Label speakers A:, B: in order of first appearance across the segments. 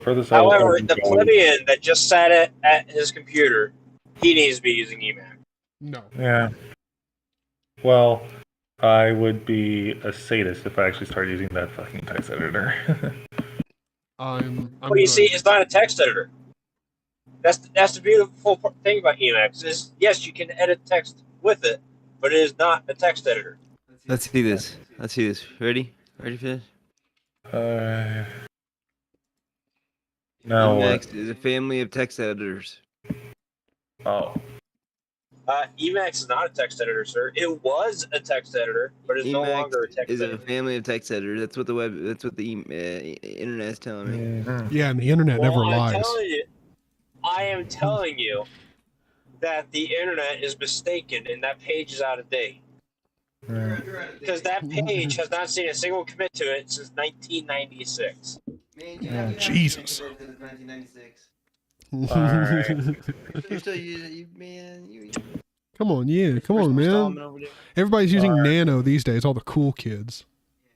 A: Furthest
B: However,
A: I'll
B: the
A: go-
B: plebeian that just sat at his computer, he needs to be using Emacs.
C: No.
A: Yeah. Well, I would be a sadist if I actually started using that fucking text editor.
C: I'm
B: Well, you
C: good.
B: see, it's not a text editor. That's the beautiful thing about Emacs is yes, you can edit text with it, but it is not a text editor.
D: Let's see this. Let's see this. Ready? Ready for this?
A: Now
D: Emacs is a family of text editors.
A: Oh.
B: Emacs is not a text editor, sir. It was a text editor, but it's no
D: Emacs
B: longer a text
D: is
B: editor.
D: a family of text editors. That's what the internet is telling me.
A: Mm-hmm.
C: Yeah, and the internet never lies.
B: I am telling you that the internet is mistaken and that page is out of date. Because that page has not seen a single commit to it since 1996.
D: Man,
C: Jesus.
A: Alright.
D: You're still using man.
C: Come on, yeah, come on, man. Everybody's using Nano these days. All the cool kids.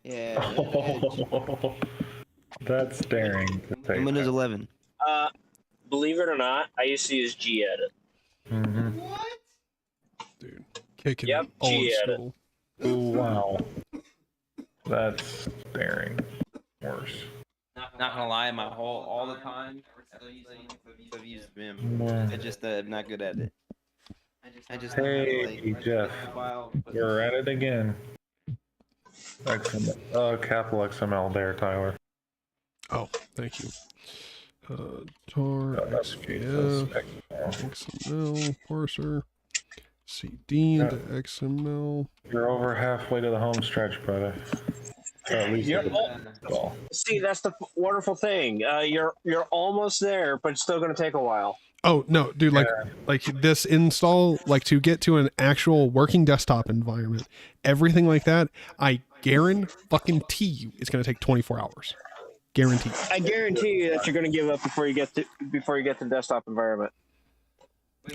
D: Yeah.
A: That's daring.
D: Windows 11.
B: Believe it or not, I used to use Gedit.
A: Mm-hmm.
D: What?
C: Dude, kicking
B: Yep,
C: old
B: Gedit.
C: school.
A: Ooh, wow. That's daring. Worse.
D: Not gonna lie, all the time I've used Vim. I just am not good at it. I just
A: Hey, Jeff. We're at it again. XML. Capital XML there, Tyler.
C: Oh, thank you. Tar, XKF, XML, parser, CD into XML.
A: You're over halfway to the home stretch, brother. At least
B: See, that's the wonderful thing. You're almost there, but it's still going to take a while.
C: Oh no, dude! Like this install, like to get to an actual working desktop environment, everything like that. I guarantee you, it's going to take 24 hours. Guarantee.
B: I guarantee you that you're going to give up before you get to the desktop environment.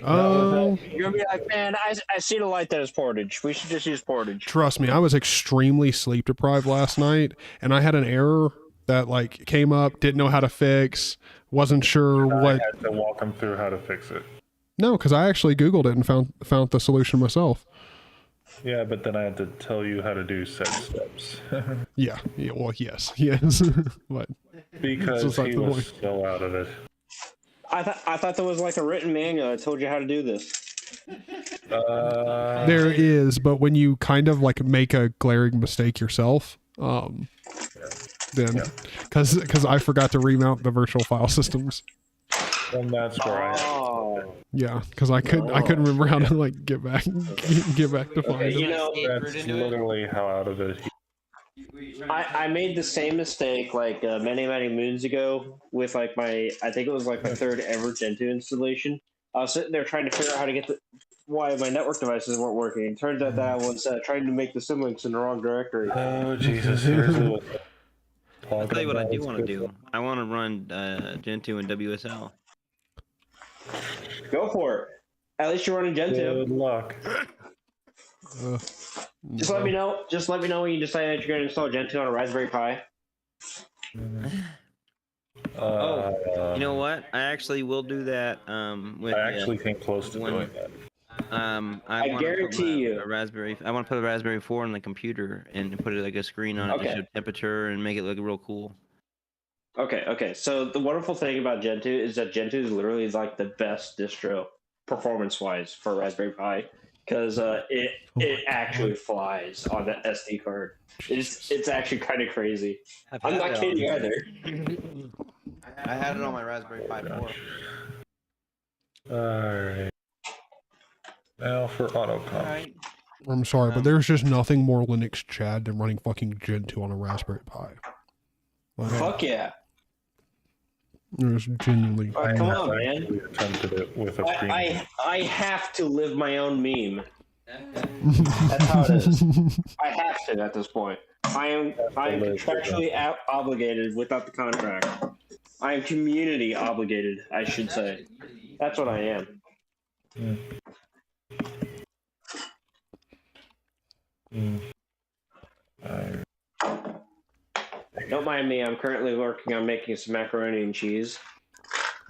C: Oh,
B: You're going to be like, man, I see the light that is Portage. We should just use Portage.
C: trust me, I was extremely sleep deprived last night, and I had an error that like came up, didn't know how to fix, wasn't sure what.
A: I had to walk them through how to fix it.
C: No, because I actually Googled it and found the solution myself.
A: Yeah, but then I had to tell you how to do set steps.
C: Yeah. Well, yes. But
A: because he was so out of it.
B: I thought there was like a written manual that told you how to do this.
C: There is, but when you kind of like make a glaring mistake yourself, then because I forgot to remount the virtual file systems.
A: And that's where
C: Yeah, because I couldn't remember how to like get back to find them.
A: That's literally how out of it.
B: I made the same mistake like many moons ago with like I think it was like my third ever Gentoo installation. I was sitting there trying to figure out how to get why my network devices weren't working. Turns out that I was trying to make the symlinks in the wrong directory.
A: Oh Jesus!
D: I'll tell you what I do want to do. I want to run Gentoo and WSL.
B: Go for it. At least you're running Gentoo.
A: Good luck.
B: Just let me know. Just let me know when you decide that you're going to install Gentoo on a Raspberry Pi.
D: You know what? I actually will do that.
A: I actually came close to doing that.
D: I
B: guarantee you.
D: I want to put a Raspberry 4 on the computer and put it like a screen on it to show temperature and make it look real cool.
B: Okay. So the wonderful thing about Gentoo is that Gentoo is literally like the best distro performance-wise for Raspberry Pi because it actually flies on the SD card. It's actually kind of crazy. I'm not kidding either.
D: I had it on my Raspberry Pi 4.
A: Alright. Now for autocomp.
C: I'm sorry, but there's just nothing more Linux Chad than running fucking Gentoo on a Raspberry Pi. Like,
B: Fuck yeah.
C: There's genuinely.
B: Come on, man.
A: Attempted it with a
B: I have to live my own meme. That's how it is. I have to at this point. I am contractually obligated without the contract. I am community obligated, I should say. That's what I am. Don't mind me. I'm currently working on making some macaroni and cheese.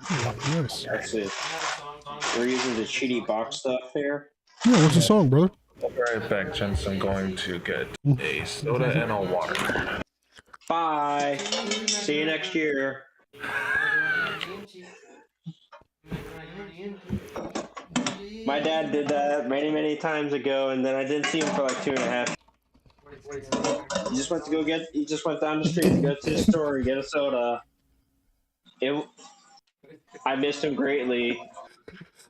C: Nice.
B: That's it. We're using the cheaty box stuff here.
C: Yeah, what's the song, brother?
A: I'll be right back, gents. I'm going to get a soda and a water.
B: Bye. See you next year. My dad did that many times ago, and then I didn't see him for like 2.5. He just went down the street to go to the store and get a soda. I missed him greatly.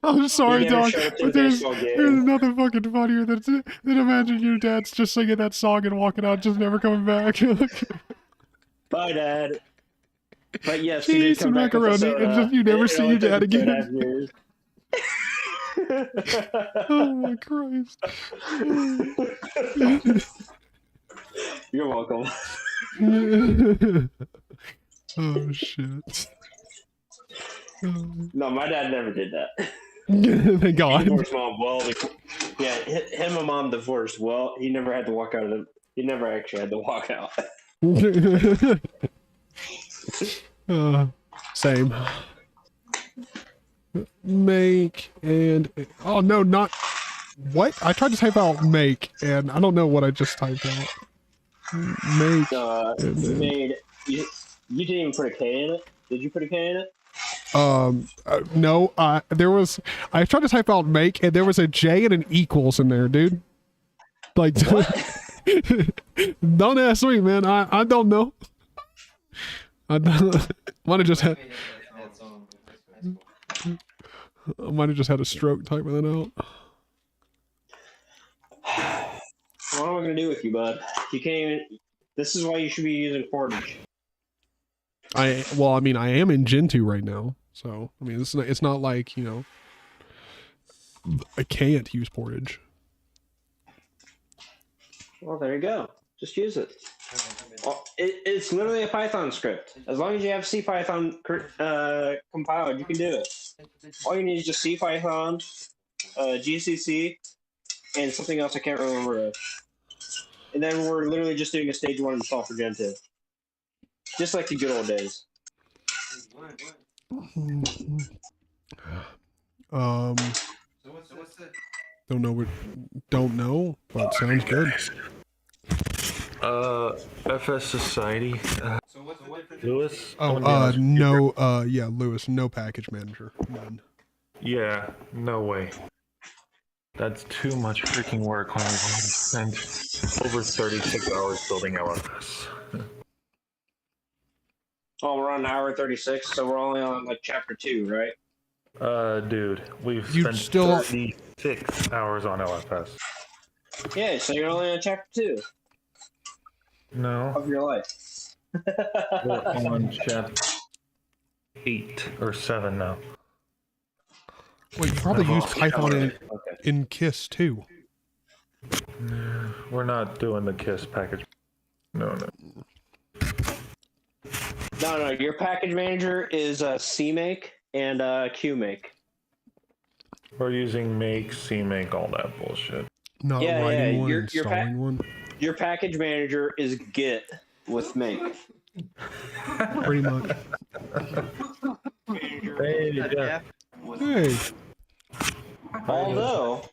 C: I'm sorry,
B: He never
C: dog,
B: showed up to
C: but
B: the
C: there's
B: baseball game.
C: nothing fucking funnier than imagine your dad's just singing that song and walking out, just never coming back.
B: Bye, Dad. But yes, he did
C: Cheese
B: come
C: and
B: back with a
C: macaroni,
B: soda.
C: and just you never
B: It
C: see
B: only
C: your dad
B: took 2.5
C: again.
B: years.
C: Oh my Christ.
B: You're welcome.
C: Oh shit.
B: No, my dad never did that.
C: Thank
B: He
C: God.
B: divorced mom well. Yeah, him and mom divorced well. He never had to walk out of the. He never actually had to walk out.
C: Same. Make and oh no, not what? I tried to type out make and I don't know what I just typed out. Make and
B: Made. You didn't even put a K in it. Did you put a K in it?
C: no. There was. I tried to type out make and there was a J and an equals in there, dude. Like, don't ask me, man. I don't know. I might have just had. I might have just had a stroke typing that out.
B: What am I gonna do with you, bud? You can't even. This is why you should be using Portage.
C: Well, I mean, I am in Gen 2 right now, so I mean, it's not like, you know, I can't use Portage.
B: Well, there you go. Just use it. It's literally a Python script. As long as you have CPython compiled, you can do it. All you need is just CPython, GCC, and something else I can't remember. And then we're literally just doing a stage 1 install for Gen 2. Just like the good old days.
C: Don't know, but sounds good.
A: FS Society. Lewis?
C: No, yeah, Lewis, no package manager. None.
A: Yeah, no way. That's too much freaking work when I've spent over 36 hours building LFS.
B: Oh, we're on hour 36, so we're only on like chapter 2, right?
A: Dude, we've
C: You
A: spent
C: still-
A: 36 hours on LFS.
B: Yeah, so you're only on chapter 2
A: No,
B: of your life.
A: we're on chapter 8 or 7 now.
C: Well, you probably use Python
B: Okay.
C: in KISS too.
A: We're not doing the KISS package. No.
B: No, your package manager is CMake and QMake.
A: We're using make, CMake, all that bullshit.
C: Not
B: Yeah,
C: writing one,
B: your
C: installing one.
B: Your package manager is Git with make.
C: Pretty much.
A: Hey, Jeff.
C: Hey.
B: Although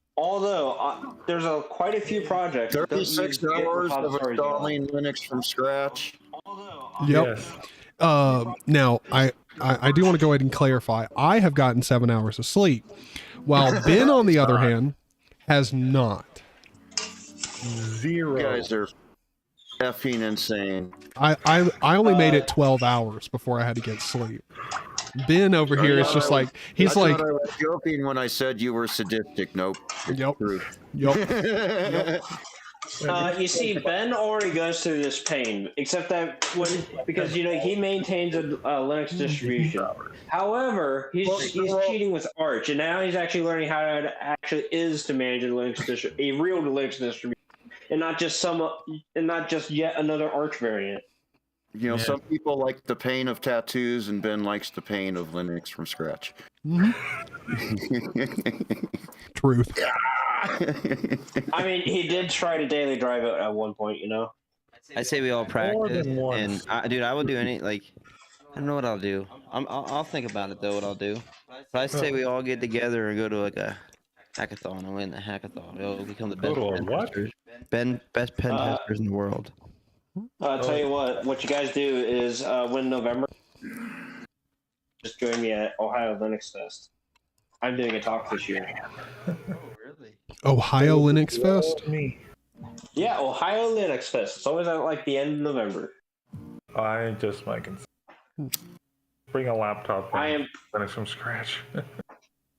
B: there's quite a few projects. that don't use
E: 36
B: Git
E: hours of
B: repositories at all.
E: installing Linux from scratch.
C: Yep.
A: Yes.
C: Now I do want to go ahead and clarify. I have gotten 7 hours of sleep, while Ben, on the other hand, has not.
A: Zero.
E: You guys are effing insane.
C: I only made it 12 hours before I had to get sleep. Ben over here is just like he's
E: I
C: like,
E: thought I was joking when I said you were sadistic. Nope. It's
C: Yep.
E: true.
C: yup.
B: You see, Ben already goes through this pain, except that because he maintains a Linux distribution. However, he's cheating with Arch, and now he's actually learning how it actually is to manage a real Linux distribution, and not just yet another Arch variant.
E: You know, some people like the pain of tattoos, and Ben likes the pain of Linux from scratch.
C: Truth.
B: I mean, he did try to daily drive it at one point,
D: I say we all practice,
A: than once.
D: and dude, I will do any like. I don't know what I'll do. I'll think about it though. What I'll do. But I say we all get together and go to like a hackathon and win the hackathon. We'll become the best
A: Go to a
D: pen
A: what?
D: testers. Best pen testers in the world.
B: I'll tell you what you guys do is when November, just join me at Ohio Linux Fest. I'm doing a talk this year.
D: Oh, really?
C: Ohio Linux Fest.
A: Me.
B: Yeah, Ohio Linux Fest. It's always at like the end of November.
A: I just might bring a laptop and
B: I am
A: finish from scratch.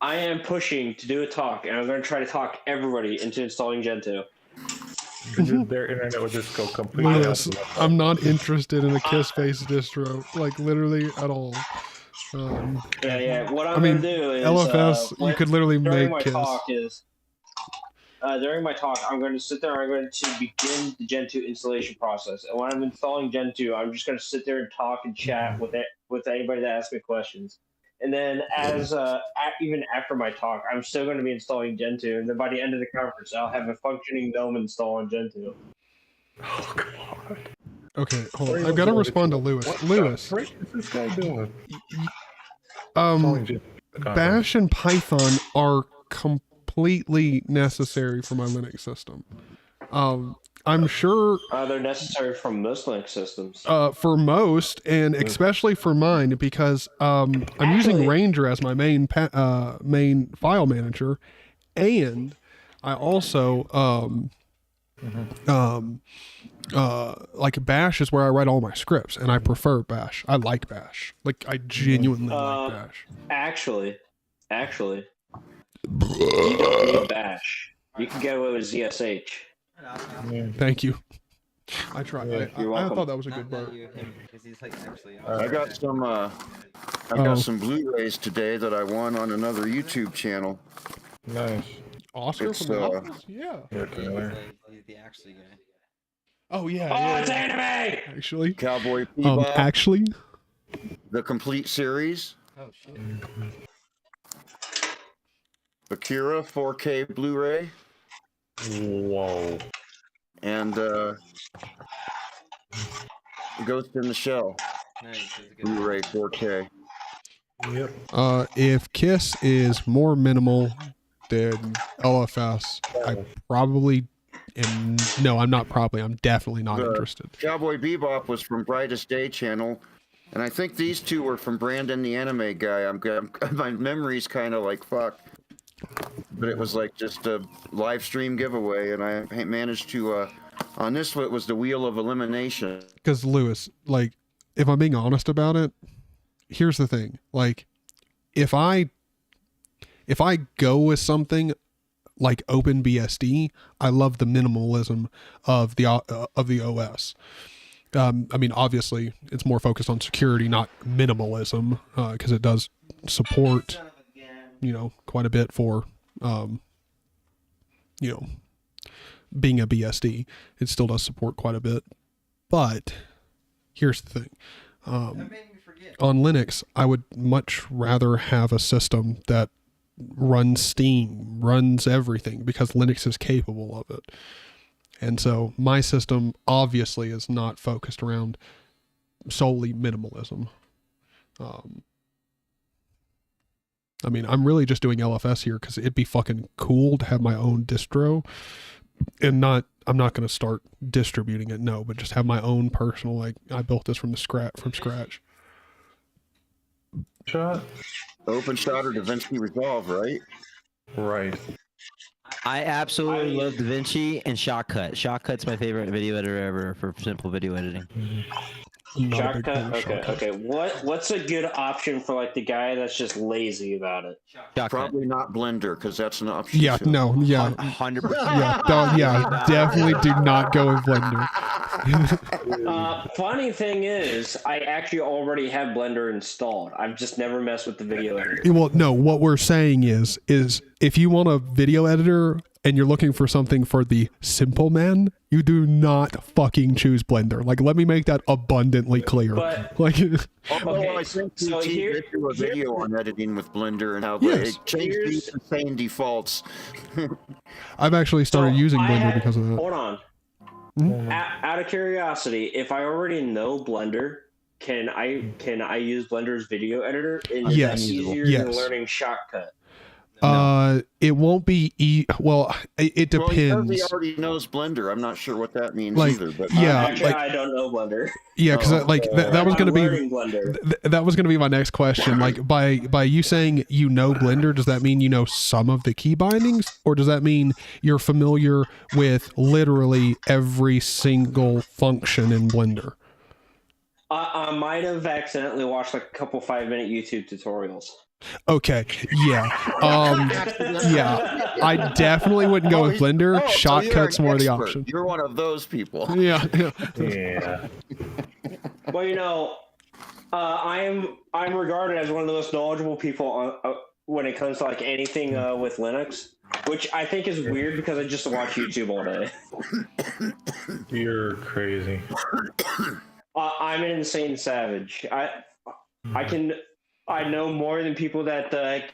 B: I am pushing to do a talk, and I'm going to try to talk everybody into installing Gentoo.
A: Their internet would just go completely.
C: Lewis, I'm not interested in a Kiss-based distro, like literally at all.
B: Yeah. What I'm
C: I mean,
B: going to do is
C: LFS, you could literally
B: during
C: make
B: my
C: Kiss.
B: talk is during my talk, I'm going to sit there. I'm going to begin the Gentoo installation process, and when I'm installing Gentoo, I'm just going to sit there and talk and chat with anybody that asks me questions. And then, even after my talk, I'm still going to be installing Gentoo, and then by the end of the conference, I'll have a functioning GNOME install on Gentoo.
A: Oh god.
C: Okay, hold on. I've got to respond to Lewis. Lewis,
A: What is this guy doing?
C: Bash and Python are completely necessary for my Linux system. I'm sure
B: They're necessary for most Linux systems.
C: for most, and especially for mine, because I'm using Ranger as my main file manager, and I also like Bash is where I write all my scripts, and I prefer Bash. I like Bash. Like I genuinely like Bash.
B: Actually, you don't need Bash. You can get away with ZSH.
C: Thank you. I tried.
B: You're
C: I
B: welcome.
C: thought that was a good
D: Not
C: part.
D: you, him, because he's like actually.
E: I got some. I
C: Oh.
E: got some Blu-rays today that I won on another YouTube channel.
A: Nice.
C: Oscar
E: It's,
C: from the Office? Yeah.
A: Here, Taylor.
D: He's the actually guy.
C: Oh yeah.
B: Oh,
C: yeah,
B: it's
C: yeah.
B: anime!
C: Actually.
E: Cowboy Bebop,
C: Actually.
E: the complete series.
D: Oh shit.
E: Akira 4K Blu-ray,
A: Whoa.
E: and Ghost in the Shell
D: Nice. That's a good
E: Blu-ray 4K.
A: Yep.
C: If Kiss is more minimal than LFS, I probably am. No, I'm not probably. I'm definitely not interested.
E: Cowboy Bebop was from Brightest Day channel, and I think these two were from Brandon the Anime Guy. My memory's kind of like fuck, but it was like just a live stream giveaway, and I managed to. On this one, it was the Wheel of Elimination.
C: Because Lewis, like, if I'm being honest about it, here's the thing. Like, if I go with something like OpenBSD, I love the minimalism of the OS. I mean, obviously, it's more focused on security, not minimalism, because it does support, quite a bit for, being a BSD. It still does support quite a bit. But here's the thing. On Linux, I would much rather have a system that runs Steam, runs everything, because Linux is capable of it. And so my system obviously is not focused around solely minimalism. I mean, I'm really just doing LFS here because it'd be fucking cool to have my own distro, and I'm not going to start distributing it, no, but just have my own personal, like, I built this from scratch.
A: Shot.
E: OpenShot or DaVinci Resolve, right?
A: Right.
D: I absolutely love DaVinci and Shotcut. Shotcut's my favorite video editor ever for simple video editing.
C: I'm not a big fan of
B: Shotcut. Okay. What's a good option for like the guy that's just lazy about it?
D: Shotcut.
E: Probably not Blender, because that's an option.
C: Yeah,
E: too.
C: no, yeah.
D: 100%.
C: Yeah, definitely do not go with Blender.
B: Funny thing is, I actually already have Blender installed. I've just never messed with the video editor.
C: Well, no, what we're saying is if you want a video editor and you're looking for something for the simple man, you do not fucking choose Blender. Like, let me make that abundantly clear.
B: But-
C: like,
E: Although I think
B: so
E: PT
B: here-
E: did do a video on editing with Blender and how
C: Yes.
E: it changed these insane defaults.
C: I've actually started using Blender because of that.
B: Hold on. Out of curiosity, if I already know Blender, can I use Blender's video editor? And is
C: Yes.
B: that easier
C: Yes.
B: than learning Shotcut?
C: It won't be well, it
E: Well,
C: depends.
E: because he already knows Blender. I'm not sure what that means
C: Like,
E: either. But
C: yeah,
B: Actually,
C: like,
B: I don't know Blender.
C: yeah, because like that was
B: I'm
C: going to be
B: learning Blender.
C: that was going to be my next question. Like, by you saying you know Blender, does that mean you know some of the key bindings, or does that mean you're familiar with literally every single function in Blender?
B: I might have accidentally watched like a couple 5-minute YouTube tutorials.
C: Okay, yeah, yeah. I definitely wouldn't go with Blender.
E: So you're
C: Shotcut's
E: an
C: more the
E: expert.
C: option.
E: You're one of those people.
C: Yeah, yeah.
A: Yeah.
B: Well, you know, I'm regarded as one of the most knowledgeable people on when it comes to like anything with Linux, which I think is weird because I just watch YouTube all day.
A: You're crazy.
B: I'm an insane savage. I know more than people that.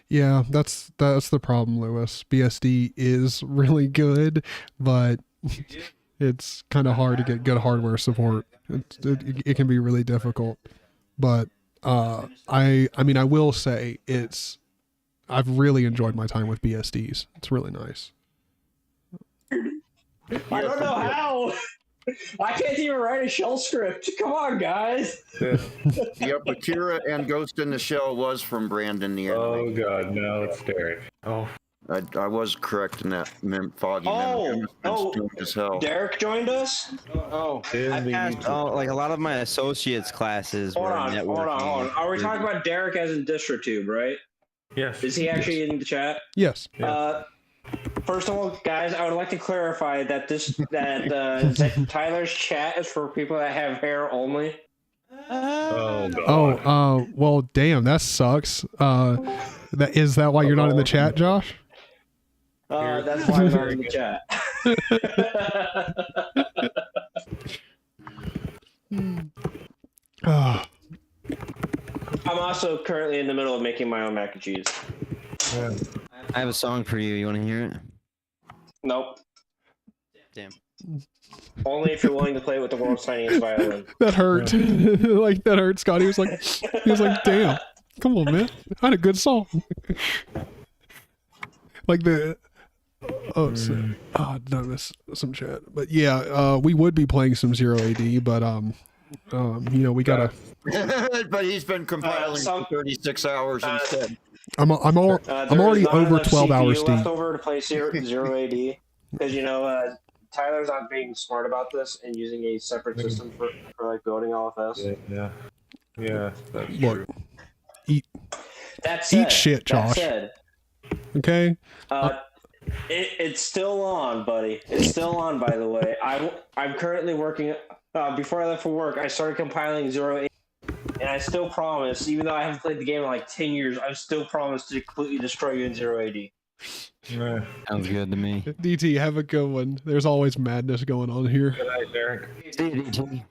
C: Yeah, that's the problem, Lewis. BSD is really good, but it's kind of hard to get good hardware support. It can be really difficult. But I mean I will say I've really enjoyed my time with BSDs. It's really nice.
B: I don't know how. I can't even write a shell script. Come on, guys.
E: Yep, Akira and Ghost in the Shell was from Brandon the
A: Oh
E: Anime.
A: god, no, it's Derek. Oh,
E: I was correct in that foggy memory.
B: Oh,
E: Stupid as hell.
B: Derek joined us.
D: Oh,
A: in
D: I
A: the
D: passed
A: YouTube.
D: like a lot of my associates classes
B: Hold
D: were
B: on.
D: networking.
B: Are we talking about Derek as in DistroTube, right?
A: Yes.
B: Is he actually in the chat?
C: Yes.
A: Yeah.
B: First of all, guys, I would like to clarify that Tyler's chat is for people that have hair only.
A: Oh god.
C: Well, damn, that sucks. Is that why you're not in the chat, Josh?
B: That's why I'm not in the chat. I'm also currently in the middle of making my own mac and cheese.
A: Yeah.
D: I have a song for you. You want to hear it?
B: Nope.
D: Damn.
B: Only if you're willing to play with the world's tiniest violin.
C: That hurt. Like that hurt. Scotty was like, damn, come on, man, I had a good song. Like the notice some chat, but yeah, we would be playing some Zero AD, but you know, we gotta.
E: But he's been compiling for 36 hours instead.
C: I'm already over 12 hours deep.
B: Left over to play Zero AD because you know Tyler's not being smart about this and using a separate system for like building LFS.
A: Yeah. That's
C: Look,
A: true.
C: eat shit, Josh.
B: That said,
C: Okay.
B: It's still on, buddy. It's still on, by the way. I'm currently working. Before I left for work, I started compiling Zero AD. And I still promise, even though I haven't played the game in like 10 years, I still promise to completely destroy you in Zero AD.
A: Yeah.
D: Sounds good to me.
C: DT, have a good one. There's always madness going on here.
A: Good night, Derek.
D: See you, DT.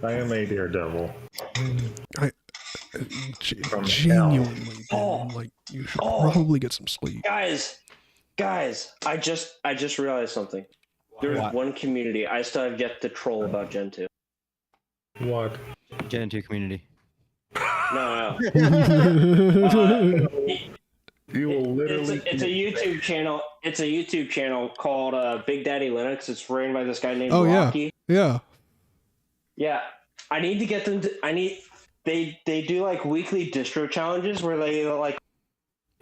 A: I am a daredevil.
C: Genuinely, man, like you should probably get some sleep.
B: Guys, I just realized something. There's one community I still have yet to troll about Gen 2.
A: What?
D: Gen 2 community.
B: No.
A: You will literally.
B: It's a YouTube channel. It's a YouTube channel called Big Daddy Linux. It's ran by this guy named Rocky.
C: Yeah.
B: Yeah. I need to get them to. They do like weekly distro challenges where they like.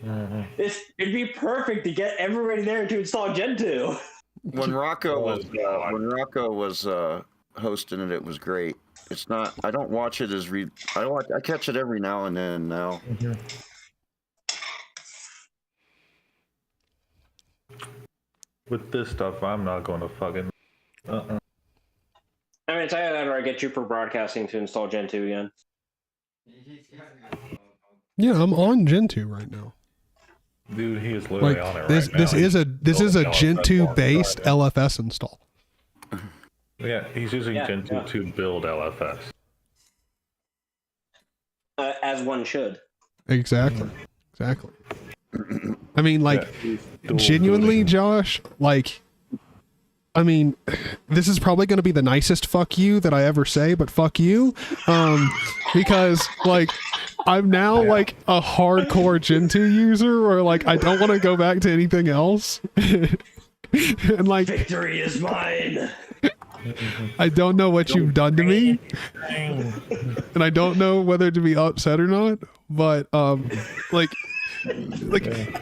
B: It'd be perfect to get everybody there to install Gen 2.
E: When Rocco was hosting it, it was great. It's not. I don't watch it as I catch it every now and then now.
A: With this stuff, I'm not going to fucking.
B: I mean, tell you that, or I get you for broadcasting to install Gen 2 again.
C: Yeah, I'm on Gen 2 right now.
A: Dude, he is literally
C: Like
A: on it
C: this,
A: right now.
C: this is a Gen 2 based LFS install.
A: Yeah, he's using Gen 2 to build LFS.
B: As one should.
C: Exactly. I mean, like, genuinely, Josh, like, I mean, this is probably going to be the nicest fuck you that I ever say, but fuck you. Because, like, I'm now, like, a hardcore Gentoo user, or, like, I don't want to go back to anything else. And, like,
B: Victory is mine.
C: I don't know what you've done to me, and I don't know whether to be upset or not, but, like,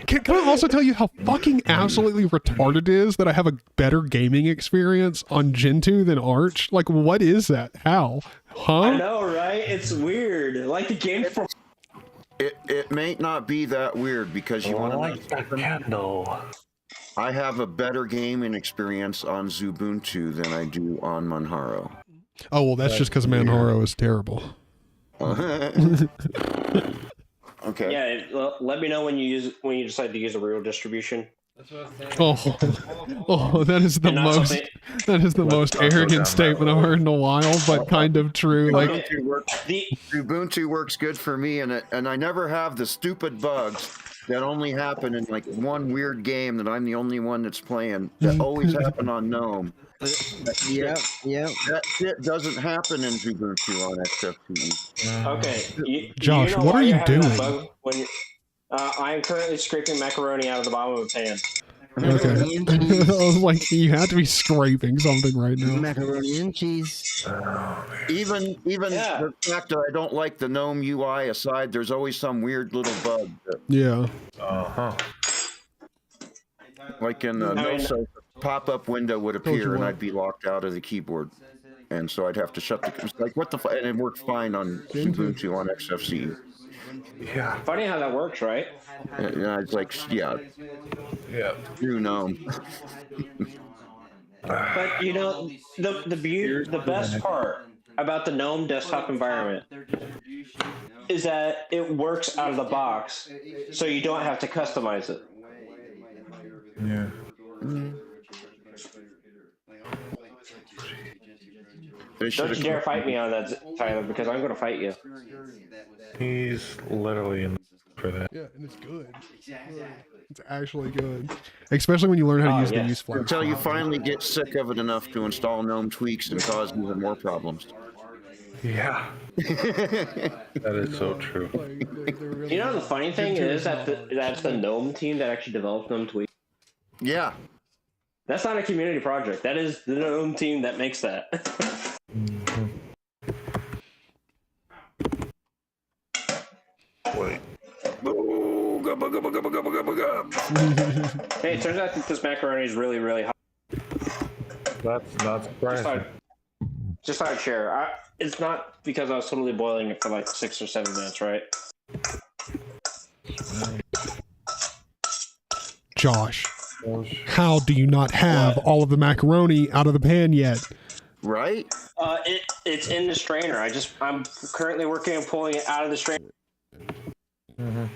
C: can I also tell you how fucking absolutely retarded it is that I have a better gaming experience on Gentoo than Arch? Like, what is that? How? Huh?
B: I know, right? It's weird. Like the game from.
E: It may not be that weird because you want to
A: like that candle.
E: I have a better gaming experience on Ubuntu than I do on Manjaro.
C: Oh, well, that's just because Manjaro is terrible.
E: Okay.
B: Yeah, let me know when you decide to use a real distribution.
C: Oh, that is the most arrogant statement I've heard in a while, but kind of true. Like,
E: Ubuntu works good for me, and I never have the stupid bugs that only happen in like one weird game that I'm the only one that's playing. That always happen on GNOME.
D: Yeah.
E: That shit doesn't happen in Ubuntu on XFCE.
B: Okay,
C: Josh,
B: you know
C: what
B: why
C: are
B: you're
C: you
B: having that
C: doing?
B: bug when I am currently scraping macaroni out of the bottom of a pan.
C: Okay. I was like, you have to be scraping something right now.
D: Macaroni and cheese.
E: Even the fact that I don't like the GNOME UI aside, there's always some weird little bug.
C: Yeah.
E: Like in the pop-up window would appear and I'd be locked out of the keyboard. And so I'd have to shut the... It's like, what the... And it worked fine on Ubuntu on XFCE.
A: Yeah.
B: Funny how that works, right?
E: Yeah, it's like, yeah. You know.
B: But you know, the best part about the GNOME desktop environment is that it works out of the box, so you don't have to customize it.
A: Yeah.
B: Don't you dare fight me on that, Tyler, because I'm going to fight you.
A: He's literally in for that.
C: Yeah, and it's good. It's actually good. Especially when you learn how to use the use flag.
E: Until you finally get sick of it enough to install GNOME tweaks and cause even more problems.
A: Yeah. That is so true.
B: You know, the funny thing is that that's the GNOME team that actually developed GNOME tweaks.
E: Yeah.
B: That's not a community project. That is the GNOME team that makes that.
A: Wait.
B: Hey, it turns out that this macaroni is really, really hot.
A: That's not surprising.
B: Just thought I'd share. It's not because I was totally boiling it for like 6 or 7 minutes, right?
C: Josh, how do you not have all of the macaroni out of the pan yet?
E: Right?
B: It's in the strainer. I'm currently working on pulling it out of the strainer.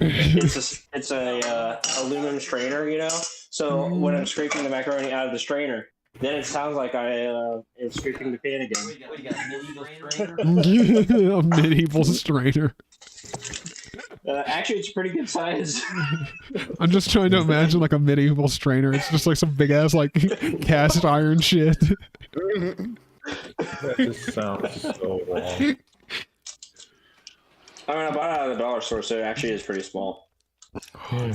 B: It's a aluminum strainer, you know. So when I'm scraping the macaroni out of the strainer, then it sounds like I am scraping the pan again.
C: A medieval strainer.
B: Actually, it's a pretty good size.
C: I'm just trying to imagine like a medieval strainer. It's just like some big ass like cast iron shit.
A: That just sounds so wrong.
B: I mean, I bought it out of the dollar store, so it actually is pretty small.
C: Okay,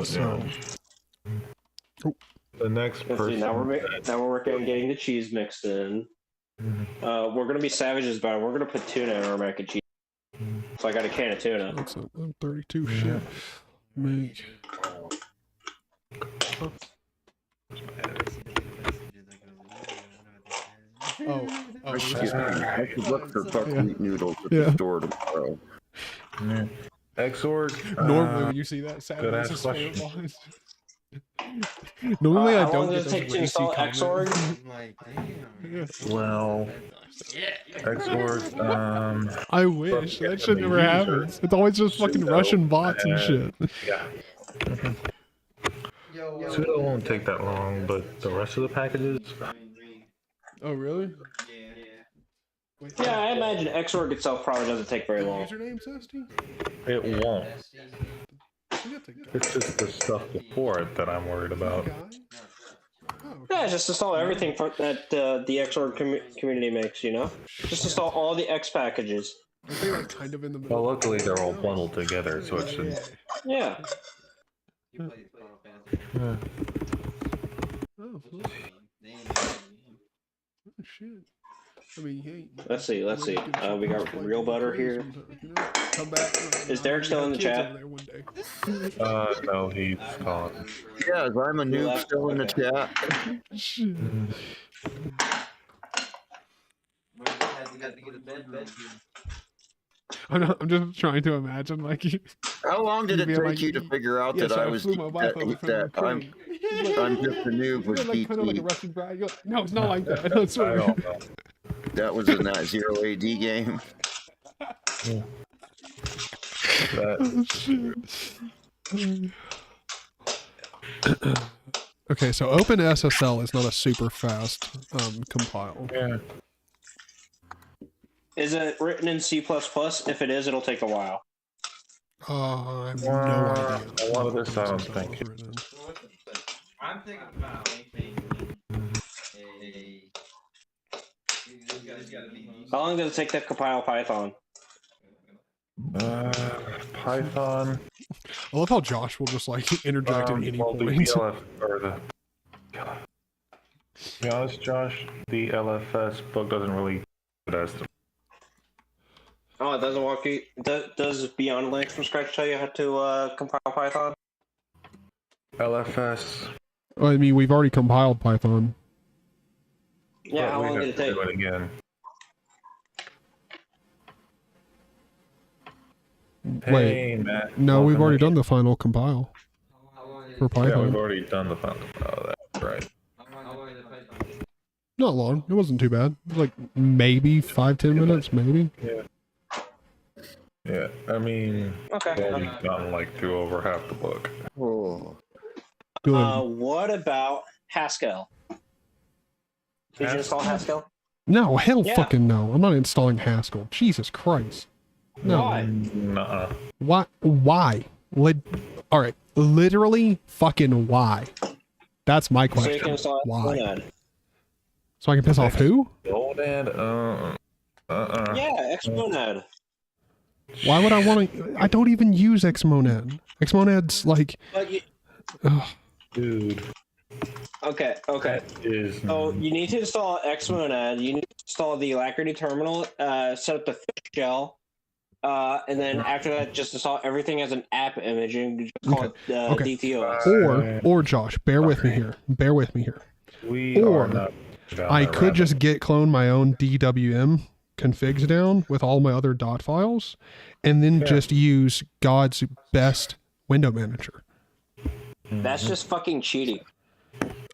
C: so
A: the next person.
B: Now we're working on getting the cheese mixed in. We're gonna be savages about it. We're gonna put tuna in our mac and cheese. So I got a can of tuna.
C: that's a 32 shit. Make.
E: I should look for buckwheat noodles at the store tomorrow.
A: Yeah. Xorg.
C: Normally, when you see that,
A: good ass
C: Saturdays
A: question.
C: Normally, I
B: How
C: don't
B: long
C: get
B: does it
C: those
B: take to
C: racy
B: install
C: comments.
B: Xorg?
A: Well, Xorg.
C: I wish that shit never happens. It's always just fucking Russian bots and shit.
A: Yeah. Sudo won't take that long, but the rest of the packages.
C: Oh really?
B: Yeah, I imagine Xorg itself probably doesn't take very long.
C: Username, Sesty?
A: It won't. It's just the stuff before it that I'm worried about.
B: Yeah, just install everything for that the Xorg community makes. You know, just install all the X packages.
C: They like kind of in the middle.
A: Well, luckily they're all bundled together, so it should.
B: Yeah.
A: Yeah.
C: Oh, cool. Oh, shit. I mean, hey.
B: Let's see. We got real butter here.
C: You know, come back.
B: Is Derek still in the chat?
A: No, he's gone.
E: Yeah, I'm a noob still in the chat.
C: I'm just trying to imagine, like,
E: How long did it
C: You'd be
E: take
C: like,
E: you to figure out
C: yes,
E: that I
C: I
E: was
C: flew my wife over from
E: I'm
C: Ukraine.
E: just a noob with
C: Like, kind of like a
E: DT?
C: Russian bride. You're like, no, it's not like that. I swear.
A: I don't know.
E: That was in that 0 AD game.
C: Okay, so OpenSSL is not a super fast compile.
A: Yeah.
B: Is it written in C++? If it is, it'll take a while.
C: I have no idea.
A: A lot of this I don't think.
D: I'm thinking about making
B: How long does it take to compile Python?
A: Python.
C: I love how Josh will just like interject at any
A: well, the
C: point.
A: LF, or the. To be honest, Josh, the LFS book doesn't really do as the.
B: Oh, it doesn't walk you. Does Beyond Linux from scratch tell you how to compile Python?
A: LFS.
C: Well, I mean, we've already compiled Python.
B: Yeah, how
A: we
B: long
A: have
B: did it
A: to
B: take?
A: do it again.
C: Wait,
A: Hey, Matt.
C: no, we've
A: welcome
C: already
A: again.
C: done the final compile for
A: Yeah, we've
C: Python.
A: already done the final. Oh, that's right.
C: Not long. It wasn't too bad. It was like maybe 5-10 minutes, maybe.
A: Yeah. Yeah, I mean,
B: Okay.
A: we've already gotten like through over half the book.
E: Oh.
C: Good.
B: What about Haskell? Did you install Haskell?
C: No, hell
B: Yeah.
C: fucking no. I'm not installing Haskell. Jesus Christ. No.
B: Why?
A: Nuh-uh.
C: Why? Why? All right. Literally fucking why? That's my
B: So you
C: question.
B: can install
C: Why?
B: Xmonad.
C: So I can piss off who?
A: Golden,
B: Yeah, Xmonad.
C: Why would I want to? I don't even use Xmonad. Xmonad's like,
B: But you,
C: ugh.
A: dude.
B: okay.
A: Is
B: So you need to install Xmonad. You need to install the Alacrity terminal. Set up the fish shell. And then after that, just install everything as an app image and just call it
C: Okay.
B: DTOS.
C: Or Josh, bear with me here. Bear with me here.
A: we
C: or
A: are not down
C: I
A: that
C: could
A: rabbit
C: just git clone my own DWM configs down with all my other dot files, and then just use God's best window manager.
B: That's just fucking cheating.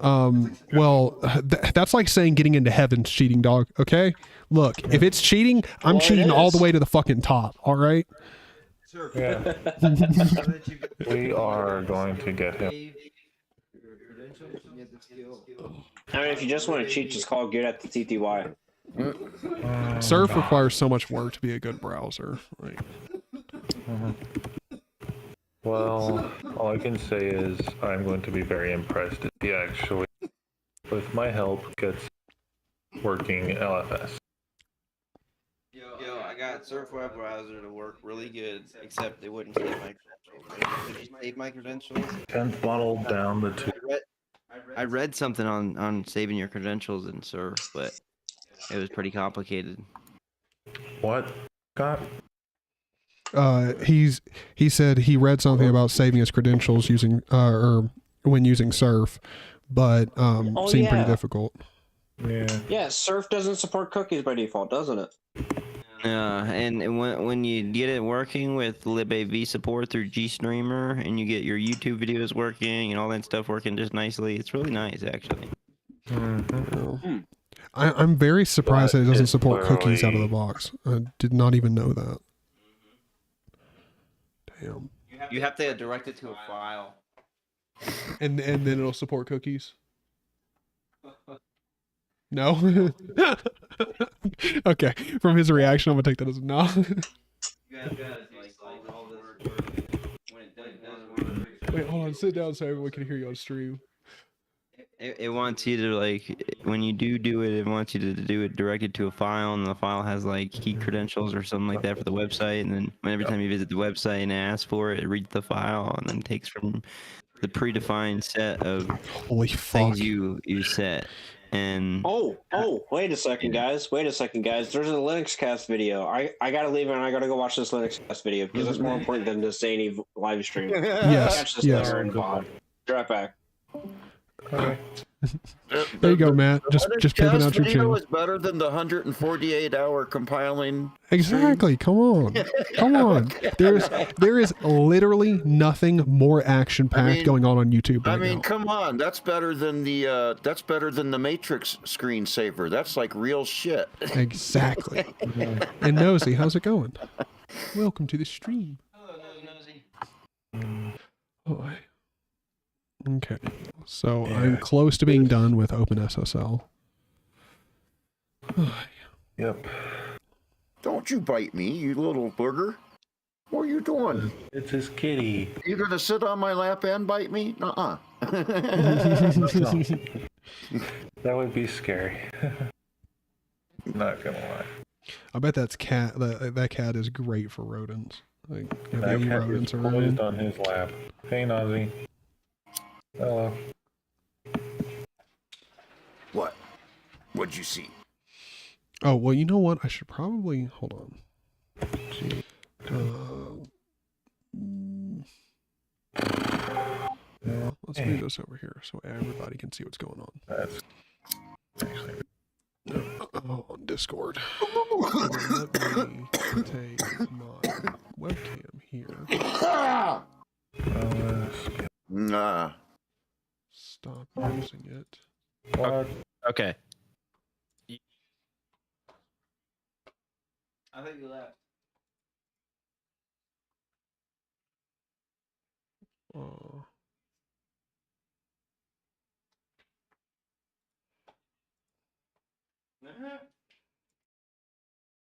C: Well, that's like saying getting into heaven's cheating, dog. Okay, look, if it's cheating, I'm
B: Well, it
C: cheating all the
B: is.
C: way to the fucking top. All right.
A: Yeah. We are going to get him.
B: I mean, if you just want to cheat, just call good at the TTY.
C: Surf requires so much work to be a good browser. Like,
A: Well, all I can say is I'm going to be very impressed if he actually, with my help, gets working LFS.
D: Yo, I got Surf Web Browser to work really good, except it wouldn't save my credentials. Could you save my credentials?
A: 10th bottle down the tube.
D: I read something on saving your credentials in Surf, but it was pretty complicated.
A: What? Scott?
C: he said he read something about saving his credentials using or when using Surf, but seemed pretty difficult.
A: Yeah.
B: Yeah, Surf doesn't support cookies by default, doesn't it?
D: And when you get it working with libav support through GStreamer, and you get your YouTube videos working and all that stuff working just nicely, it's really nice actually.
A: Mm-hmm.
C: I'm very surprised that it doesn't
A: it's
C: support cookies out of the
A: literally-
C: box. I did not even know that. Damn.
D: You have to direct it to a file.
C: And then it'll support cookies. No. Okay. From his reaction, I'm gonna take that as a no.
D: You guys like all this work when it doesn't work.
C: Wait, hold on. Sit down so everyone can hear you on stream.
D: It wants you to like when you do it. It wants you to do it directed to a file, and the file has like key credentials or something like that for the website. And then every time you visit the website and ask for it, it reads the file and then takes from the predefined set of
C: Holy fuck.
D: things you set. And
B: Oh, wait a second, guys. There's a Linux cast video. I gotta leave and I gotta go watch this Linux cast video because it's more important than this zany live stream.
C: Yes.
B: Catch this
C: Yes.
B: later in VOD. Be right back.
A: Okay.
C: There you go, Matt. Just pimping
E: Cast
C: out your
E: video
C: channel.
E: is better than the 148-hour compiling.
C: Exactly. Come on. Come on. There is literally nothing more action packed going on YouTube right now.
E: Come on, that's better than the Matrix screensaver. That's like real shit.
C: Exactly. And Nosy, how's it going? Welcome to the stream.
D: hello, Nosy.
C: Oh, okay. So I'm close to being done with OpenSSL.
A: Yep.
E: Don't you bite me, you little booger. What are you doing?
A: It's his kitty.
E: You gonna sit on my lap and bite me? Uh-uh.
A: That would be scary. Not gonna lie.
C: I bet that cat is great for rodents. Like if
A: That
C: any
A: cat
C: rodents
A: is
C: around.
A: poised on his lap. Hey, Nazi. Hello.
E: What? What'd you see?
C: Oh well, you know what? I should probably hold on. Let's move this over here so everybody can see what's going on.
A: That's actually
C: On Discord. Let me take my webcam here.
E: Nah.
C: Stop using it.
A: what?
D: Okay. I think you left.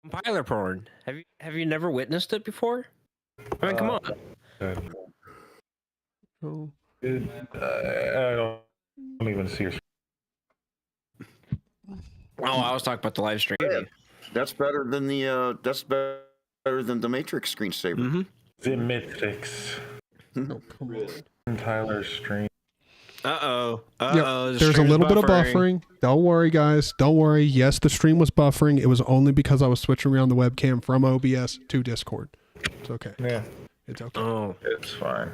F: Compiler porn. Have you never witnessed it before? I mean, come on.
C: Oh,
A: Dude, I don't even see your.
F: Oh, I was talking about the live stream.
E: That's better than the Matrix screensaver.
F: Mm-hmm.
A: The Matrix.
C: oh come on.
A: Tyler's stream.
F: Uh-oh.
C: Yep, there's a little bit of buffering. Don't worry, guys. Don't worry. Yes, the stream was buffering. It was only because I was switching around the webcam from OBS to Discord. It's okay.
A: Yeah,
C: It's okay.
F: Oh.
A: it's fine.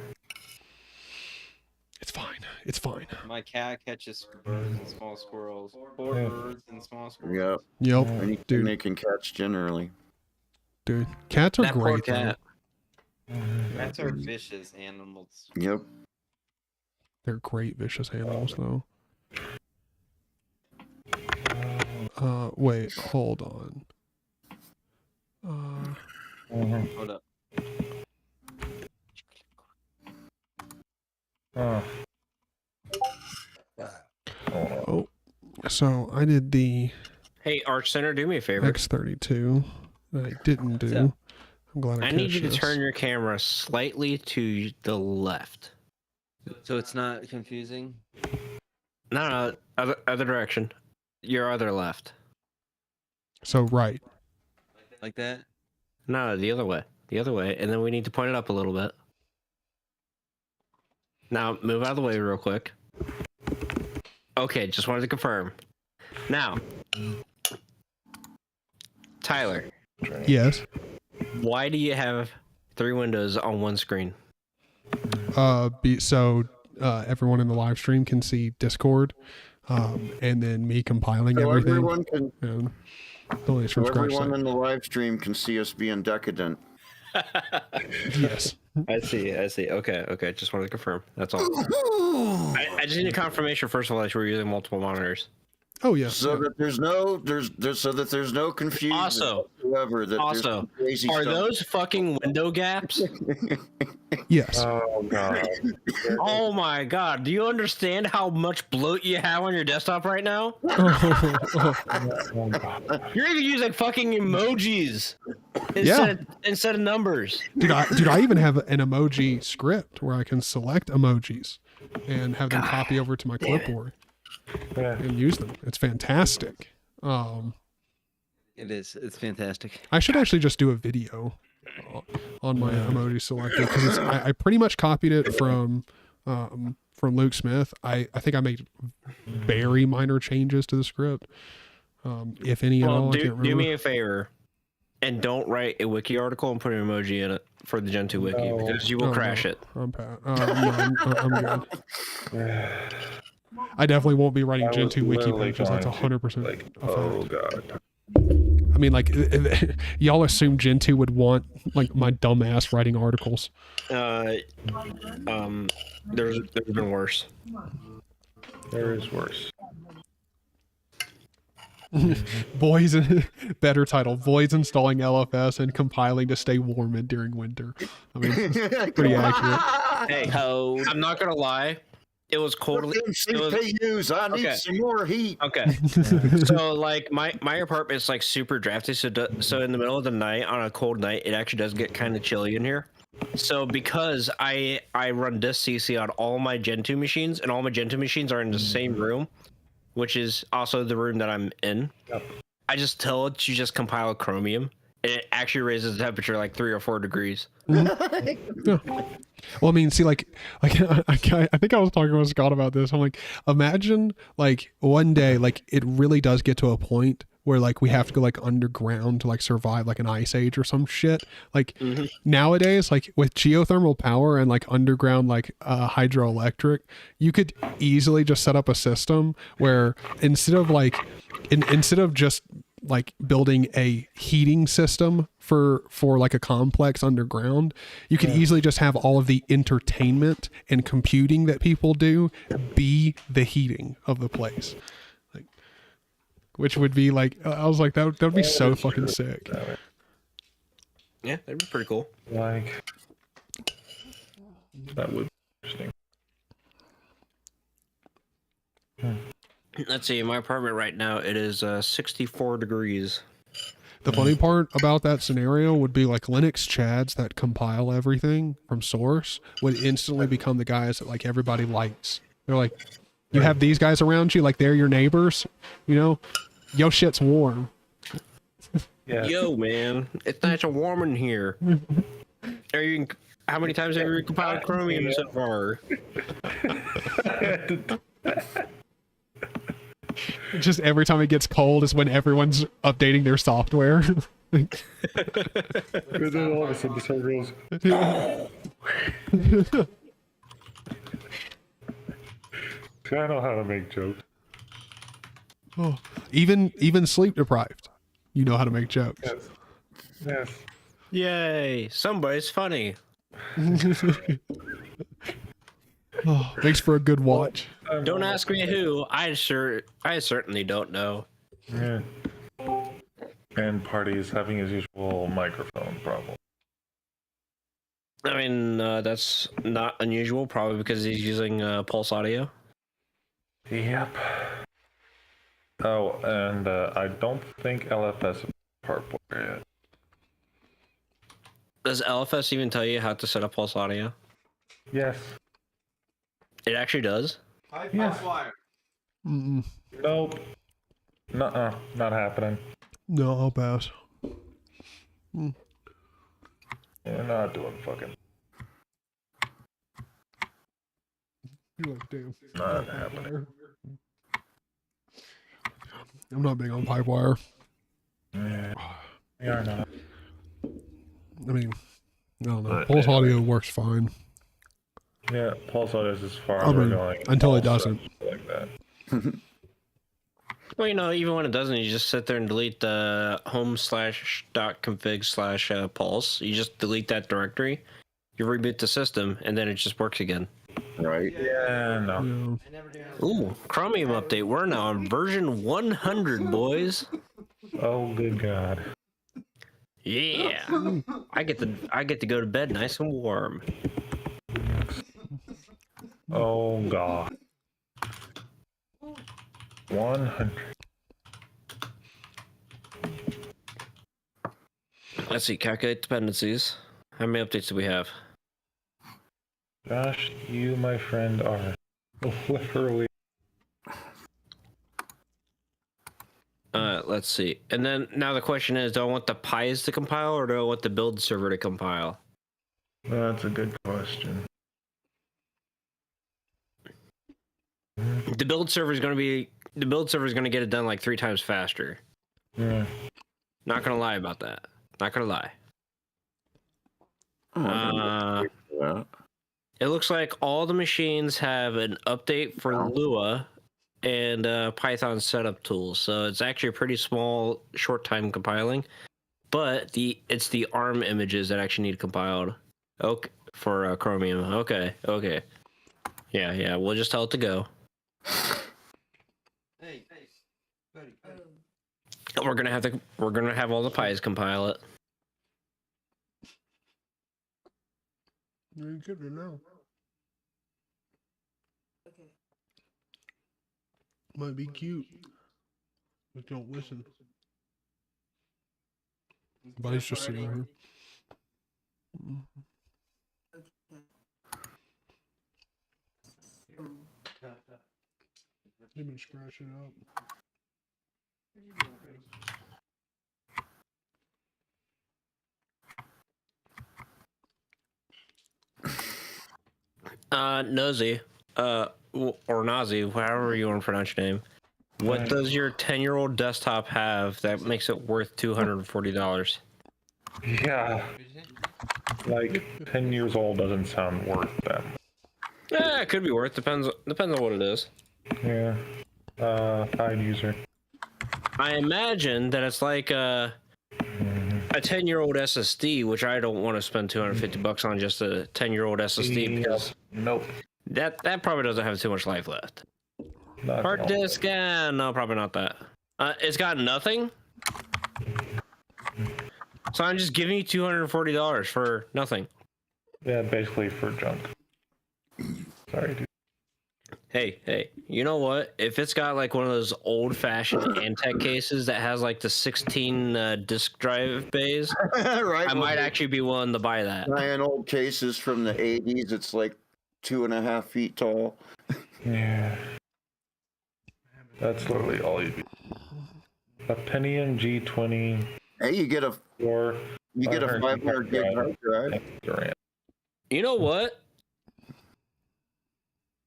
C: It's fine. It's fine.
D: My cat catches birds and small squirrels. Or
A: Yeah.
D: birds and small squirrels.
E: Yep.
C: Yep,
E: Anything
C: Dude.
E: they can catch generally.
C: dude. Cats are
F: That poor
C: great. though.
F: cat.
D: Cats are vicious animals.
E: Yep.
C: They're great vicious animals, though. Wait, hold on.
D: Hold up.
A: Oh.
C: Oh, so I did the
F: Hey, Arch Center, do me a favor.
C: X32 that I didn't do.
D: up?
C: I'm glad I
F: I need you to
C: catch
F: turn
C: this.
F: your camera slightly to the left.
D: So it's not confusing?
F: No, other direction. Your other left.
C: So right.
D: Like that?
F: No, the other way. The other way, and then we need to point it up a little bit. Now, move out of the way real quick. Okay, just wanted to confirm. Now, Tyler,
C: Yes.
F: why do you have 3 windows on one screen?
C: So everyone in the live stream can see Discord, and then me compiling
E: So
C: everything.
E: everyone can.
C: And building it from
E: So
C: scratch.
E: everyone
C: So-
E: in the live stream can see us being decadent.
C: Yes.
F: I see. Okay, just wanted to confirm. That's all. I just need a confirmation, first of all, that you were using multiple monitors.
C: Oh yeah.
E: So that there's no confusion
F: Also-
E: whatsoever that there's
F: Also,
E: some crazy
F: are
E: stuff.
F: those fucking window gaps?
C: Yes.
A: Oh god.
F: Oh my god, do you understand how much bloat you have on your desktop right now?
A: Oh, god.
F: You're even using fucking emojis. Instead of numbers.
C: Dude, I even have an emoji script where I can select emojis and have them copy over to my clipboard and use them. It's fantastic.
D: It is. It's fantastic.
C: I should actually just do a video on my emoji selector because I pretty much copied it from Luke Smith. I think I made very minor changes to the script, if any at all. I can't remember.
F: Do me a favor, and don't write a wiki article and put an emoji in it for the Gen 2 wiki because you will crash it.
C: I'm good. I definitely won't be writing Gen 2 wiki pages. That's 100%.
A: Like, oh god.
C: I mean, like, y'all assume Gen 2 would want like my dumbass writing articles.
F: There's been worse.
A: There is worse.
C: Boys, better title: Boys installing LFS and compiling to stay warm in during winter. I mean, pretty accurate.
F: Hey, I'm not gonna lie. It was cold.
E: CPUs. I need some more heat.
F: Okay. So like my apartment's like super drafty. So in the middle of the night on a cold night, it actually does get kind of chilly in here. So because I run disk CC on all my Gen 2 machines, and all my Gen 2 machines are in the same room, which is also the room that I'm in. Yep. I just tell it to just compile Chromium, and it actually raises the temperature like 3 or 4 degrees.
C: Yeah. Well, I mean, see, like I think I was talking with Scott about this. I'm like, imagine like one day, like it really does get to a point where like we have to go like underground to like survive like an ice age or some shit. Like nowadays, like with geothermal power and like underground like hydroelectric, you could easily just set up a system where instead of just like building a heating system for like a complex underground, you could easily just have all of the entertainment and computing that people do be the heating of the place, like, which would be like, I was like, that would be so fucking sick.
F: Yeah, that'd be pretty cool.
A: Like, that would be interesting.
F: Let's see, in my apartment right now, it is 64 degrees.
C: The funny part about that scenario would be like Linux chads that compile everything from source would instantly become the guys that like everybody likes. They're like, you have these guys around you, like they're your neighbors, you know? Yo, shit's warm.
A: Yeah.
F: Yo, man, it's nice and warm in here. How many times have you compiled Chromium so far?
C: Just every time it gets cold is when everyone's updating their software.
A: And then all of a sudden the server goes, see, I know how to make jokes.
C: Oh, even sleep deprived, you know how to make jokes.
A: Yes. Yes.
F: Yay, somebody's funny.
C: Oh, makes for a good watch.
F: Don't ask me who. I certainly don't know.
A: Yeah. And Party is having his usual microphone problem.
F: I mean, that's not unusual, probably because he's using Pulse Audio.
A: Yep. Oh, and I don't think LFS is part yet.
F: Does LFS even tell you how to set up Pulse Audio?
A: Yes.
F: It actually does?
A: Yes.
C: Mm-mm.
A: Nope. Nuh-uh. Not happening.
C: No, I'll pass.
A: You're not doing fucking.
C: You're like, damn.
A: Not happening.
C: I'm not big on Pipewire.
A: Yeah. You're not.
C: I mean, I don't know. Pulse Audio works fine.
A: Yeah, Pulse Audio is as far
C: I
A: as we're
C: mean,
A: going.
C: until it doesn't.
A: Like that.
F: Well, you know, even when it doesn't, you just sit there and delete the home/.config/pulse. You just delete that directory, you reboot the system, and then it just works again.
E: Right.
A: Yeah, no.
C: Yeah.
F: Ooh, Chromium update. We're now on version 100, boys.
A: Oh, good God.
F: Yeah. I get to go to bed nice and warm.
A: Oh, God. 100.
F: Let's see. Calculate dependencies. How many updates do we have?
A: Josh, you, my friend, are literally.
F: Let's see. And then now the question is, do I want the pies to compile or do I want the build server to compile?
A: That's a good question.
F: The build server is going to get it done like 3 times faster.
A: Yeah.
F: Not going to lie about that. Not going to lie. It looks like all the machines have an update for Lua and Python setup tools. So it's actually a pretty small, short time compiling. But it's the ARM images that actually need compiled. Okay, for Chromium. Okay. Yeah. We'll just tell it to go.
D: Hey, buddy.
F: We're gonna have all the pies compile it.
C: You're good to know.
G: Okay.
C: Might be cute, but don't listen. Buddy's just sitting here. You've been scratching up.
F: Nosy, or Nazi, however you want to pronounce your name. What does your 10-year-old desktop have that makes it worth $240?
A: Yeah. Like 10 years old doesn't sound worth that.
F: Yeah, it could be worth. Depends on what it is.
A: Yeah. Side user.
F: I imagine that it's like a 10-year-old SSD, which I don't want to spend $250 on just a 10-year-old SSD because
A: Nope.
F: that probably doesn't have too much life left.
A: Not
F: Hard
A: at all.
F: disk, no, probably not that. It's got nothing. So I'm just giving you $240 for nothing.
A: Yeah, basically for junk. Sorry, dude.
F: Hey, you know what? If it's got like one of those old-fashioned Antec cases that has like the 16 disk drive bays,
E: Right.
F: I might actually be willing to buy that.
E: Giant old cases from the 80s. It's like 2.5 feet tall.
A: Yeah. That's literally all you do. A Pentium G20
E: Hey, you get a
A: or
E: 500 gig hard drive.
A: RAM.
F: You know what?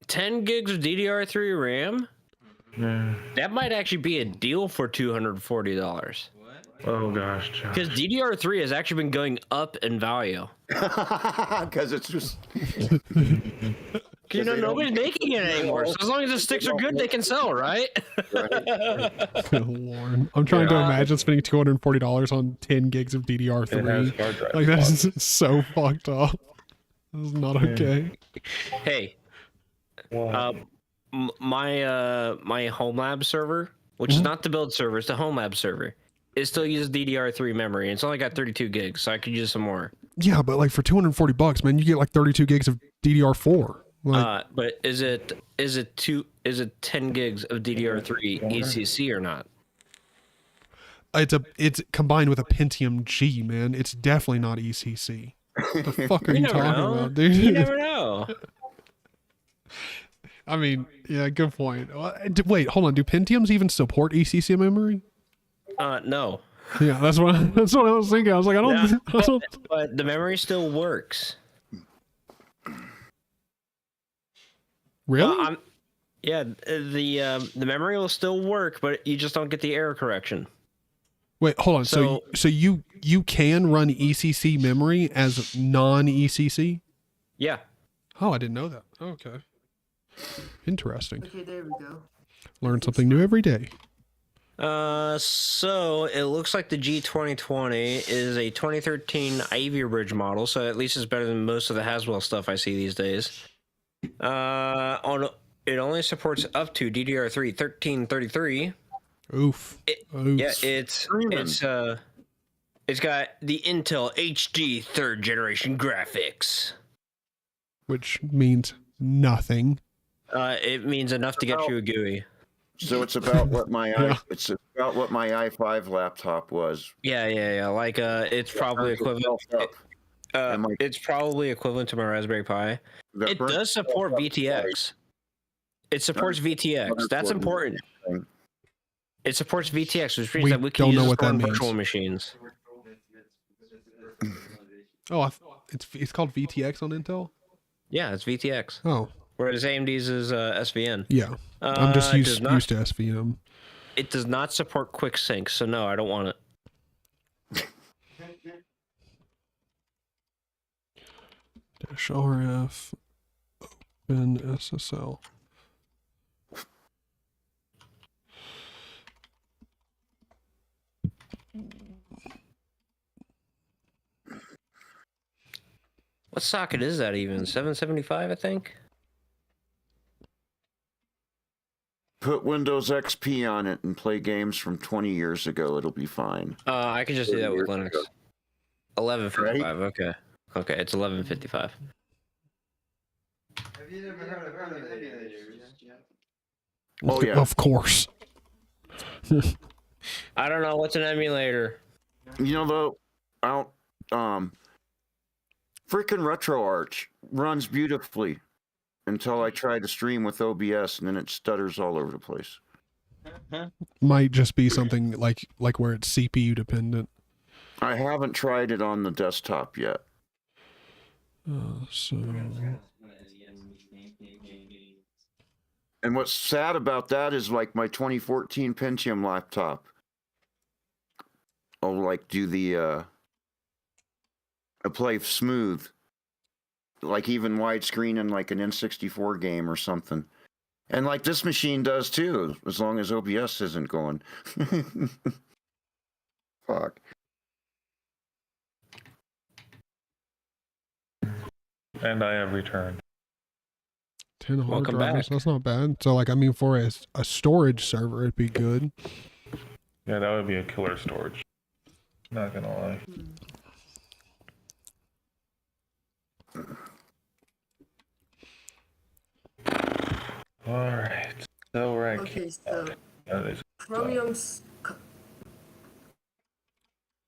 F: 10 gigs of DDR3 RAM?
A: Yeah.
F: That might actually be a deal for $240.
A: Oh gosh, Josh.
F: Because DDR3 has actually been going up in value.
E: Because it's just.
F: You know, nobody's making it anymore. So as long as the sticks are good, they can sell, right?
C: Lord. I'm trying to imagine spending $240 on 10 gigs of
A: It has
C: DDR3.
A: hard drive
C: Like, that
A: slots.
C: is so fucked up. This is not okay.
F: Hey,
A: What?
F: my home lab server, which is not the build server, it's the home lab server, it still uses DDR3 memory. And it's only got 32 gigs, so I could use some more.
C: Yeah, but like for $240, man, you get like 32 gigs of DDR4. Like,
F: But is it 10 gigs of DDR3 ECC or not?
C: it's combined with a Pentium G, man. It's definitely not ECC. What the fuck are you
F: never
C: talking
F: know.
C: about, dude?
F: You never know.
C: I mean, yeah, good point. Wait, hold on. Do Pentiums even support ECC memory?
F: No.
C: Yeah, that's what I was thinking. I was like,
F: Yeah,
C: I don't.
F: but the memory still works.
C: Really?
F: The memory will still work, but you just don't get the error correction.
C: Wait, hold on. So you can run ECC memory as non-ECC?
F: Yeah.
C: Oh, I didn't know that. Okay. Interesting.
G: Okay, there we go.
C: Learn something new every day.
F: So it looks like the G2020 is a 2013 Ivy Bridge model, so at least it's better than most of the Haswell stuff I see these days. It only supports up to DDR3 1333.
C: Oof. Oof.
F: Yeah, it's got the Intel HD 3rd generation graphics.
C: Which means nothing.
F: It means enough to get you a GUI.
E: So it's about what my
C: Yeah.
E: it's about what my i5 laptop was.
F: Yeah. Like it's probably equivalent.
E: And my-
F: It's probably equivalent to my Raspberry Pi.
E: That
F: It
E: burnt
F: does support
E: itself up
F: VTX. It supports VTX. That's important.
E: thing.
F: It supports VTX, which means
C: We
F: that we can
C: don't
F: use
C: know
F: it
C: what that
F: on
C: means.
F: virtual machines.
C: Oh, it's called VTX on Intel.
F: Yeah, it's VTX.
C: Oh,
F: Whereas AMD's is SVN.
C: yeah. I'm just
F: It
C: used
F: does not-
C: to SVM.
F: It does not support quick sync, so no, I don't want it.
C: Dash RF open SSL.
F: What socket is that even? 775, I think.
E: Put Windows XP on it and play games from 20 years ago. It'll be fine.
F: I can just do that with Linux. 1155.
E: Right?
F: Okay. Okay, it's 1155.
G: Have you never heard of emulators?
E: Oh, yeah.
C: Of course.
F: I don't know what's an emulator.
E: You know, though, freaking RetroArch runs beautifully until I try to stream with OBS, and then it stutters all over the place.
C: Might just be something like where it's CPU dependent.
E: I haven't tried it on the desktop yet.
C: So
E: And what's sad about that is like my 2014 Pentium laptop. I'll like do the I play smooth, like even widescreen in like an N64 game or something. And like this machine does too, as long as OBS isn't going. Fuck.
A: And I have returned.
C: 10 hard
F: Welcome
C: drives.
F: back.
C: That's not bad. So like, I mean, for a storage server, it'd be good.
A: Yeah, that would be a killer storage. Not gonna lie. Alright. So right.
H: Okay, so
A: That is
H: Chromium's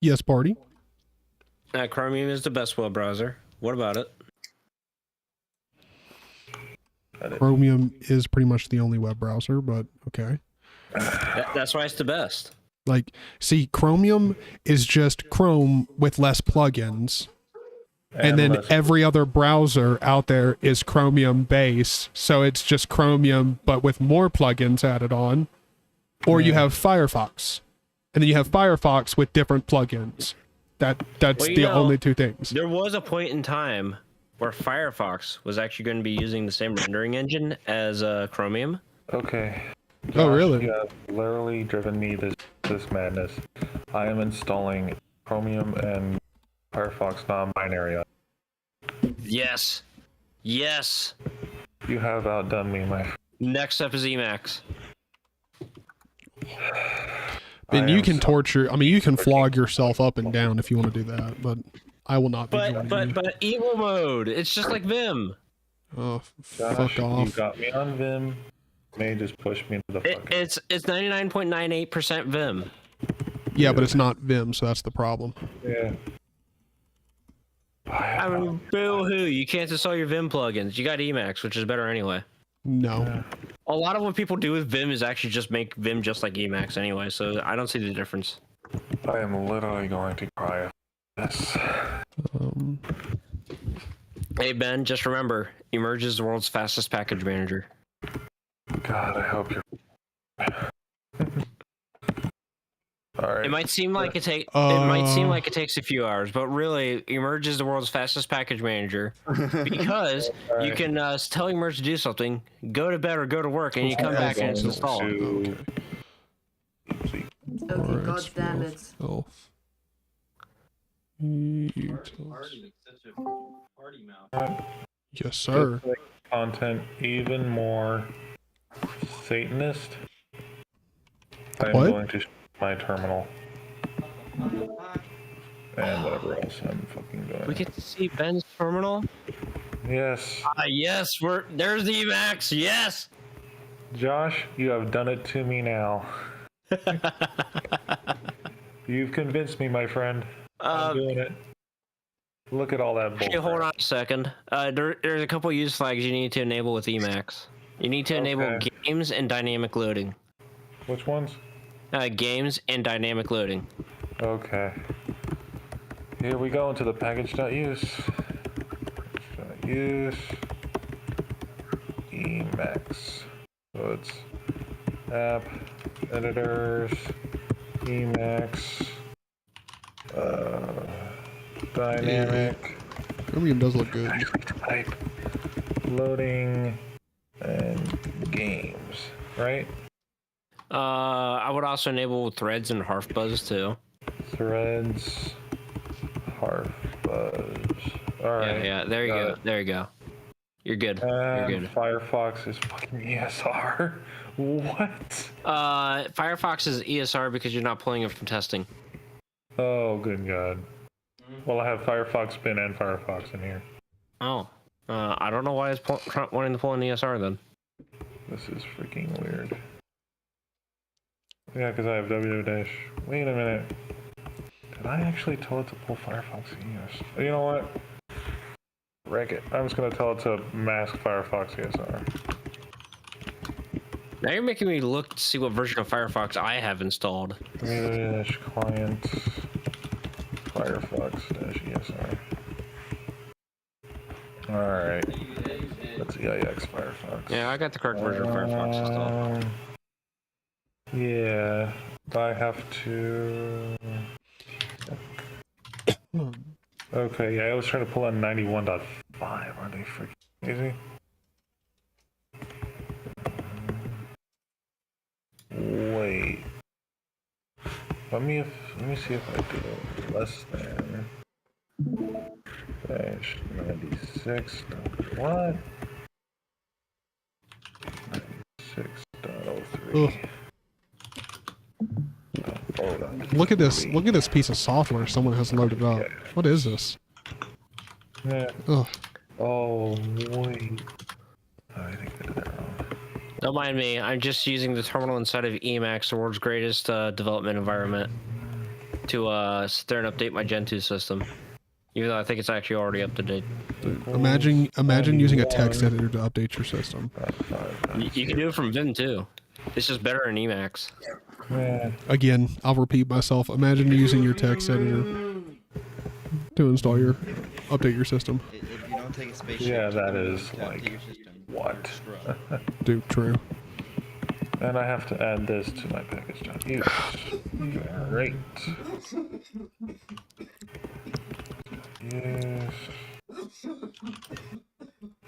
C: Yes, party.
F: Chromium is the best web browser. What about it?
C: Chromium is pretty much the only web browser, but okay.
F: That's why it's the best.
C: Like, see, Chromium is just Chrome with less plugins. And then
A: less-
C: every other browser out there is Chromium based. So it's just Chromium, but with more plugins added on. Or you have Firefox. And then you have Firefox with different plugins. That's
F: Well, you
C: the
F: know,
C: only two things.
F: There was a point in time where Firefox was actually going to be using the same rendering engine as Chromium.
A: Okay.
C: Oh,
A: Josh,
C: really?
A: You have literally driven me this madness. I am installing Chromium and Firefox non-binary.
F: Yes. Yes.
A: You have outdone me, my friend.
F: Next up is Emacs.
C: And
A: I
C: you
A: am
C: can
A: so-
C: torture, I mean, you can flog yourself up and down if you want to do that, but I will not be joining you.
F: But evil mode. It's just like Vim.
C: Oh,
A: Josh,
C: fuck
A: you
C: off.
A: got me on Vim. May just push me into the fucking.
F: It's 99.98% Vim.
C: Yeah, but it's not Vim, so that's the problem.
A: Yeah.
F: I mean, boo-hoo. You can't install your Vim plugins. You got Emacs, which is better anyway.
C: No.
F: A lot of what people do with Vim is actually just make Vim just like Emacs anyway, so I don't see the difference.
A: I am literally going to cry. Yes.
F: Hey, Ben, just remember, Emerge is the world's fastest package manager.
A: God, I hope you're. All right.
F: It might seem like it takes a few hours, but really, Emerge is the world's fastest package manager because you can tell Emerge to do something, go to bed or go to work, and you come back and it's installed.
A: To-
H: okay,
C: Alright,
H: god damn it.
C: Health. Yes, sir.
A: make content even more Satanist. I am
C: What?
A: going to my terminal and whatever else I'm fucking doing.
F: We get to see Ben's terminal.
A: Yes.
F: Yes, there's the Emacs. Yes.
A: Josh, you have done it to me now. You've convinced me, my friend. I'm doing it. Look at all that bull.
F: Hey, hold on a second. There's a couple use flags you need to enable with Emacs. You need to enable
A: Okay.
F: games and dynamic loading.
A: Which ones?
F: Games and dynamic loading.
A: Okay. Here we go into the package.use. Use Emacs. So it's app editors, Emacs, dynamic.
C: Chromium does look good.
A: Type loading and games, right?
F: I would also enable threads and harf buzz too.
A: Threads, harf buzz. All right.
F: Yeah, there you
A: got
F: go.
A: it.
F: There you go. You're good. You're
A: And
F: good.
A: Firefox is fucking ESR. What?
F: Firefox is ESR because you're not pulling it from testing.
A: Oh, good God. Well, I have Firefox bin and Firefox in here.
F: Oh. I don't know why it's wanting to pull in ESR then.
A: This is freaking weird. Yeah, because I have www. Wait a minute. Did I actually tell it to pull Firefox ES? You know what? Wreck it. I'm just going to tell it to mask Firefox ESR.
F: Now you're making me look to see what version of Firefox I have installed.
A: Client Firefox-ESR. Alright. That's EIX Firefox.
F: Yeah, I got the correct version of Firefox installed.
A: Yeah. I have to... Okay, yeah, I was trying to pull in 91.5. Are they freaking easy? Wait. Let me see if I do less than dash 96. What? 96.03. Hold on.
C: Look at this. Look at this piece of software someone has loaded up. What is this?
A: Yeah.
C: Ugh.
A: Oh, wait. I think I did that wrong.
F: Don't mind me. I'm just using the terminal inside of Emacs, the world's greatest development environment, to sit there and update my Gen 2 system. Even though I think it's actually already up to date.
C: Imagine using a text editor to update your system.
F: You can do it from Vim too. It's just better in Emacs.
A: Yeah.
C: Again, I'll repeat myself. Imagine using your text editor to update your system.
D: If you don't take a spaceship,
A: Yeah,
D: to
A: that
D: the moon
A: is
D: to update
A: like
D: your system,
A: what?
C: Dude, true.
A: And I have to add this to my package.use. Great. Yes.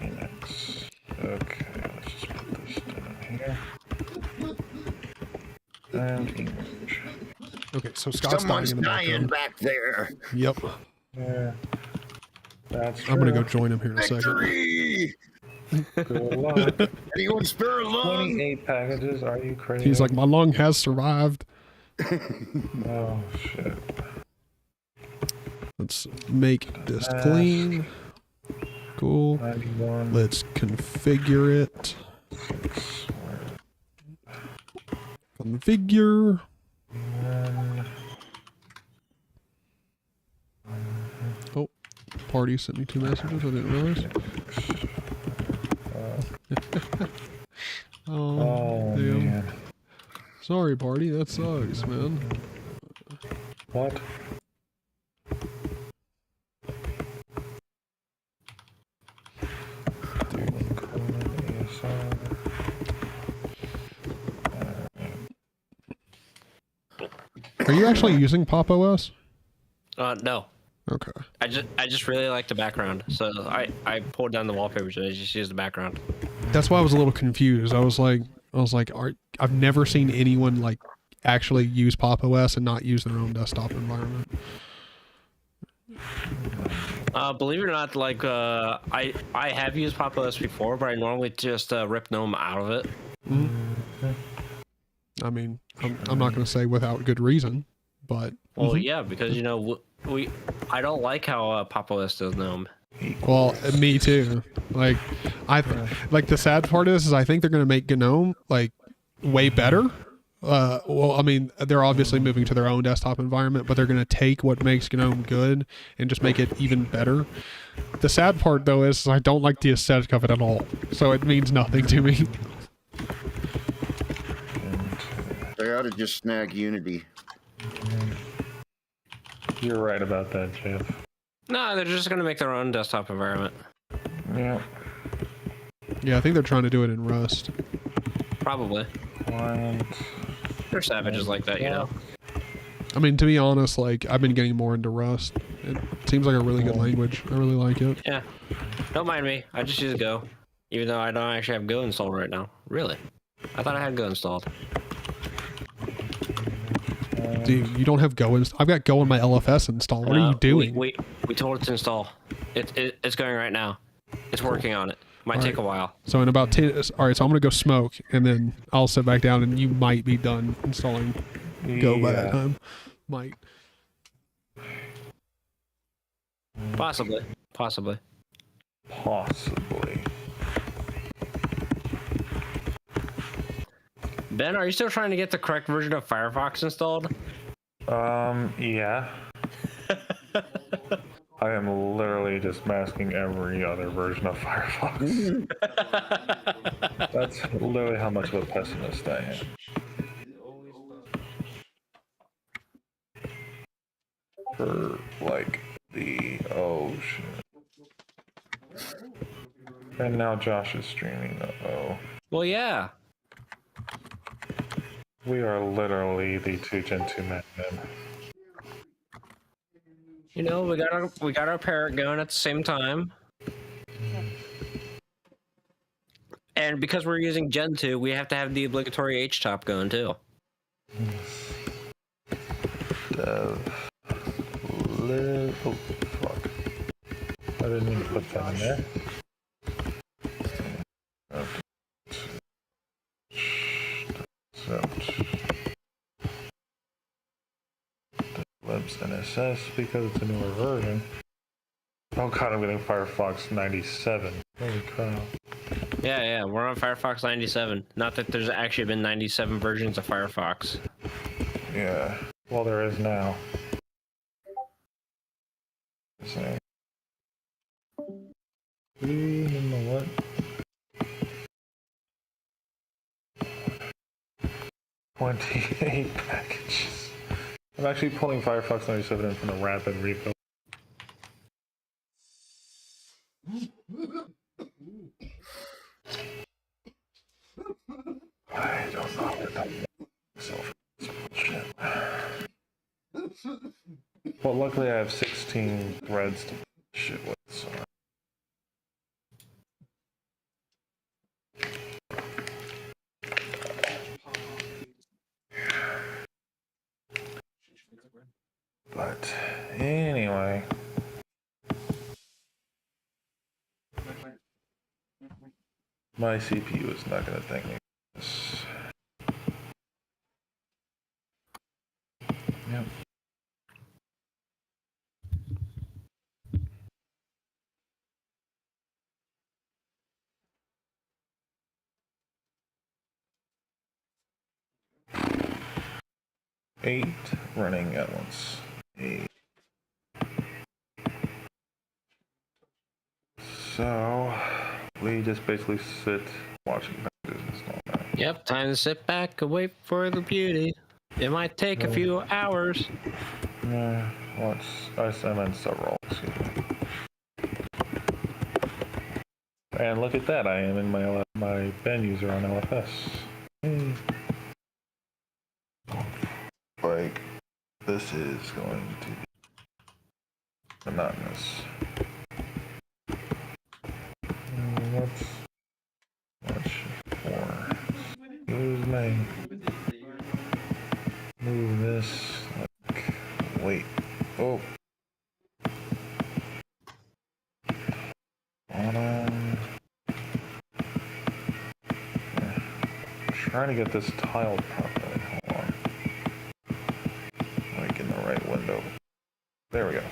A: Linux. Okay, let's just put this down here. And image.
C: Okay, so Scott's
E: Someone's
C: dying in the
E: dying
C: background.
E: back there.
C: Yep.
A: Yeah. That's
C: I'm gonna go
A: true.
C: join him here in a second.
E: Victory!
A: Good luck.
E: Anyone spare a lung?
A: 28 packages, are you crazy?
C: He's like, my lung has survived.
A: Oh, shit.
C: Let's make this clean. Cool.
A: 91.
C: Let's configure it. Configure. Oh, party sent me 2 messages. I didn't realize.
A: Oh,
C: damn.
A: man.
C: Sorry, party. That sucks, man.
A: What?
C: Are you actually using Pop OS?
F: No.
C: Okay.
F: I just really like the background, so I pulled down the wallpapers and I just used the background.
C: That's why I was a little confused. I was like, I've never seen anyone like actually use Pop OS and not use their own desktop environment.
F: Believe it or not, like I have used Pop OS before, but I normally just rip GNOME out of it.
C: I mean, I'm not going to say without good reason, but
F: Well, yeah, because you know I don't like how Pop OS does GNOME.
C: Well, me too. Like, like the sad part is I think they're gonna make GNOME like way better. Well, I mean, they're obviously moving to their own desktop environment, but they're gonna take what makes GNOME good and just make it even better. The sad part though is I don't like the aesthetic of it at all, so it means nothing to me.
E: They ought to just snag Unity.
A: You're right about that, Jeff.
F: No, they're just gonna make their own desktop environment.
A: Yeah.
C: Yeah, I think they're trying to do it in Rust.
F: Probably.
A: Client.
F: They're savages like that, you know.
C: I mean, to be honest, like I've been getting more into Rust. It seems like a really good language. I really like it.
F: Yeah. Don't mind me. I just use Go, even though I don't actually have Go installed right now. Really? I thought I had Go installed.
C: Dude, you don't have Go I've got Go on my LFS installed. What are you doing?
F: We told it to install. It's going right now. It's working on it. Might take a while.
C: So in about 10, all right, so I'm gonna go smoke and then I'll sit back down and you might be done installing Go by that time. Might.
F: Possibly.
A: Possibly.
F: Ben, are you still trying to get the correct version of Firefox installed?
A: Yeah. I am literally just masking every other version of Firefox. That's literally how much of a pessimist I am. For, like, the... oh, shit. And now Josh is streaming, uh-oh.
F: Well, yeah.
A: We are literally the two Gen 2 madmen.
F: You know, we got our parrot going at the same time. And because we're using Gen 2, we have to have the obligatory H-top going too.
A: Oh, fuck. I didn't mean to put that in there. Libs NSS because it's a newer version. Oh god, I'm getting Firefox 97. Holy crap.
F: Yeah, we're on Firefox 97. Not that there's actually been 97 versions of Firefox.
A: Yeah. Well, there is now. So. You know what? 28 packages. I'm actually pulling Firefox 97 in from the rapid repo. I don't know what that myself. Shit. Well, luckily I have 16 threads to shit with, so. But anyway, my CPU is not going to thank me for this. Yep. Eight running at once. 8. So we just basically sit watching packages and stuff like that.
F: Yep, time to sit back and wait for the beauty. It might take a few hours.
A: Yeah, watch. I meant several. Excuse me. And look at that! I am in my Ben user on LFS. Hey. Like, this is going to be monotonous. Let's watch for use main. Move this. Like, wait. Oh. Trying to get this tiled properly. Hold on. Like in the right window. There we go.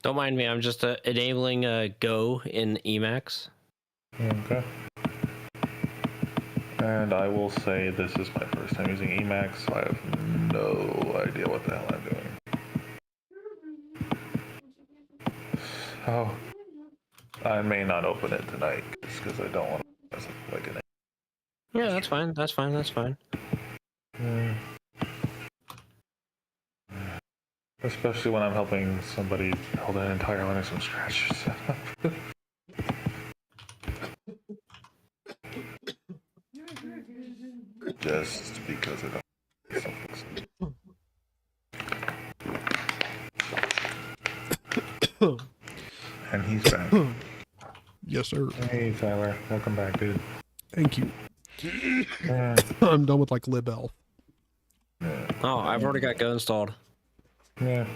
F: Don't mind me. I'm just enabling Go in Emacs.
A: Okay. And I will say this is my first time using Emacs, so I have no idea what the hell I'm doing. So I may not open it tonight just because I don't want to mess up like an.
F: Yeah, that's fine. That's fine. That's fine.
A: Especially when I'm helping somebody build an entire Linux from scratch. Just because I don't. And he's back.
C: Yes, sir.
A: Hey, Tyler. Welcome back, dude.
C: Thank you.
A: Yeah.
C: I'm done with like libelf.
F: Oh, I've already got Go installed.
A: Yeah.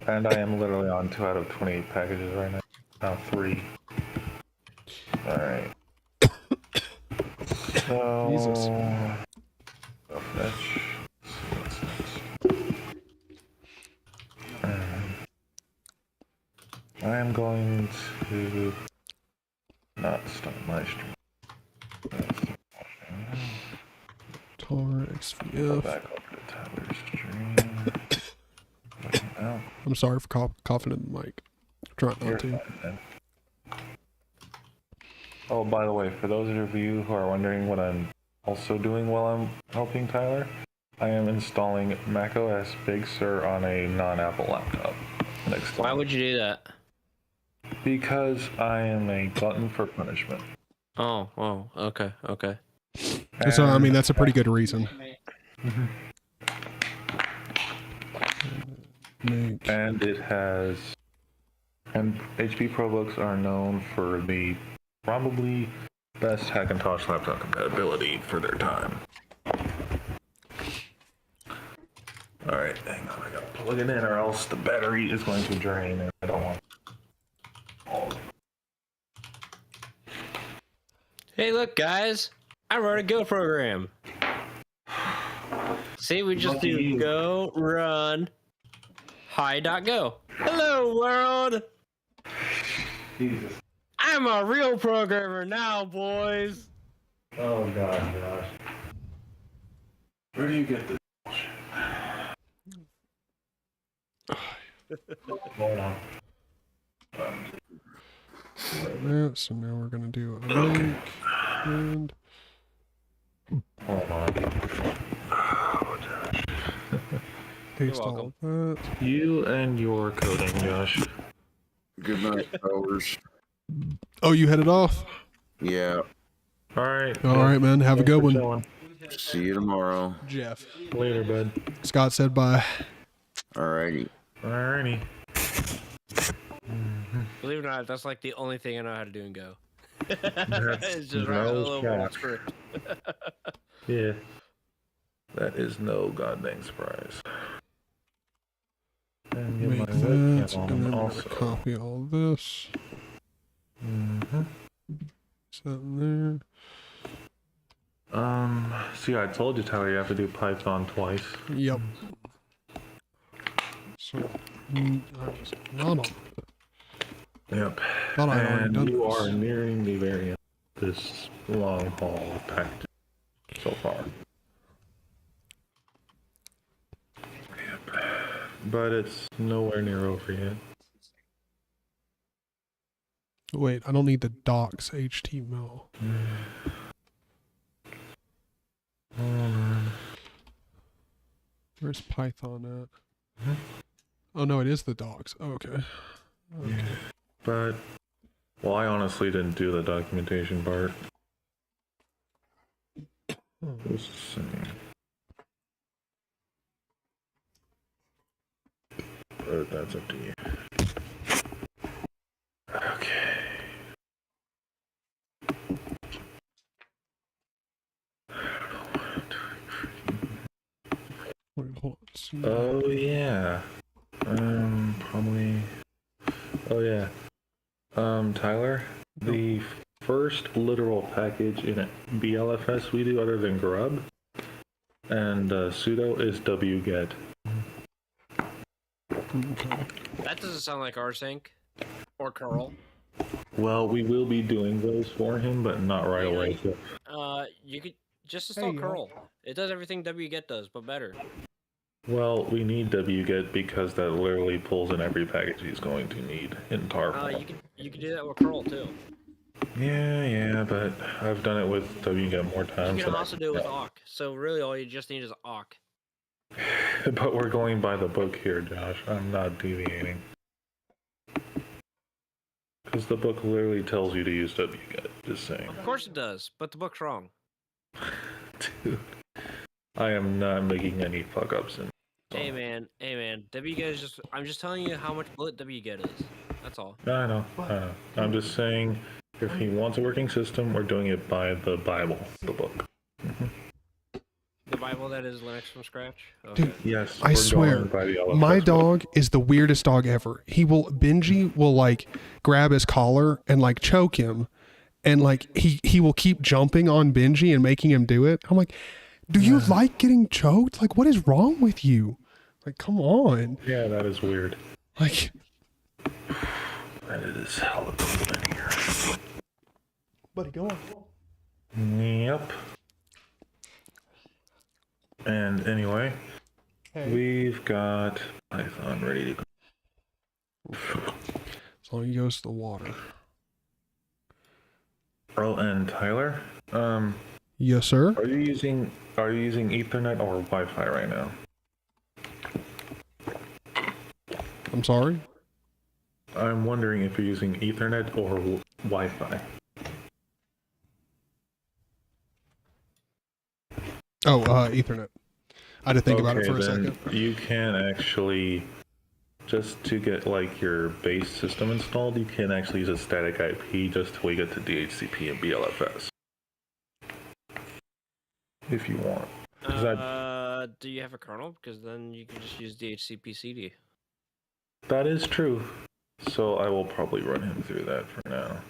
A: And I am literally on 2 out of 28 packages right now. Now 3. Alright. So...
C: Jesus.
A: Fetch. What's next? I am going to not start my stream.
C: Tar
A: Go
C: XVF.
A: back over to Tyler's stream. Now,
C: I'm sorry for coughing in the mic. Try
A: you're
C: not to.
A: fine, man. Oh, by the way, for those of you who are wondering what I'm also doing while I'm helping Tyler, I am installing macOS Big Sur on a non-Apple laptop.
F: Why would you do that?
A: Because I am a glutton for punishment.
F: Oh, okay.
C: So I mean that's a pretty good reason.
A: And it has, and HP ProBooks are known for the probably best Hackintosh laptop compatibility for their time. Alright, hang on, I gotta plug it in or else the battery is going to drain and I don't want.
F: Hey, look, guys. I wrote a Go program. See, we just do go, run, hi.go. Hello, world.
A: Jesus.
F: I'm a real programmer now, boys.
A: Oh god, gosh. Where do you get this? Hold on.
C: That, so now we're gonna do a link and
A: Hold on. Oh, Josh.
C: paste all of that.
A: You and your coding, Josh.
E: Good night, powers.
C: Oh, you headed off?
E: Yeah.
A: Alright.
C: All right, man. Have a good one.
E: See you tomorrow.
C: Jeff.
A: Later, bud.
C: Scott said bye.
E: Alrighty.
A: Alrighty.
F: Believe it or not, that's like the only thing I know how to do in Go.
A: That's
F: It's just write a
A: no
F: little little
A: shock.
F: script.
A: Yeah. That is no goddamn surprise. And get
C: Make
A: my
C: that, and
A: webcam
C: then
A: on
C: I'm
A: also.
C: gonna copy all this. Is that in
A: See, I told you, Tyler, you have to do Python twice.
C: there? Yep. So, I just run on.
A: Yep.
C: Thought I'd already
A: And
C: done
A: you
C: this.
A: are nearing the very end of this long haul package so far. Yep. But it's nowhere near over yet.
C: Wait, I don't need the docs HTML. Where's Python at? Oh no, it is the docs. Oh, okay.
A: Yeah. But, well, I honestly didn't do the documentation part. Let's see. But that's up to you. Okay.
C: Wait, hold on. See.
A: Oh yeah. Probably. Oh yeah. Tyler, the first literal package in BLFS we do other than Grub and sudo is wget.
F: That doesn't sound like rsync or curl.
A: Well, we will be doing those for him, but not right away. So.
F: You could just install
C: Hey,
F: curl. It does everything wget does, but better.
A: Well, we need wget because that literally pulls in every package he's going to need in tar form.
F: You could do that with curl too.
A: Yeah, but I've done it with wget more times.
F: You can also do it with awk. So really, all you just need is awk.
A: But we're going by the book here, Josh. I'm not deviating. Because the book literally tells you to use wget. Just saying.
F: Of course it does, but the book's wrong.
A: Dude, I am not making any fuck ups in.
F: Hey man, wget is just. I'm just telling you how much bullet wget is. That's all.
A: I know. I'm just saying, if he wants a working system, we're doing it by the Bible, the book.
F: The Bible that is Linux from scratch. Okay.
C: Dude,
A: Yes,
C: I
A: we're
C: swear,
A: going by the LFS
C: my
A: book.
C: dog is the weirdest dog ever. Benji will like grab his collar and like choke him, and like he will keep jumping on Benji and making him do it. I'm like, do you like getting choked? Like, what is wrong with you? Like, come on.
A: Yeah, that is weird.
C: Like,
A: That is hella cool in here.
C: buddy, go on.
A: Yep. And anyway, we've got Python ready to go.
C: As long as he goes to the water.
A: Earl and Tyler,
C: Yes, sir.
A: are you using Ethernet or Wi-Fi right now?
C: I'm sorry.
A: I'm wondering if you're using Ethernet or Wi-Fi.
C: Oh, Ethernet. I had to think about it for a
A: then
C: second.
A: you can actually, just to get like your base system installed, you can actually use a static IP just till we get to DHCP and BLFS. If you want. 'Cause
F: Do you have a kernel? Because then you can just use DHCP-CD.
A: that is true. So I will probably run him through that for now.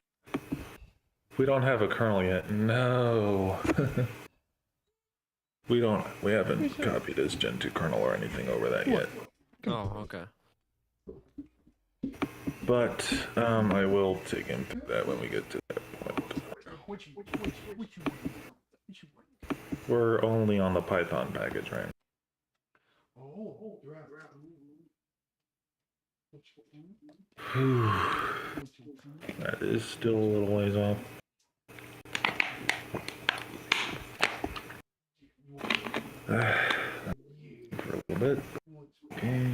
A: We don't have a kernel yet. No. We haven't copied his Gen 2 kernel or anything over that yet.
F: Oh, okay.
A: But I will take him through that when we get to that point. We're only on the Python package right now. That is still a little ways off. For a little bit. Okay.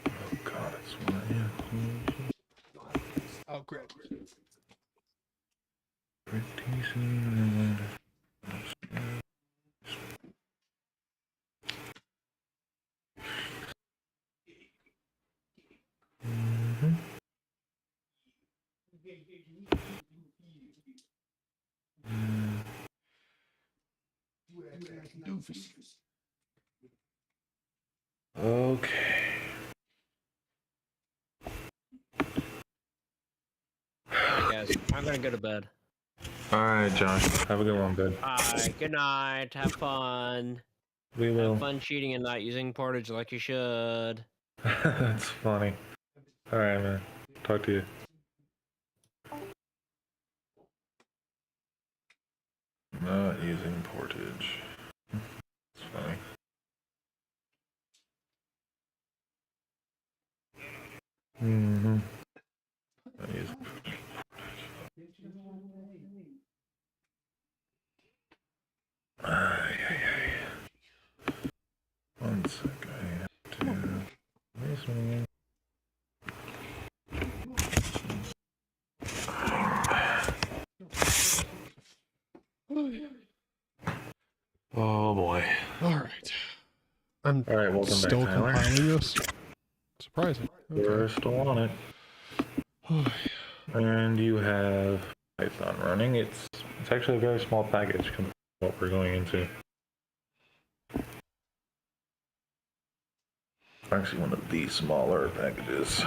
A: Oh god, it's one.
C: Oh, great.
A: Okay.
F: Guys, I'm gonna go to bed.
A: Alright, Josh. Have a good one, bud.
F: Alright, good night. Have fun.
A: We will.
F: Have fun cheating and not using portage like you should.
A: That's funny. Alright, man. Talk to you. Not using portage. It's funny. Mm-hmm. Not using portage. Ay, ay, ay. One sec, I have to... This one. Oh boy.
C: All right. I'm
A: Alright, welcome
C: still
A: back, Tyler.
C: compiling this. Surprising.
A: We're
C: Okay.
A: still on it. And you have Python running. It's actually a very small package compared to what we're going into. Actually, one of the smaller packages.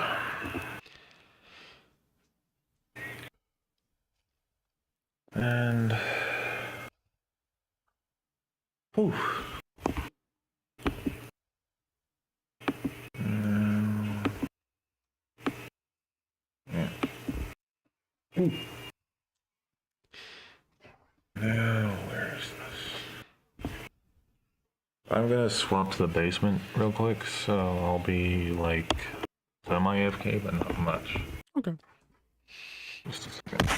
A: And whew. Now, where's this? I'm gonna swap to the basement real quick, so I'll be like semi-AFK, but not much.
C: Okay.
A: Just a second.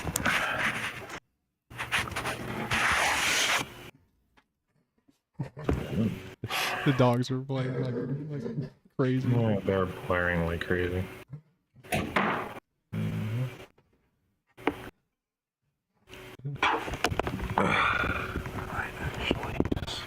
C: The dogs are playing like crazy.
A: Yeah, they're blaring like crazy. Alright, actually, yes.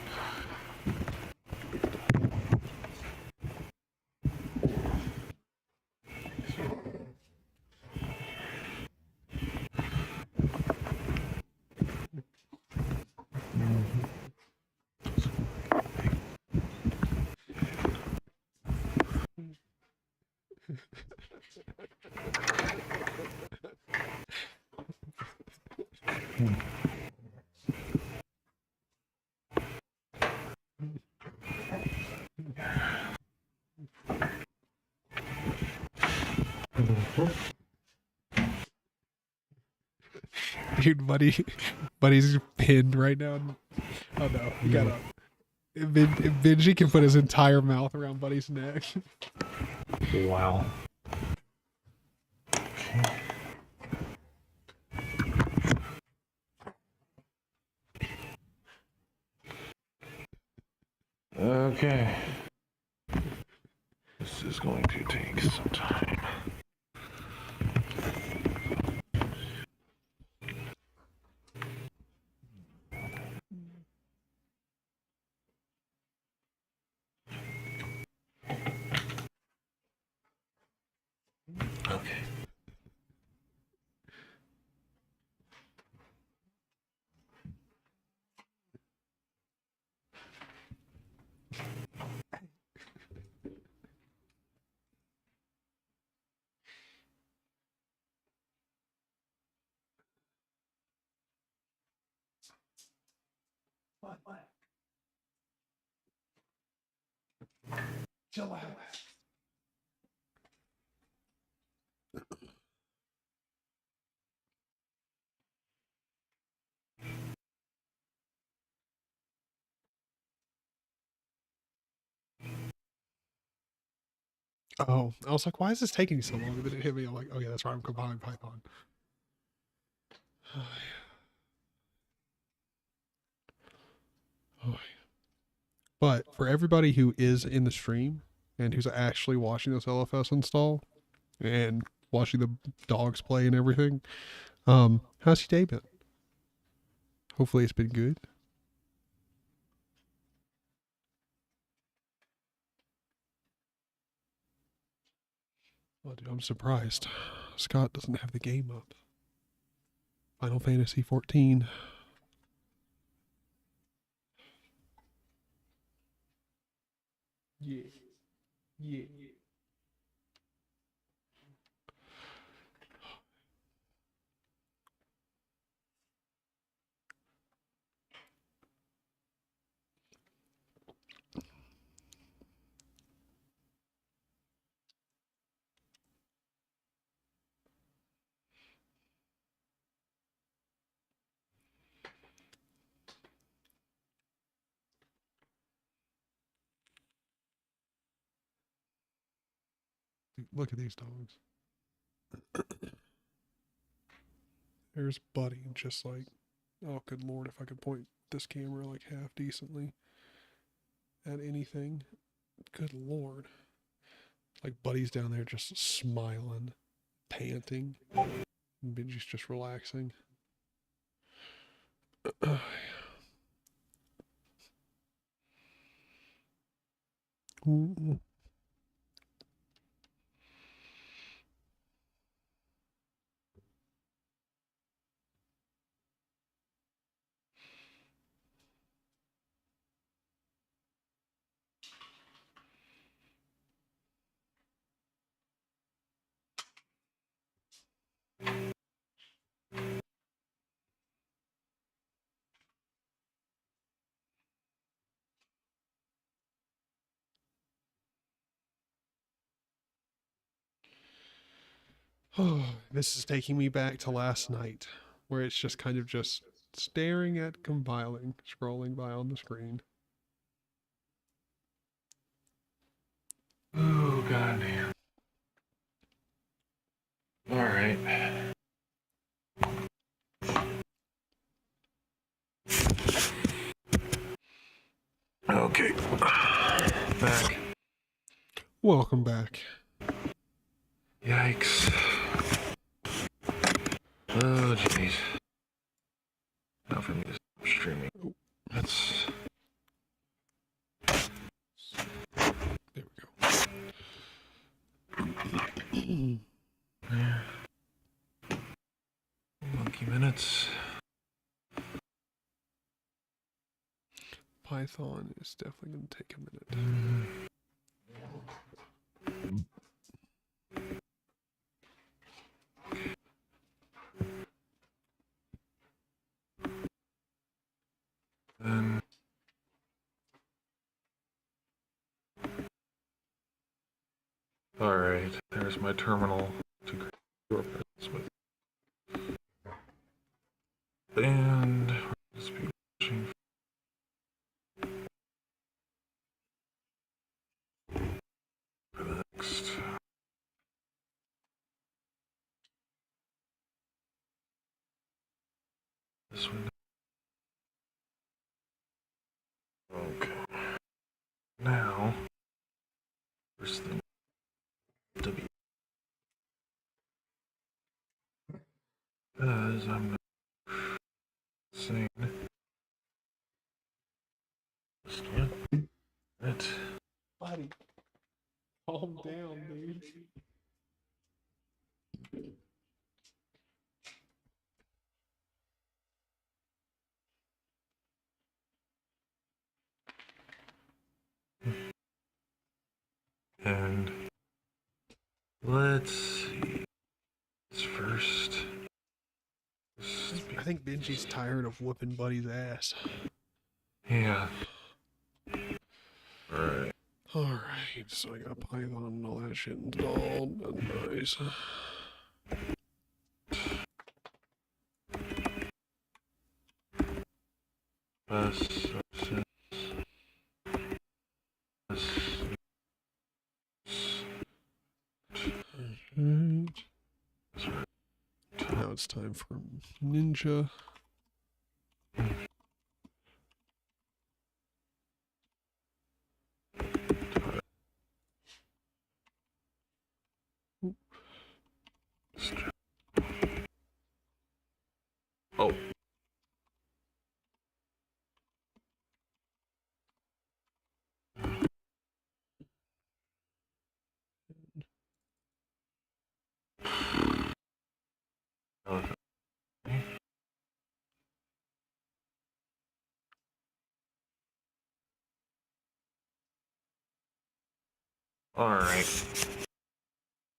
C: Dude, buddy's pinned right now. Oh no, he got up. Benji can put his entire mouth around Buddy's neck.
A: Wow. Okay. This is going to take some time. Okay. What? Chill out.
C: Oh, I was like, why is this taking so long? And then it hit me. I'm like, oh yeah, that's right. I'm compiling Python. But for everybody who is in the stream and who's actually watching this LFS install and watching the dogs play and everything, how's your day been? Hopefully it's been good. Well, dude, I'm surprised. Scott doesn't have the game up. Final Fantasy 14. Yeah. Yeah. Look at these dogs. There's Buddy, just like, oh, good lord, if I could point this camera like half decently at anything. Good lord. Like Buddy's down there just smiling, panting. And Benji's just relaxing. Ooh. This is taking me back to last night, where it's just kind of just staring at compiling, scrolling by on the screen.
A: Oh, goddamn. All right. Okay. Back.
C: Welcome back.
A: Yikes. Oh, jeez. Now for me to stop streaming. That's...
C: There we go.
A: Yeah. Monkey minutes.
C: Python is definitely going to take a minute.
A: Then... Alright, there's my terminal to create your presence with. And... Speed machine. For the next... This one. Okay. Now... First thing... W. Because I'm not saying... Just one. It.
C: Buddy, calm down, dude.
A: And... Let's see. It's first...
C: I think Benji's tired of whooping Buddy's ass.
A: Yeah. Alright.
C: Alright, so I got Python and all that shit installed. That's nice.
A: Bus,
C: Now it's time for Ninja.
A: Oh. Alright.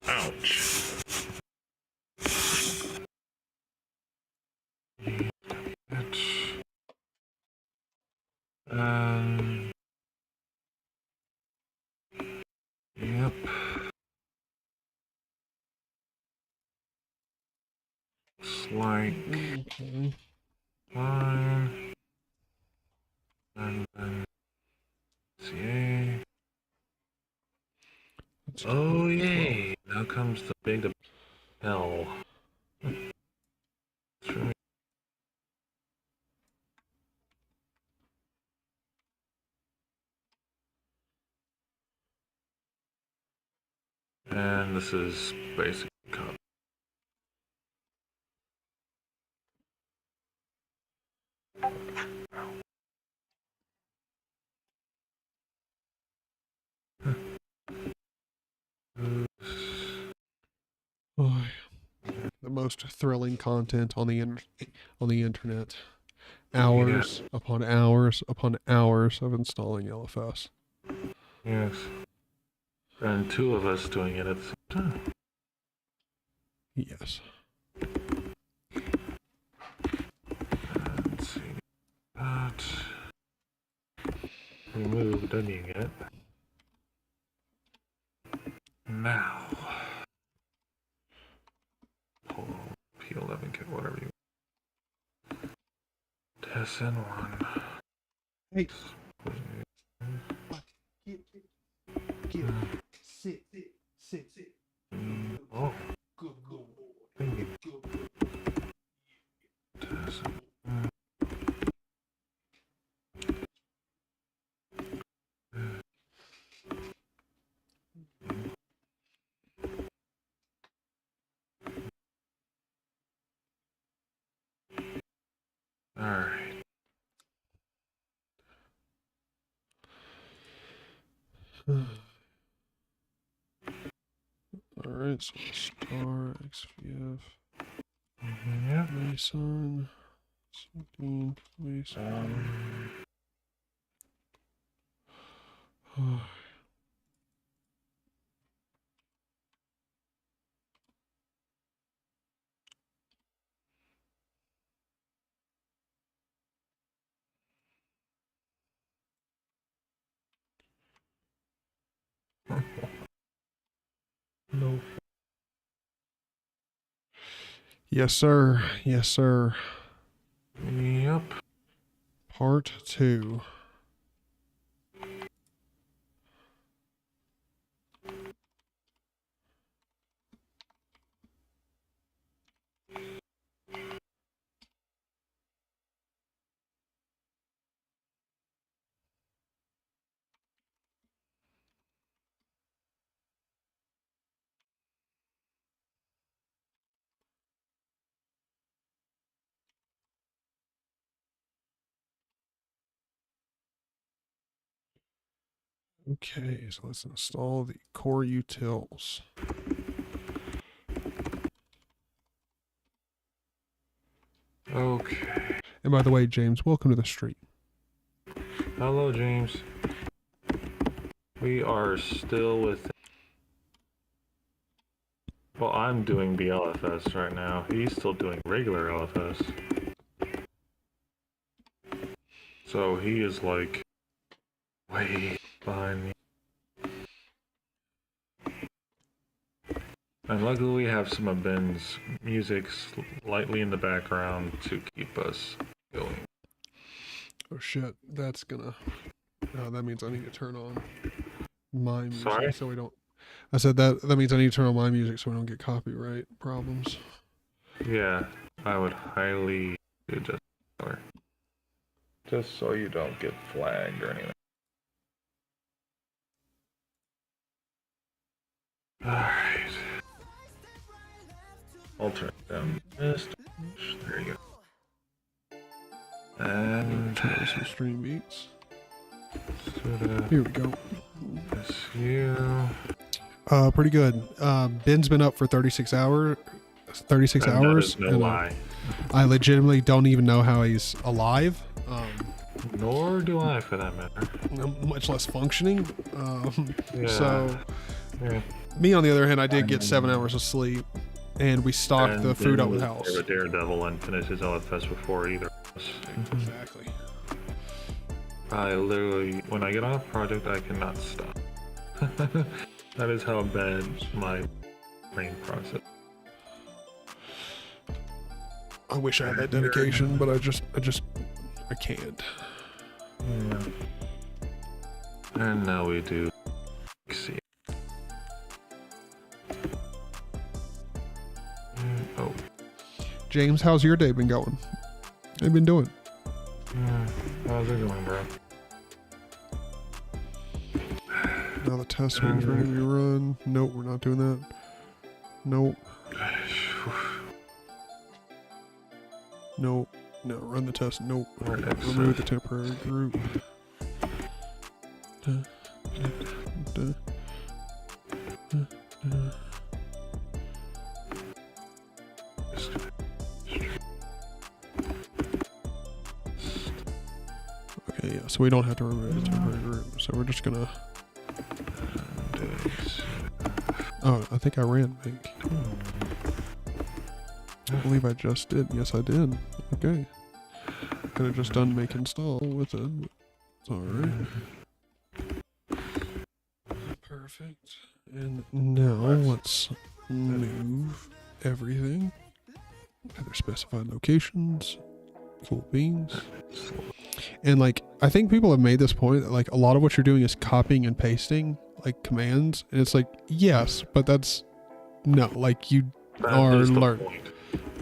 A: Ouch. Yep. Looks like fine. And then CA. Oh yay! Now comes the big hell. And this is basic copy.
C: Oh, the most thrilling content on the internet. Hours upon hours upon hours of installing LFS.
A: Yes. And two of us doing it at the same time.
C: Yes.
A: Let's see. That. Remove dunning it. Now. SN1.
C: Hey. Sit.
A: Oh.
C: Good.
A: Thank you. Test. Alright.
C: Alright, so star XVF
A: Yep.
C: Mason 17 Mason.
A: No.
C: Yes, sir. Yes, sir.
A: Yep.
C: Part 2. Okay, so let's install the core utils.
A: Okay.
C: And by the way, James, welcome to the street.
A: Hello, James. We are still with. Well, I'm doing the LFS right now. He's still doing regular LFS. So he is like way behind me. And luckily we have some of Ben's music slightly in the background to keep us going.
C: Oh shit, that's gonna. Oh, that means I need to turn on my music
A: Sorry?
C: so we don't. I said that means I need to turn on my music so we don't get copyright problems.
A: Yeah, I would highly suggest or just so you don't get flagged or anything. Alright. I'll turn it down just there you go. And
C: Turn some stream beats.
A: sorta
C: Here we go.
A: this you.
C: Pretty good. Ben's been up for 36 hours. 36
A: And
C: hours.
A: that is no
C: and,
A: lie.
C: I legitimately don't even know how he's alive.
A: Nor do I, for that matter.
C: Much less functioning.
A: Yeah.
C: So,
A: Yeah.
C: me on the other hand, I did get 7 hours of sleep, and we stocked
A: And
C: the food out
A: Ben
C: with
A: was
C: house.
A: more of a daredevil and finished his LFS before either of us.
C: Exactly.
A: I literally, when I get on a project, I cannot stop. That is how bad my brain process.
C: I wish I had that dedication, but I can't.
A: Yeah. And now we do. See. Oh.
C: James, how's your day been going? What have you been doing?
A: Yeah. How's it going, bro?
C: Now the test one's ready to be run. Nope, we're not doing that. Nope. Nope. No, run the test. Nope. Remove the temporary group. Okay, yeah, so we don't have to remove the temporary group. So we're just gonna. Oh, I think I ran make. I believe I just did. Yes, I did. Okay. Could have just done make install with it. It's alright. Perfect. And now let's move everything. Other specified locations. Cool beans. And like, I think people have made this point that like a lot of what you're doing is copying and pasting like commands, and it's like, yes, but that's no, like you are
A: is the
C: learning.
A: point.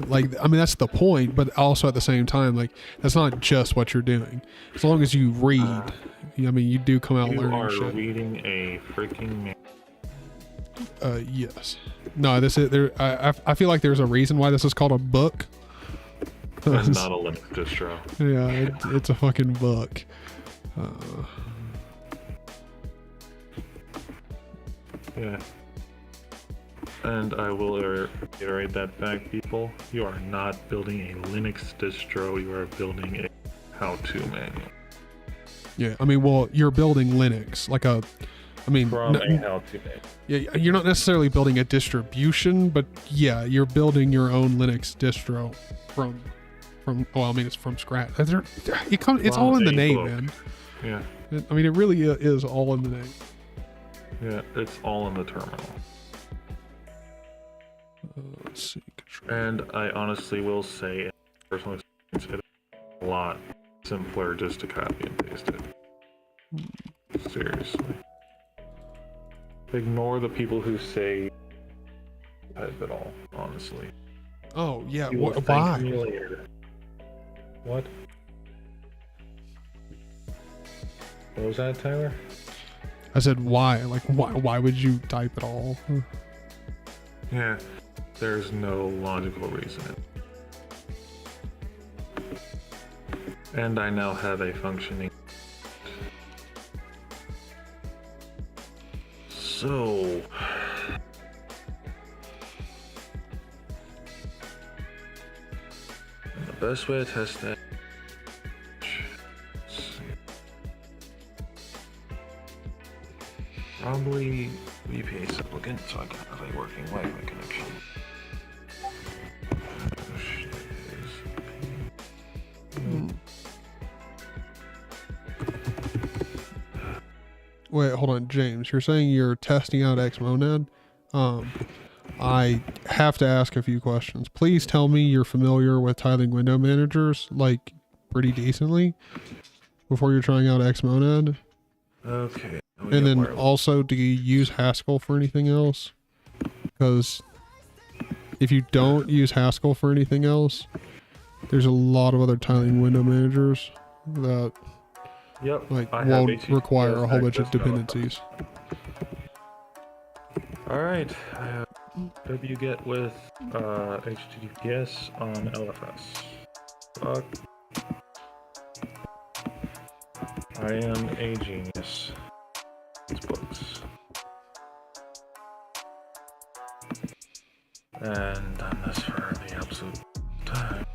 C: Like, I mean, that's the point, but also at the same time, like that's not just what you're doing. As long as you read, I mean, you do come out
A: You
C: learning
A: are
C: shit.
A: reading a freaking.
C: Yes. No, this is there. I feel like there's a reason why this is called a book.
A: That's not a Linux distro.
C: Yeah, it's a fucking book.
A: Yeah. And I will reiterate that fact, people. You are not building a Linux distro, you are building a how-to manual.
C: Yeah, I mean, well, you're building Linux, like a, I mean,
A: From a how-to manual.
C: yeah, you're not necessarily building a distribution, but yeah, you're building your own Linux distro from, well, I mean, it's from scratch. It's all in the name,
A: book.
C: man.
A: Yeah.
C: I mean, it really is all in the name.
A: Yeah, it's all in the terminal.
C: Let's see. Control.
A: And I honestly will say, in personal experience, it's a lot simpler just to copy and paste it. Seriously. Ignore the people who say type it all, honestly.
C: Oh yeah,
A: You will thank
C: why?
A: me later. What? What was that, Tyler?
C: I said why? Like why would you type it all?
A: Yeah, there's no logical reason. And I now have a functioning. So. The best way to test that. Probably VPA supplicant, so I can have a working Wi-Fi connection.
C: Wait, hold on, James. You're saying you're testing out Xmonad? I have to ask a few questions. Please tell me you're familiar with tiling window managers, like pretty decently, before you're trying out Xmonad.
A: Okay.
C: And then also, do you use Haskell for anything else? Because if you don't use Haskell for anything else, there's a lot of other tiling window managers that
A: Yep,
C: like
A: I have
C: won't
A: HTTPS
C: require a whole bunch of
A: access to LFS.
C: dependencies.
A: Alright, wget with HTTPS on LFS. Fuck. I am a genius. It's books. And done this for the absolute time.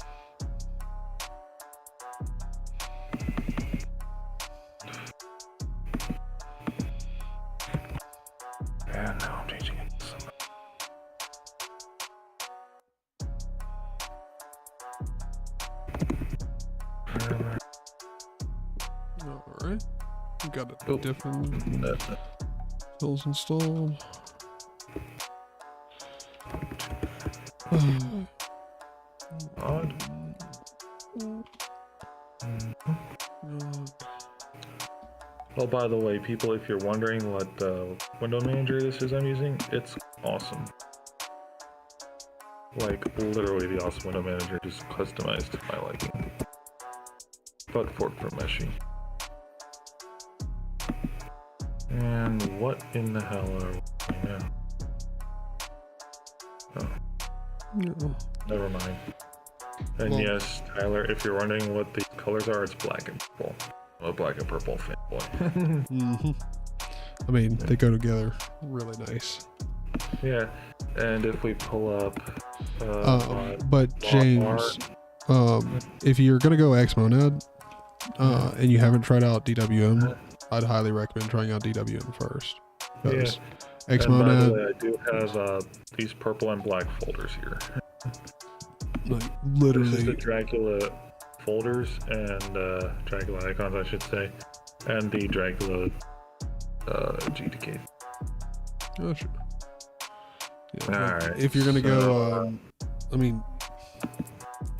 A: And now I'm changing it to something.
C: Alright. We got a
A: Oh.
C: different tools installed.
A: Odd. Oh, by the way, people, if you're wondering what window manager this is I'm using, it's awesome. Like, literally the awesome window manager, just customized to my liking. But fork for meshy. And what in the hell are we now? Oh, never mind. And
C: Well-
A: yes, Tyler, if you're wondering what these colors are, it's black and purple. I'm a black and purple fanboy.
C: Mm-hmm. I mean, they go together really nice.
A: Yeah, and if we pull up...
C: But James, if you're going to go Xmonad, and you haven't tried out DWM, I'd highly recommend trying out DWM first. Because
A: And by the way,
C: Xmonad,
A: I do have these purple and black folders here.
C: like,
A: This is
C: literally,
A: the Dracula folders and Dracula icons, I should say, and the Dracula GTK.
C: oh, sure. Yeah,
A: Alright,
C: if you're going to
A: so,
C: go, I mean,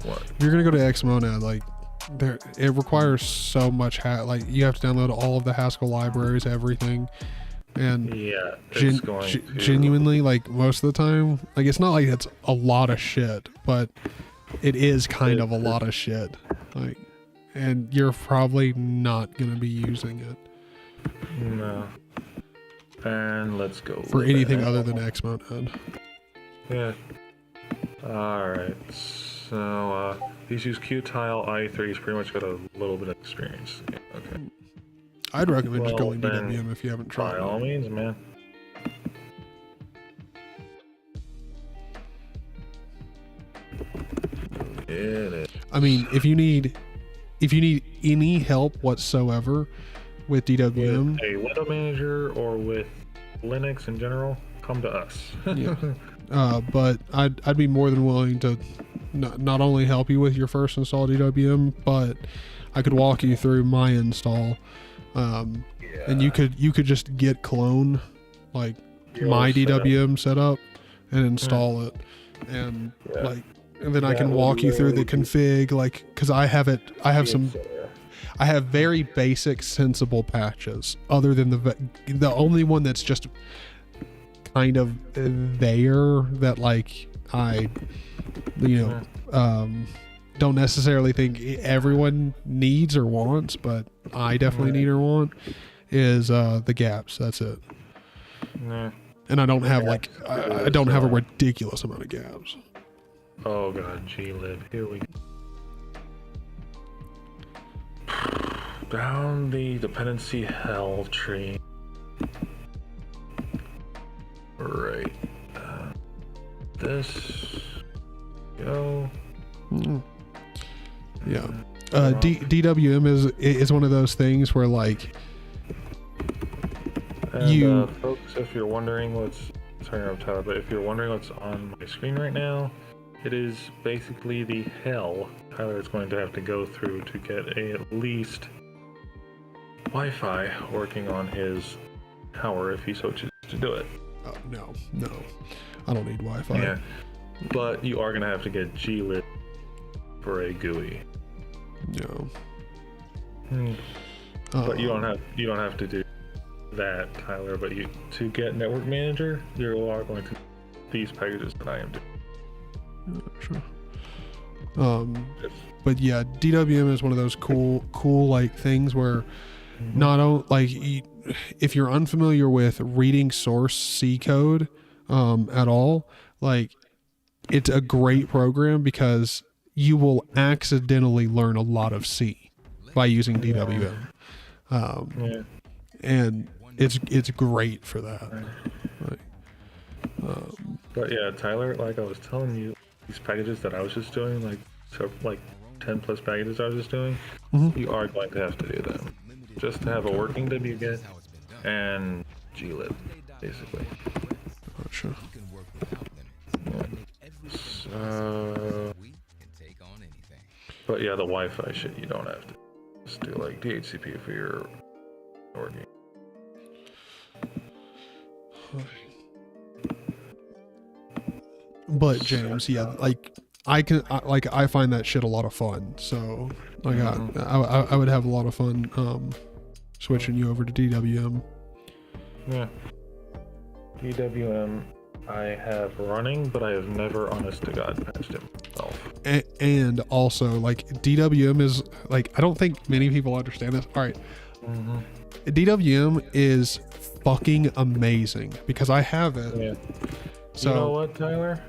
A: What?
C: if you're going to go to Xmonad, like, it requires so much like you have to download all of the Haskell libraries, everything, and
A: Yeah, it's going to...
C: genuinely, like, most of the time, like, it's not like it's a lot of shit, but it is kind of a lot of shit, like, and you're probably not gonna be using it.
A: No. And let's go
C: For anything other than Xmode.
A: Yeah. Alright, so these use Qtile. i3's pretty much got a little bit of experience. Yeah, okay.
C: I'd recommend just
A: Well,
C: going
A: then,
C: DWM if you haven't tried
A: By all
C: it.
A: means, man. It is.
C: I mean, if you need any help whatsoever with DWM,
A: With a window manager or with Linux in general, come to us.
C: yeah. But I'd be more than willing to not only help you with your first install DWM, but I could walk you through my install, and you could just git clone like my DWM setup and install it, and and then I can walk you through the config, like, because I have very basic sensible patches, other than the only one that's just kind of there that, like, I don't necessarily think everyone needs or wants, but I definitely need or want, is the gaps. That's it.
A: Nah.
C: And I don't have I don't have a ridiculous amount of gaps.
A: Oh god, glib. Here we go. Down the dependency hell tree. Right. This. Go.
C: Yeah. DWM is one of those things where, like,
A: and, folks, if you're wondering what's... Sorry, I'm Tyler, but if you're wondering what's on my screen right now, it is basically the hell Tyler is going to have to go through to get at least Wi-Fi working on his tower if he so chooses to do it.
C: Oh, no. I don't need Wi-Fi.
A: Yeah, but you are going to have to get glib for a GUI.
C: No.
A: But you don't have to do that, Tyler. But to get Network Manager, you are going to these packages that I am doing.
C: Sure. But yeah, DWM is one of those cool like things where not only, like, if you're unfamiliar with reading source C code at all, like, it's a great program because you will accidentally learn a lot of C by using DWM. And it's great for that.
A: But yeah, Tyler, like I was telling you, these packages that I was just doing, like 10 plus packages I was just doing, you are going to have to do them just to have a working wget and glib, basically.
C: Sure.
A: Yeah. So, but yeah, the Wi-Fi shit you don't have to. Just do like DHCP for your working.
C: But James, yeah, like I find that shit a lot of fun. So like I would have a lot of fun switching you over to DWM.
A: Yeah. DWM I have running, but I have never, honest to God, patched it myself.
C: And also, like, DWM is, like, I don't think many people understand this. All right. DWM is fucking amazing because I have it.
A: Yeah.
C: So,
A: you know what, Tyler?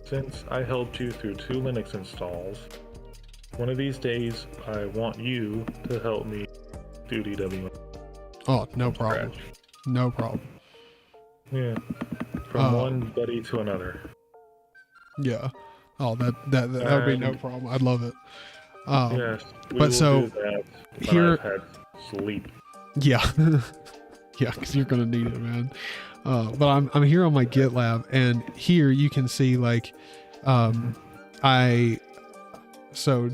A: Since I helped you through 2 Linux installs, one of these days I want you to help me do DWM.
C: Oh, no problem. No problem.
A: Yeah. From one buddy to another.
C: Yeah. Oh, that would be no problem. I'd love it.
A: Yes.
C: But so
A: do that, but
C: here,
A: I've had sleep.
C: Yeah. Yeah, because you're gonna need it, man. But I'm here on my GitLab, and here you can see, like,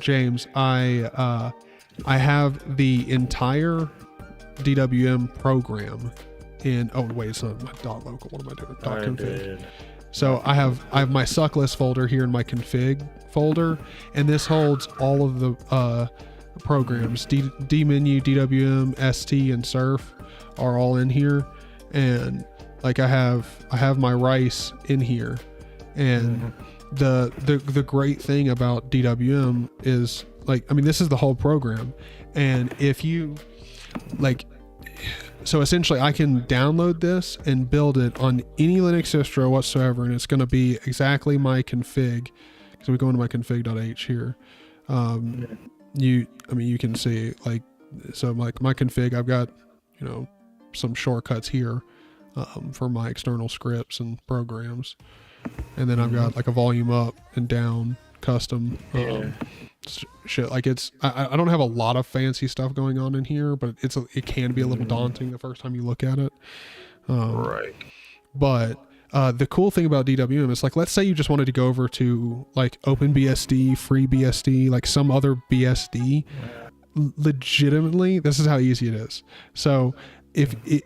C: James, I have the entire DWM program in, oh wait, it's not my .local. What am I doing? .config. So I have my suck list folder here in my config folder, and this holds all of the programs. dmenu, DWM, ST, and surf are all in here, and like I have my rice in here, and the great thing about DWM is, like, I mean, this is the whole program, and if you like, so essentially I can download this and build it on any Linux distro whatsoever, and it's going to be exactly my config. So we go into my config.h here. You can see, like, so like my config, I've got, you know, some shortcuts here for my external scripts and programs, and then I've got like a volume up and down custom shit. Like, it's I don't have a lot of fancy stuff going on in here, but it can be a little daunting the first time you look at it.
A: Right.
C: But the cool thing about DWM is, like, let's say you just wanted to go over to like OpenBSD, FreeBSD, like some other BSD. Legitimately, this is how easy it is. So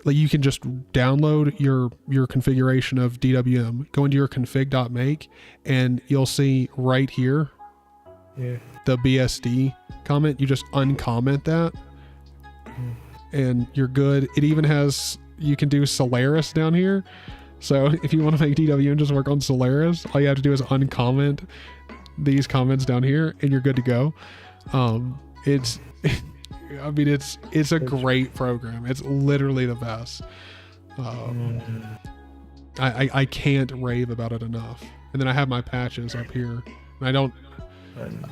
C: like, you can just download your configuration of DWM, go into your config.make, and you'll see right here the BSD comment. You just uncomment that, and you're good. It even has, you can do Solaris down here. So if you want to make DWM just work on Solaris, all you have to do is uncomment these comments down here, and you're good to go. It's I mean, it's a great program. It's literally the best. I can't rave about it enough. And then I have my patches up here. I don't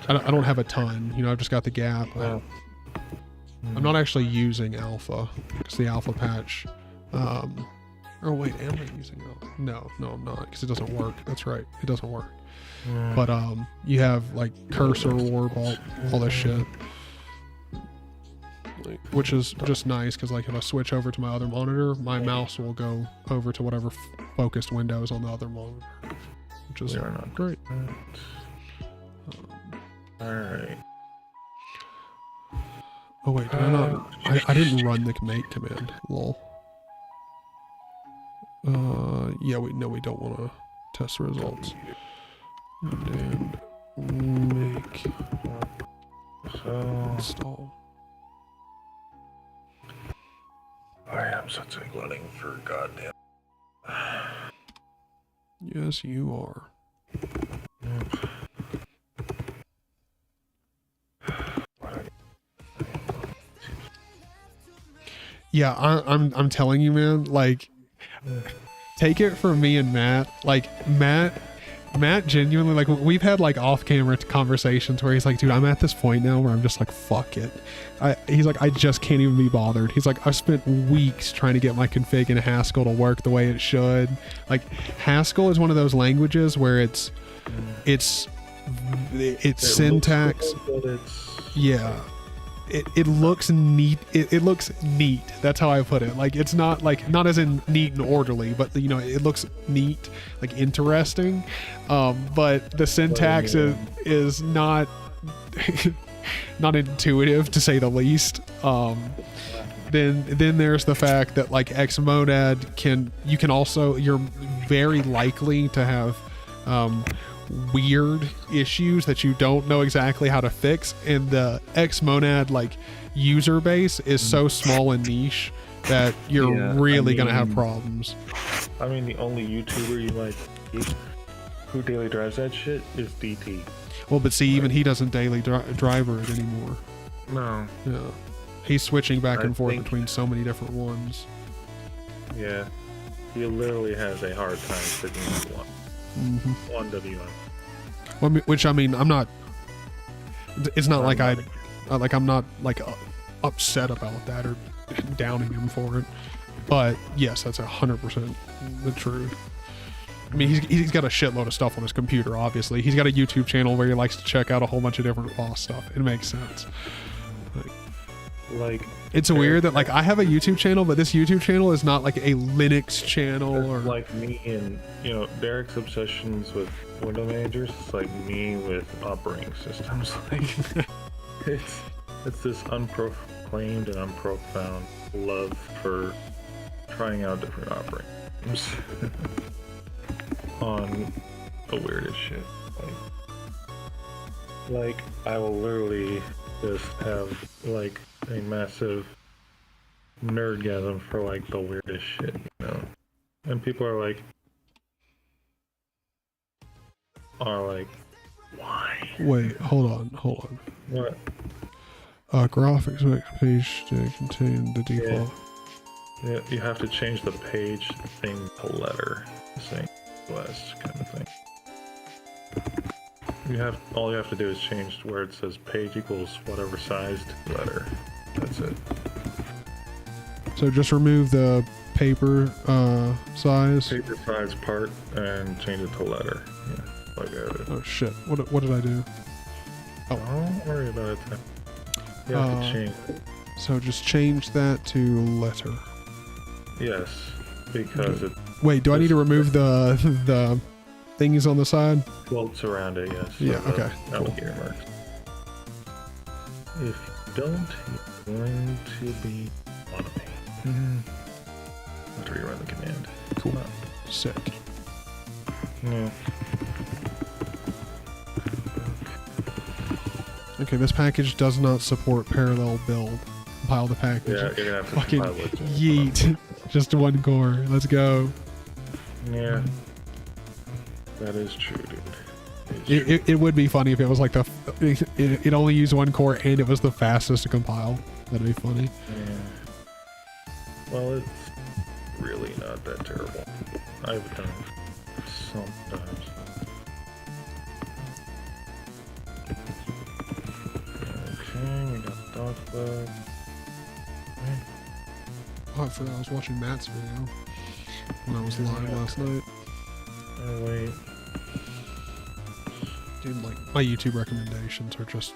C: have a ton. You know, I've just got the gap. I'm not actually using alpha, because the alpha patch. Oh wait, am I using alpha? No, I'm not, because it doesn't work. That's right, it doesn't work. But you have like cursor warp, all this shit. Which is just nice, because like if I switch over to my other monitor, my mouse will go over to whatever focused window is on the other monitor, which is not great.
A: Alright.
C: Oh wait, did I not? I didn't run the make command. Lol. Yeah, we don't want to test results. And make install.
A: I am such a glutton for goddamn.
C: Yes, you are. Yeah, I'm telling you, man. Like, take it from me and Matt. Like, Matt genuinely, like, we've had like off-camera conversations where he's like, dude, I'm at this point now where I'm just like, fuck it. He's like, I just can't even be bothered. He's like, I've spent weeks trying to get my config in Haskell to work the way it should. Like, Haskell is one of those languages where it's syntax. Yeah. It looks neat. It looks neat. That's how I put it. Like, it's not as in neat and orderly, but, you know, it looks neat, like interesting. But the syntax is not not intuitive, to say the least. Then there's the fact that, like, Xmonad you're very likely to have weird issues that you don't know exactly how to fix, and the Xmonad like user base is so small and niche that you're really gonna have problems.
A: I mean, the only YouTuber you might see who daily drives that shit is DT.
C: Well, but see, even he doesn't daily driver it anymore.
A: No.
C: Yeah, he's switching back and forth between so many different ones.
A: Yeah, he literally has a hard time sticking with one. One WM.
C: Well, which, I mean, I'm not. It's not like I'm not like upset about that or downing him for it. But yes, that's 100% the truth. I mean, he's got a shitload of stuff on his computer. Obviously, he's got a YouTube channel where he likes to check out a whole bunch of different boss stuff. It makes sense.
A: Like,
C: it's weird that, like, I have a YouTube channel, but this YouTube channel is not like a Linux channel, or
A: like me and, you know, Derek's obsessions with window managers. It's like me with operating systems. Like, it's this unproclaimed and unprofound love for trying out different operating systems on the weirdest shit. Like I will literally just have like a massive nerdgasm for like the weirdest shit, you know? And people are like, why?
C: Wait, hold on.
A: What?
C: Graphics makes page to contain the default.
A: Yeah, you have to change the page thing to letter, saying US kind of thing. All you have to do is change where it says page equals whatever sized letter. That's it.
C: So just remove the paper size.
A: Paper size part and change it to letter. Yeah, like that.
C: Oh shit! What did I do?
A: Oh, don't worry about it. You have to change it.
C: So just change that to letter.
A: Yes, because it
C: Wait, do I need to remove the thingies on the side?
A: floats around it. Yes.
C: Yeah.
A: So the
C: Okay. Cool.
A: alligator marks. If you don't, you're going to be on me. After you run the command.
C: Cool. Sick.
A: Yeah.
C: Okay, this package does not support parallel build. Compile the package.
A: Yeah, you're gonna have to
C: Fucking
A: compile it.
C: yeet. Just one core. Let's go.
A: Yeah. That is true, dude. It's true.
C: It would be funny if it was like it only used one core and it was the fastest to compile. That'd be funny.
A: Yeah. Well, it's really not that terrible. I've done it sometimes. Okay, we got Dogfoot.
C: Oh, I forgot I was watching Matt's video when I was live last night.
A: Oh, wait.
C: Dude, like, my YouTube recommendations are just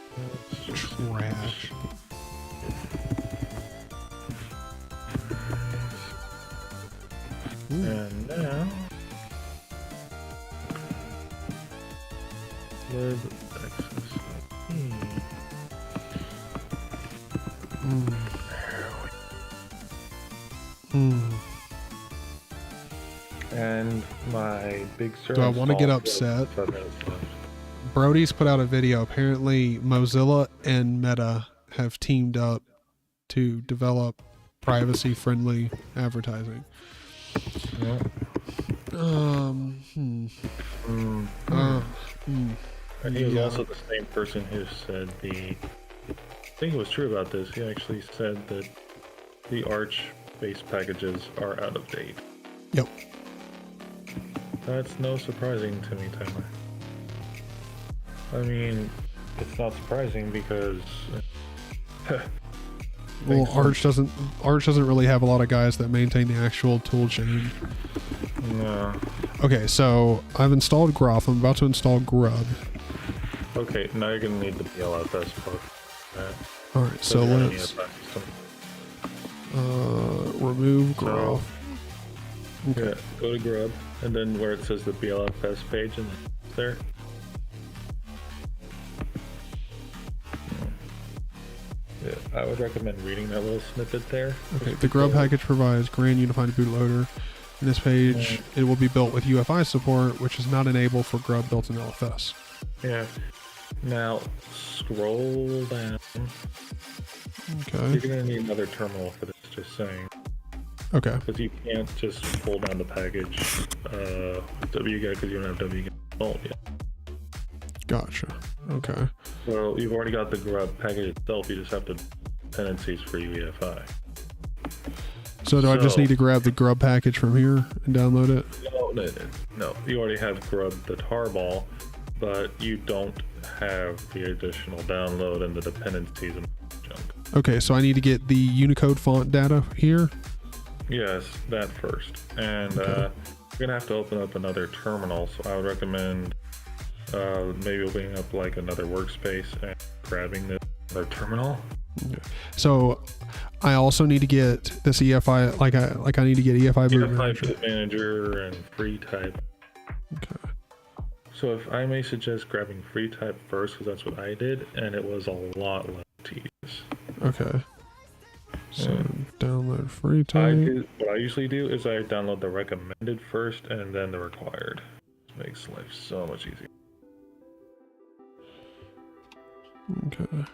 C: trash.
A: And now, lib access IP. And my big search.
C: Do I want to get upset? Brody's put out a video. Apparently, Mozilla and Meta have teamed up to develop privacy-friendly advertising.
A: Yeah. And he was also the same person who said I think it was true about this. He actually said that the Arch-based packages are out of date.
C: Yep.
A: That's no surprising to me, Tyler. I mean, it's not surprising because
C: well, Arch doesn't really have a lot of guys that maintain the actual tool chain.
A: No.
C: Okay, so I've installed Grub. I'm about to install Grub.
A: Okay, now you're gonna need the LFS book.
C: All right, so let's remove Grub.
A: Okay. Yeah, go to Grub, and then where it says the BLFS page, and there. Yeah, I would recommend reading that little snippet there.
C: Okay, the Grub package provides Grand Unified Bootloader. In this page, it will be built with UFI support, which is not enabled for Grub built in LFS.
A: Yeah. Now, scroll down.
C: Okay.
A: You're gonna need another terminal for this, just saying.
C: Okay.
A: Because you can't just pull down the package wget because you don't have wget installed yet.
C: Gotcha. Okay.
A: So you've already got the Grub package itself. You just have the dependencies for UEFI.
C: So do I just need to grab the Grub package from here and download it?
A: No. You already have Grub the tarball, but you don't have the additional download and the dependencies and junk.
C: Okay, so I need to get the Unicode font data here?
A: Yes, that first. And you're going to have to open up another terminal, so I would recommend maybe opening up like another workspace and grabbing this other terminal.
C: Okay. So I also need to get this EFI, like I need to get EFI boot manager.
A: Boot manager and free type.
C: Okay.
A: So if I may suggest grabbing free type first, because that's what I did, and it was a lot less tedious.
C: Okay. So download free type.
A: What I usually do is I download the recommended first and then the required. It makes life so much easier.
C: Okay.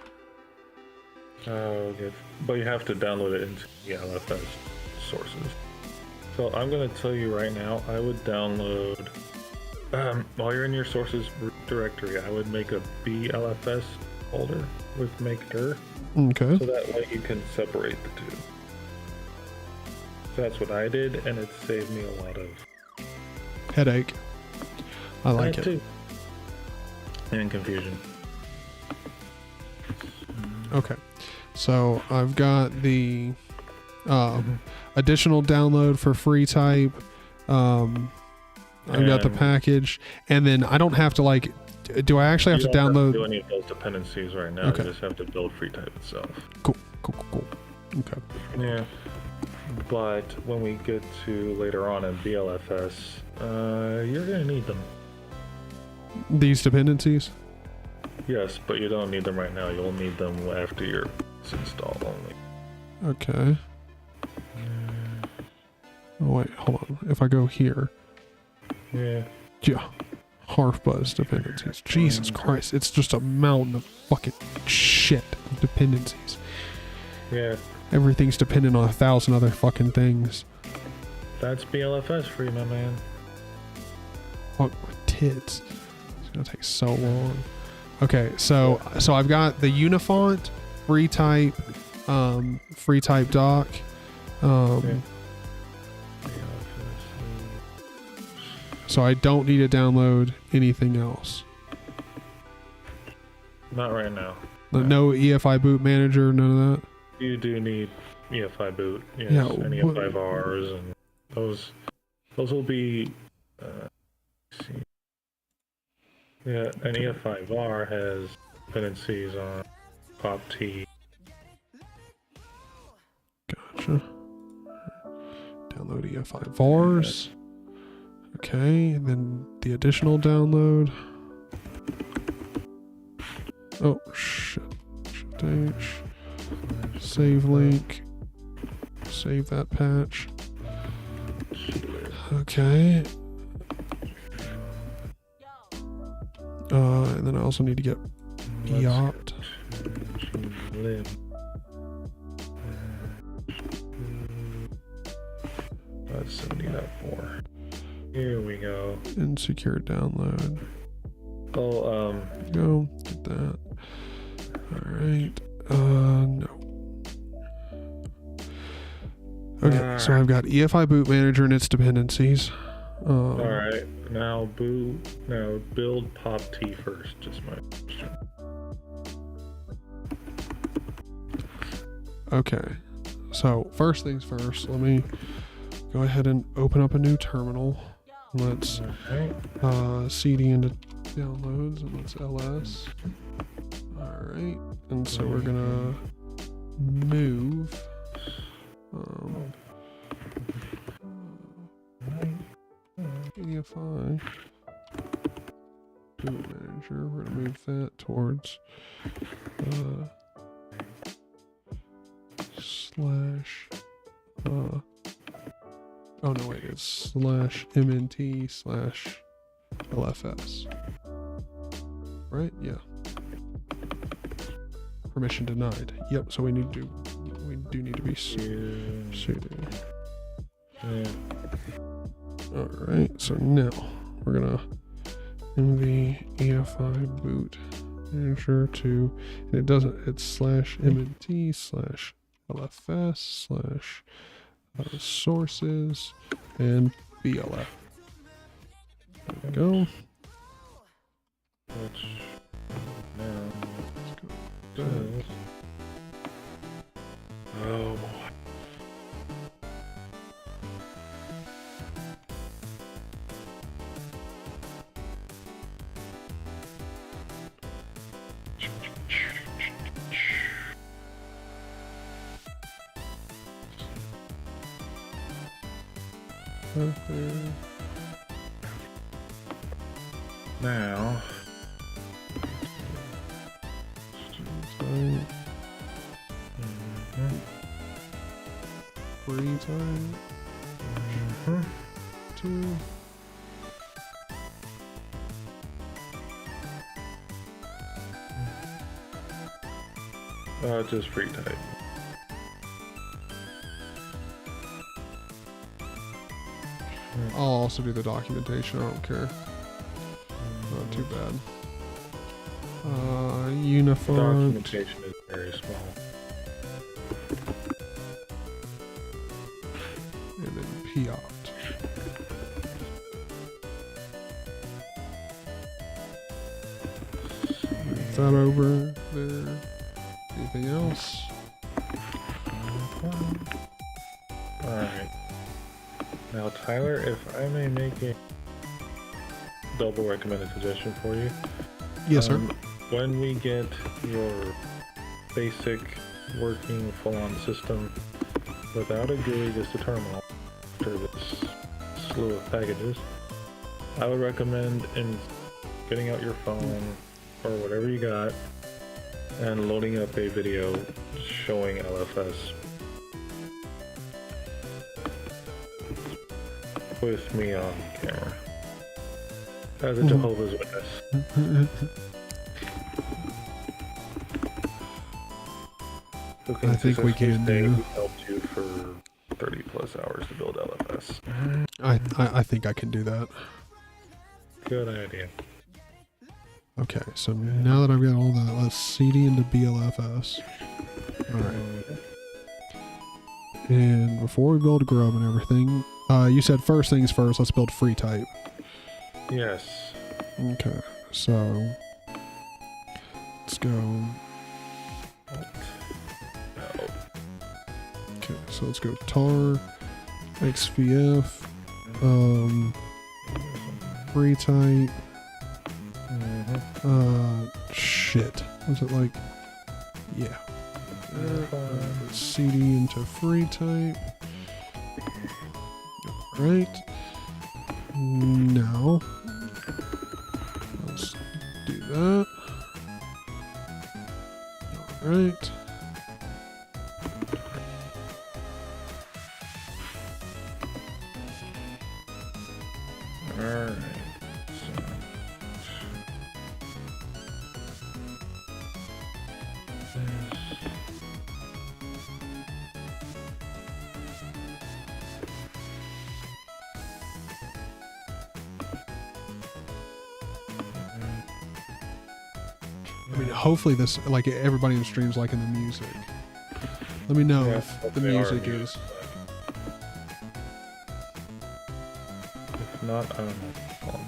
A: Oh, good. But you have to download it into the LFS sources. So I'm going to tell you right now, I would download, while you're in your sources directory, I would make a BLFS folder with makedir,
C: Okay.
A: so that way you can separate the two. So that's what I did, and it saved me a lot of
C: Headache. I like it.
A: too. And confusion.
C: Okay. So I've got the additional download for free type. I've got the
A: And-
C: package, and then I don't have to like. Do I actually have
A: You
C: to
A: don't
C: download?
A: do any of those dependencies right now.
C: Okay.
A: You just have to build free type itself.
C: Cool. Okay.
A: Yeah. But when we get to later on in BLFS, you're gonna need them.
C: These dependencies.
A: Yes, but you don't need them right now. You'll need them after your install only.
C: Okay. Oh wait, hold on. If I go here,
A: Yeah.
C: Harfbuzz dependencies. Jesus Christ, it's just a mountain of fucking shit of dependencies.
A: Yeah.
C: Everything's dependent on 1,000 other fucking things.
A: That's BLFS for you, my man.
C: Fuck my tits. It's gonna take so long. Okay, so I've got the Unifont, free type doc.
A: Yeah.
C: So I don't need to download anything else.
A: Not right now.
C: No EFI boot manager, none of that.
A: You do need EFI boot. Yes,
C: Yeah,
A: and EFI-Vars, and those will be. Let's see. Yeah, an EFI-Var has dependencies on POP-T.
C: Gotcha. Download EFI vars. Okay, and then the additional download. Oh shit. Shift H. Save link. Save that patch. Okay. And then I also need to get eopt.
A: Let's 70.4. Here we go.
C: Insecure download.
A: Oh,
C: Go. Get that. Alright. No. Okay, so I've got EFI boot manager and its dependencies.
A: alright. Now build POP-T first. Just my question.
C: Okay. So first things first, let me go ahead and open up a new terminal. Let's
A: Alright.
C: CD into downloads and let's LS. Alright. And so we're gonna move EFI boot manager. We're gonna move that towards slash oh no wait, it's slash mnt slash LFS. Right? Yeah. Permission denied. Yep, so we do need to be sudo.
A: Yeah.
C: Alright, so now we're gonna mv EFI boot manager to, and it doesn't, it's slash mnt slash LFS slash sources and BLF. There we go.
A: Which now
C: Let's go.
A: does. Oh boy.
C: Okay.
A: Now,
C: Time. Free time. 2.
A: Just free type.
C: I'll also do the documentation. I don't care. Not too bad. Unifont.
A: Documentation is very small.
C: And then P-opt. Move that over there. Anything else?
A: Alright. Now, Tyler, if I may make a double recommended suggestion for you.
C: Yes, sir.
A: When we get your basic working full-on system without a GUI, just a terminal, after this slew of packages, I would recommend in getting out your phone or whatever you got and loading up a video showing LFS with me on camera as a Jehovah's Witness.
C: I think we can do.
A: Helped you for 30 plus hours to build LFS.
C: I think I can do that.
A: Good idea.
C: Okay, so now that I've got all that, let's CD into BLFS. Alright. And before we build Grub and everything, you said first things first, let's build free type.
A: Yes.
C: Okay, so let's go. Okay, so let's go tar, XVF, free type. Shit. Was it like? Yeah. Let's CD into free type. Right. Now, let's do that. All right.
A: Alright.
C: I mean, hopefully this, like everybody in the stream's liking the music. Let me know
A: Yeah,
C: if the
A: they are
C: music
A: music.
C: is.
A: If not, I don't know.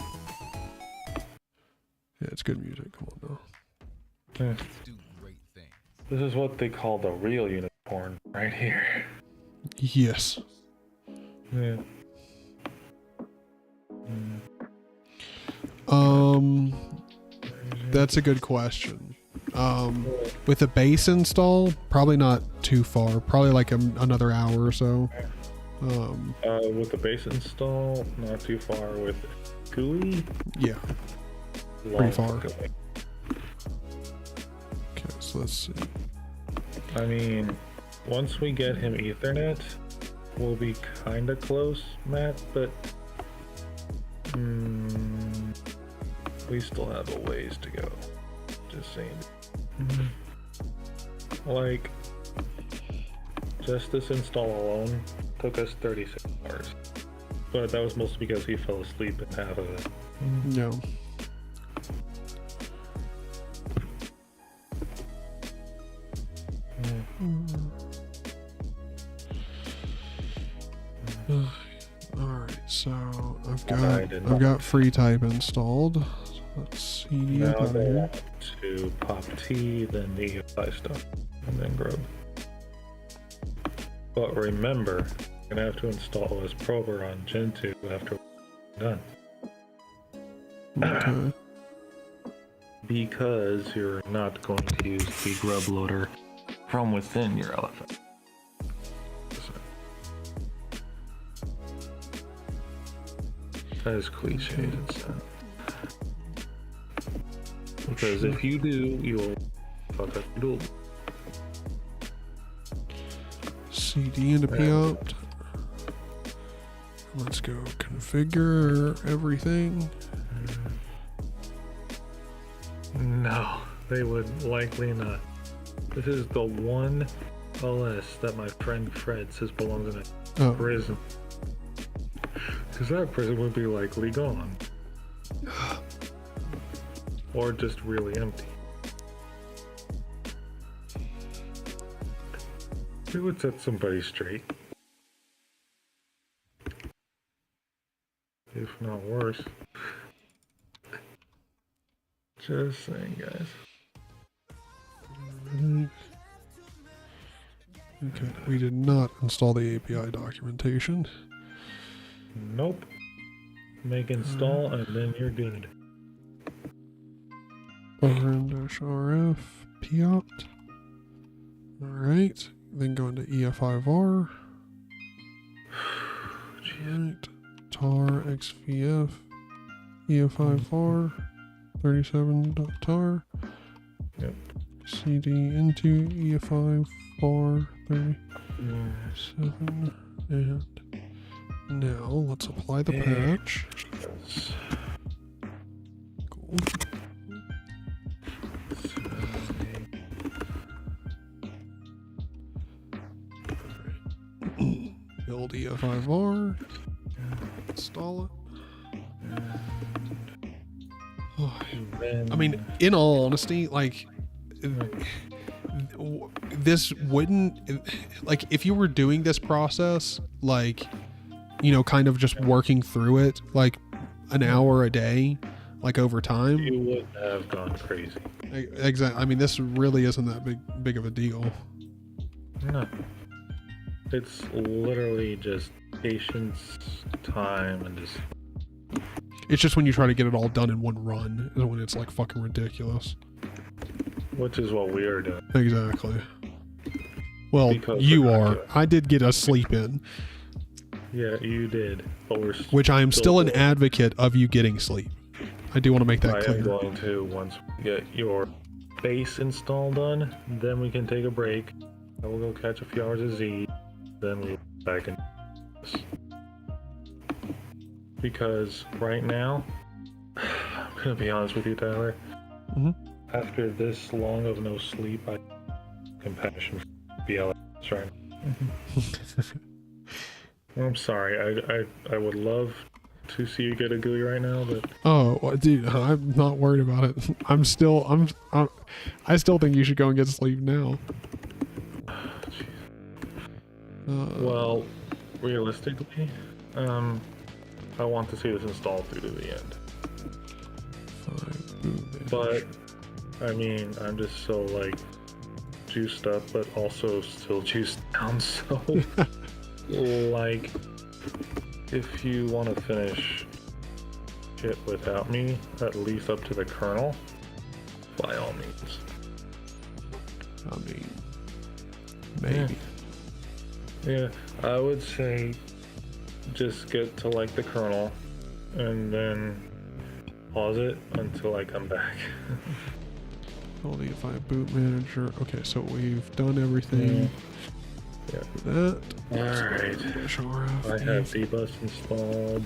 C: Yeah, it's good music. Come on now.
A: Yeah. This is what they call the real unicorn right here.
C: Yes.
A: Yeah.
C: That's a good question. With a base install, probably not too far. Probably like another hour or so.
A: With the base install, not too far. With GUI,
C: Yeah.
A: long
C: far.
A: going.
C: Okay, so let's see.
A: I mean, once we get him Ethernet, we'll be kind of close, Matt, but we still have a ways to go. Just saying. Like, just this install alone took us 36 hours. But that was mostly because he fell asleep in half of it.
C: No. Alright, so I've got free type installed. Let's CD
A: Now
C: up out of
A: they
C: here.
A: want to pop T, then the EFI stuff, and then Grub. But remember, you're gonna have to install this prober on Gen 2 after we're done.
C: Okay.
A: Because you're not going to use the Grub loader from within your LFS. As cliche as it sounds. Because if you do, you'll fuck up your dual.
C: CD into P-opt. Let's go configure everything.
A: No, they would likely not. This is the one LS that my friend Fred says belongs in a prison. Because that prison would be likely gone. Or just really empty. It would set somebody straight. If not worse. Just saying, guys.
C: Okay, we did not install the API documentation.
A: Nope. Make install and then you're good.
C: rm-rf popt. Alright, then go into EF5R. Alright, tar xvf EF5R 37.tar.
A: Yep.
C: cd into EF5R 37, and now let's apply the patch. Cool. Build EF5R, install it. Oh, I mean, in all honesty, like, this wouldn't, like, if you were doing this process, like, you know, kind of just working through it, like, an hour a day, like, over time.
A: You wouldn't have gone crazy.
C: Exactly. I mean, this really isn't that big of a deal.
A: No. It's literally just patience, time, and just...
C: It's just when you try to get it all done in one run is when it's, like, fucking ridiculous.
A: Which is what we are doing.
C: Exactly. Well,
A: Because
C: you
A: we're not
C: are.
A: doing it.
C: I did get a sleep in,
A: Yeah, you did. But we're
C: which I am still an
A: going-
C: advocate of you getting sleep. I do want to make that
A: I
C: clear.
A: am going to, once we get your base install done, then we can take a break. I will go catch a few hours of Z, then we'll be back in this. Because right now, I'm gonna be honest with you, Tyler.
C: Mhm.
A: After this long of no sleep, I have compassion for BLS right now. I'm sorry. I would love to see you get a GUI right now, but
C: Oh, dude, I'm not worried about it. I still think you should go and get sleep now.
A: well, realistically, I want to see this installed through to the end. But I mean, I'm just so like juiced up, but also still juiced down. So, like, if you want to finish it without me, at least up to the kernel, by all means.
C: I mean, maybe.
A: Yeah, I would say just get to like the kernel and then pause it until I come back.
C: Hold EFI boot manager. Okay, so we've done everything.
A: Yeah.
C: That.
A: Alright. I have dbus installed.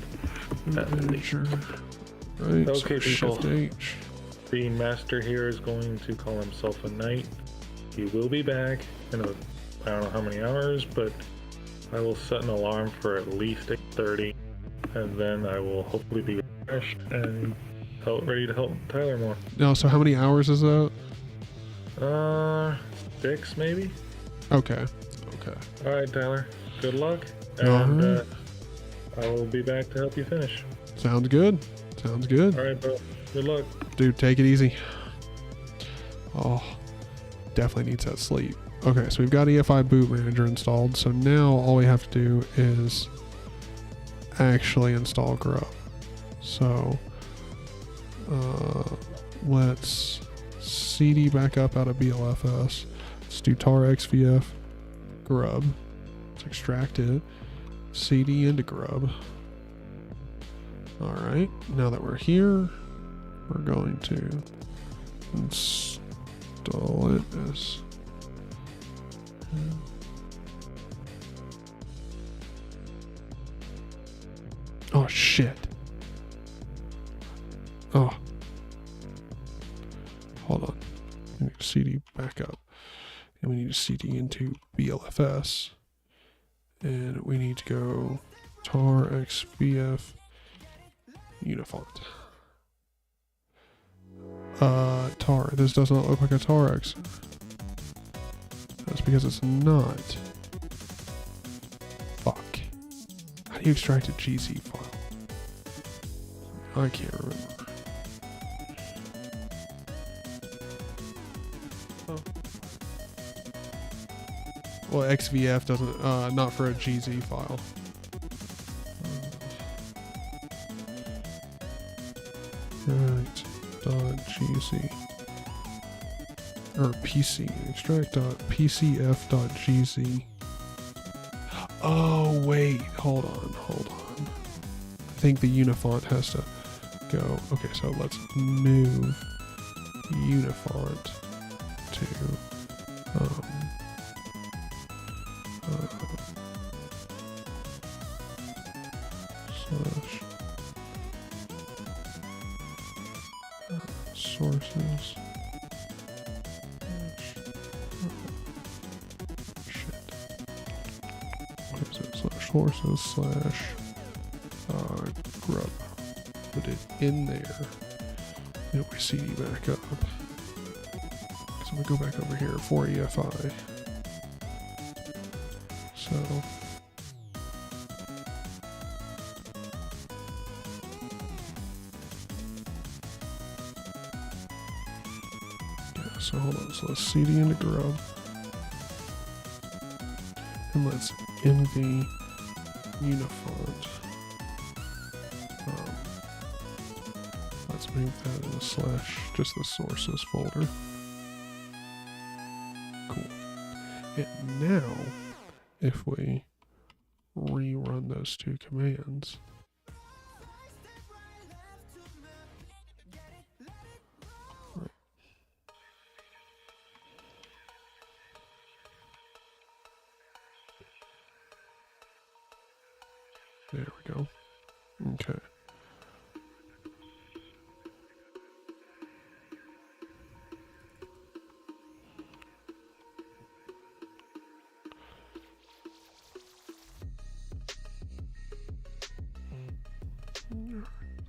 C: Boot manager. Right.
A: Okay,
C: so
A: people.
C: Shift H.
A: The master here is going to call himself a knight. He will be back in I don't know how many hours, but I will set an alarm for at least 8:30, and then I will hopefully be fresh and ready to help Tyler more.
C: No, so how many hours is that?
A: 6 maybe?
C: Okay. Okay.
A: Alright, Tyler. Good luck, and
C: Alright.
A: I will be back to help you finish.
C: Sounds good. Sounds good.
A: Alright, bro. Good luck.
C: Dude, take it easy. Oh, definitely needs that sleep. Okay, so we've got EFI boot manager installed. So now all we have to do is actually install Grub. So let's cd back up out of BLFS. Let's do tar xvf Grub. Let's extract it. cd into Grub. All right, now that we're here, we're going to install it as oh shit. Hold on. I need to cd back up. And we need to CD into BLFS. And we need to go tar xvf unifont. Tar. This does not look like a tarx. That's because it's not. Fuck. How do you extract a GZ file? I can't remember. Oh. Well, XVF doesn't, not for a GZ file. Right. .gz. Or PC. Extract.pcf.gz. Oh, wait. Hold on. I think the unifont has to go. Okay, so let's move unifont to slash sources. Shit. What is it? Slash sources slash grub. Put it in there. Then we CD back up. So we go back over here for EFI. So yeah, so hold on. So let's CD into grub. And let's env unifont. Let's move that in the slash, just the sources folder. Cool. And now, if we rerun those two commands, right. There we go. Okay.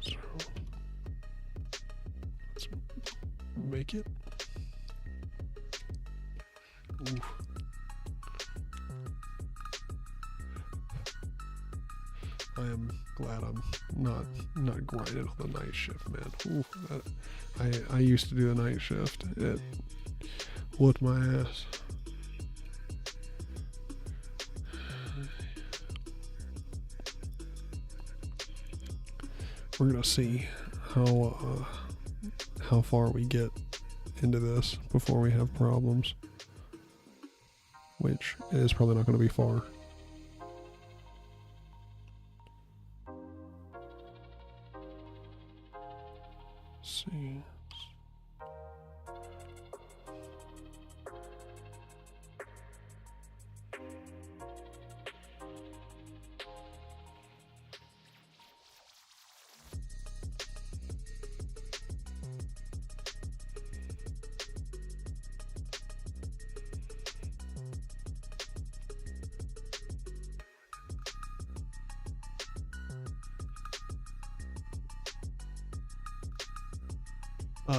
C: So let's make it. Oof. I am glad I'm not grinding on the night shift, man. Oof, I used to do the night shift. It whooped my ass. We're gonna see how far we get into this before we have problems, which is probably not going to be far. Let's see.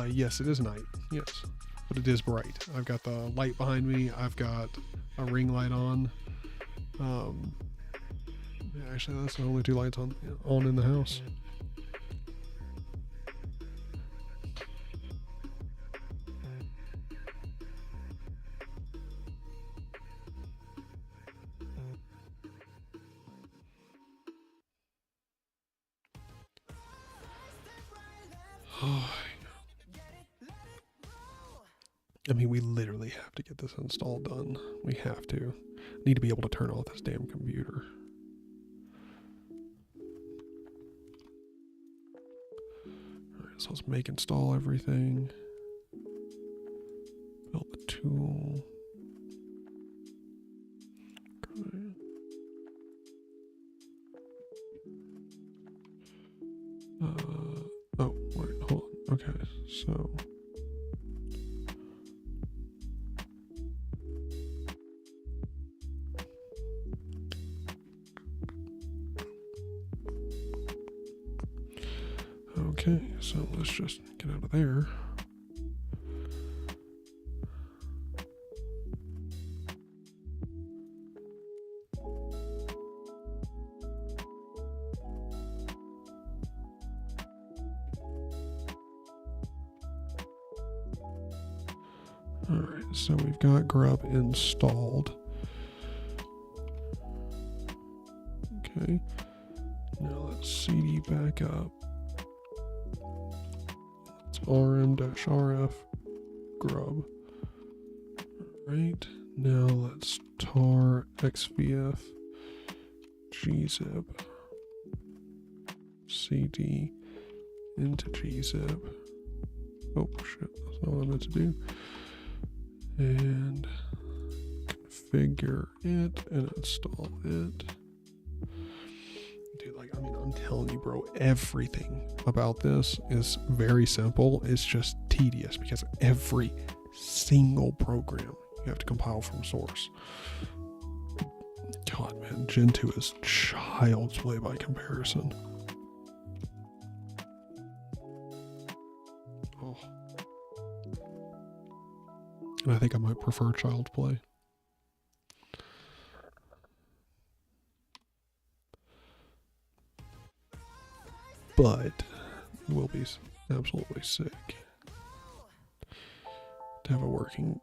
C: Yes, it is night. Yes, but it is bright. I've got the light behind me. I've got a ring light on. Actually, that's the only two lights on in the house. I mean, we literally have to get this install done. We have to. Need to be able to turn off this damn computer. Alright, so let's make install everything. Build the tool. Okay. Oh, wait, hold on. Okay, so Okay, so let's just get out of there. Alright, so we've got Grub installed. Okay, now let's CD back up. It's rm-rf grub. Alright, now let's tar xvf gzip cd into gzip. Oh shit, that's not what I meant to do. And configure it and install it. Dude, like, I mean, I'm telling you, bro, everything about this is very simple. It's just tedious because every single program you have to compile from source. God, man, Gen 2 is child's play by comparison. Oh. And I think I might prefer child's play. But it will be absolutely sick to have a working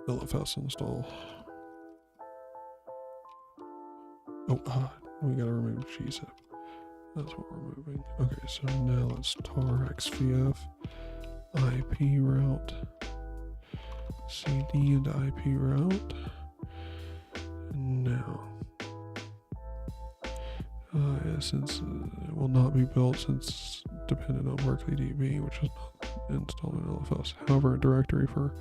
C: LFS install. Oh, we gotta remove gzip. That's what we're moving. Okay, so now let's tar xvf IP route, CD into IP route, and now since it will not be built since dependent on WorklyDB, which is not installed in LFS. However, a directory for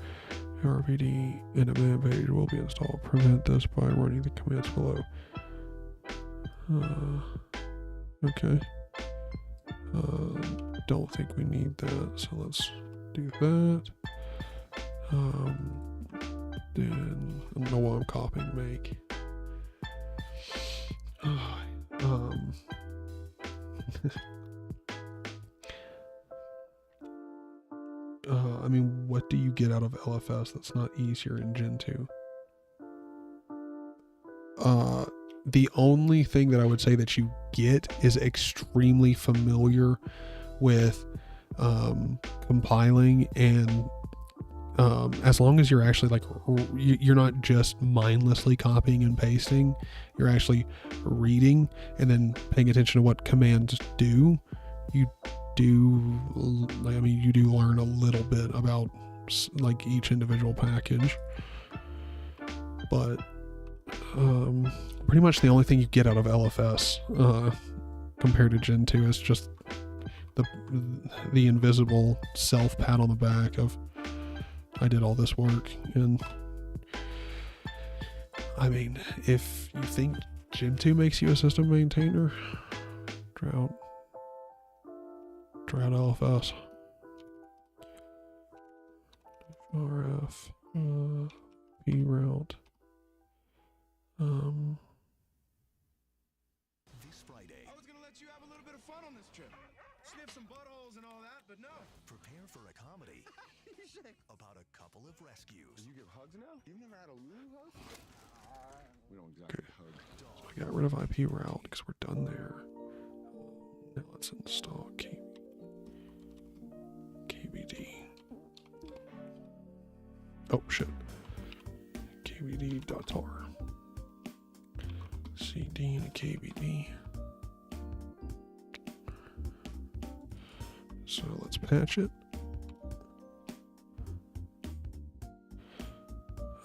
C: RPD and a man page will be installed. Prevent this by running the commands below. Okay. Don't think we need that, so let's do that. Then I don't know why I'm copying make. I mean, what do you get out of LFS that's not easier in Gen 2? The only thing that I would say that you get is extremely familiar with compiling, and as long as you're actually like, you're not just mindlessly copying and pasting, you're actually reading and then paying attention to what commands do, you do, like, I mean, you do learn a little bit about like each individual package, but pretty much the only thing you get out of LFS compared to Gen 2 is just the invisible self pat on the back of I did all this work. And I mean, if you think Gen 2 makes you a system maintainer, drought LFS. RF P route.
I: This Friday,
G: I was gonna let you have a little bit of fun on this trip. Sniff some buttholes and all that, but no.
I: prepare for a comedy
G: You're sick.
I: about a couple of rescues.
G: You give hugs now? You've never had a Lulu hug? We don't exactly hug.
C: I got rid of IP route because we're done there. Now let's install KBD. Oh shit. KBD.tar. CD and KBD. So let's patch it.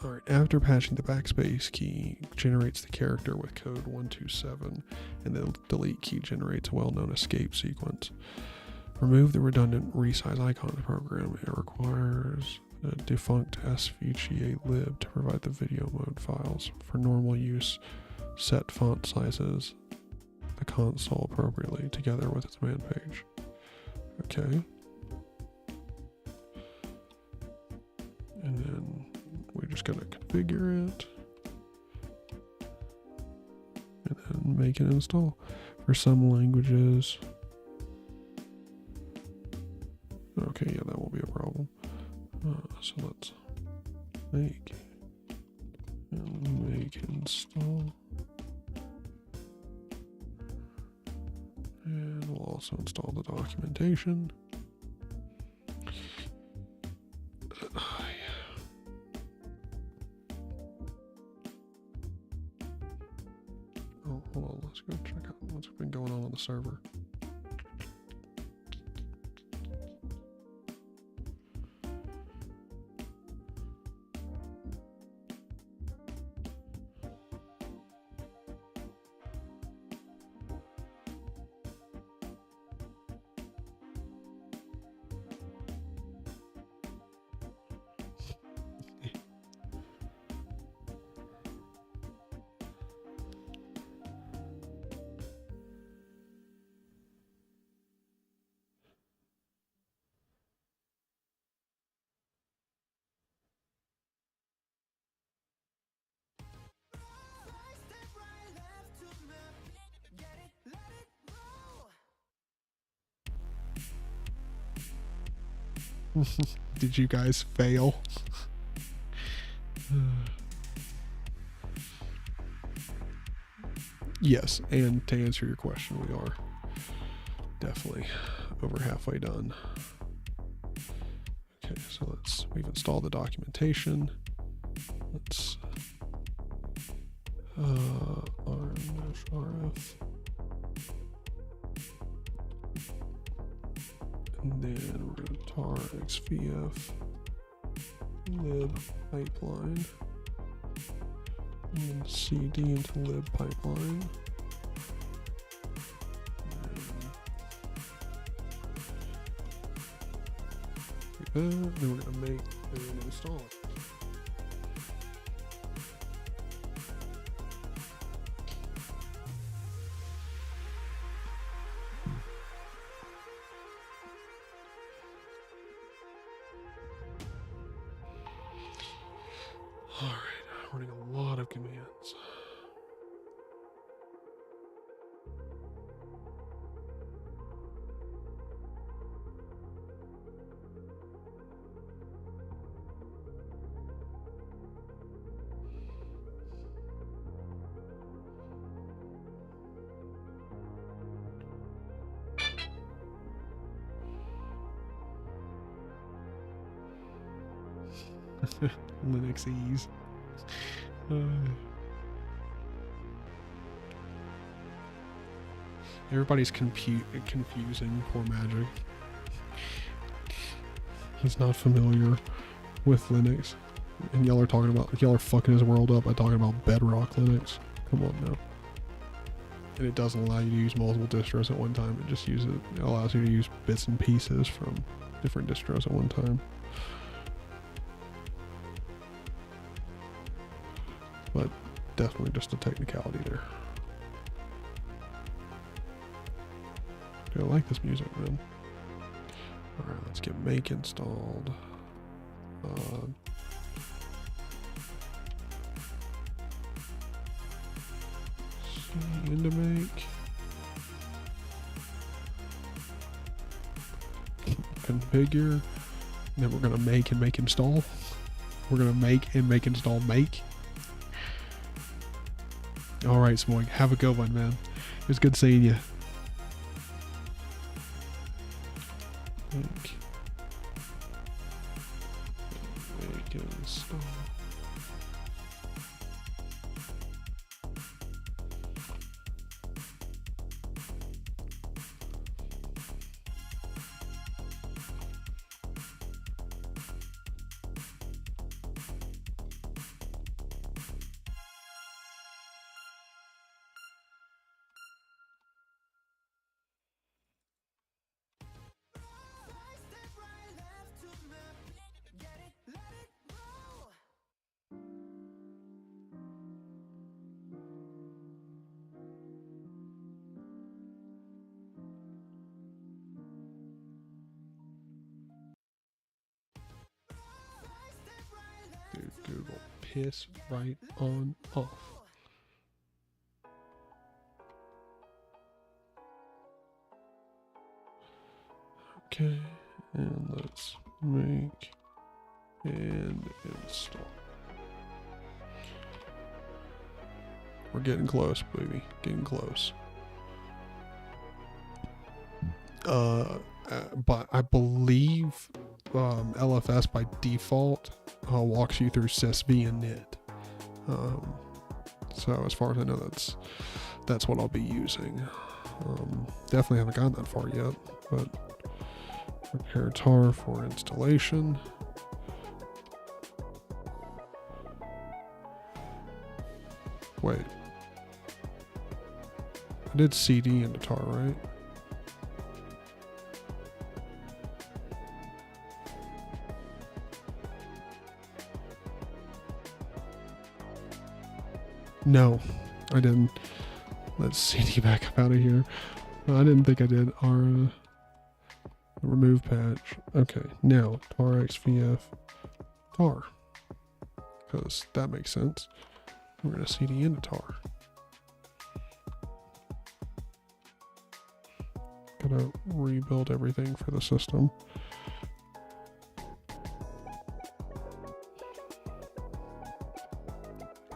C: Alright, after patching, the backspace key generates the character with code 127, and the delete key generates a well-known escape sequence. Remove the redundant resize icon program. It requires a defunct svga lib to provide the video mode files. For normal use, set font sizes the console appropriately together with its man page. Okay. And then we're just gonna configure it and then make it install. For some languages, So let's make and make install. And we'll also install the documentation. Oh, hold on. Let's go check out what's been going on the server. Did you guys fail? Yes, and to answer your question, we are definitely over halfway done. Okay, so we've installed the documentation. Let's rf, and then we're going to tar xvf lib pipeline, and then cd into lib pipeline. Then we're going to make and install it. All right, running a lot of commands. Linux ease. Everybody's confusing poor Magic. He's not familiar with Linux. And y'all are fucking his world up by talking about Bedrock Linux. Come on now. And it doesn't allow you to use multiple distros at one time. It allows you to use bits and pieces from different distros at one time. But definitely just a technicality there. Dude, I like this music, man. Alright, let's get make installed. Into make. Configure. Then we're gonna make and make install. We're gonna make and make install make. Alright, Smoig, have a good one, man. It was good seeing you. Make and install. Dude, Google, piss right on off. Okay, and let's make And install. We're getting close, baby. Getting close. But I believe LFS by default walks you through sysv and knit. So as far as I know, that's what I'll be using. Definitely haven't gotten that far yet, but prepare tar for installation. Wait, I did CD into tar, right? No, I didn't. Let's CD back up out of here. I didn't think I did. Our remove patch. Okay, now tar xvf tar, because that makes sense. We're gonna CD into tar. Gotta rebuild everything for the system.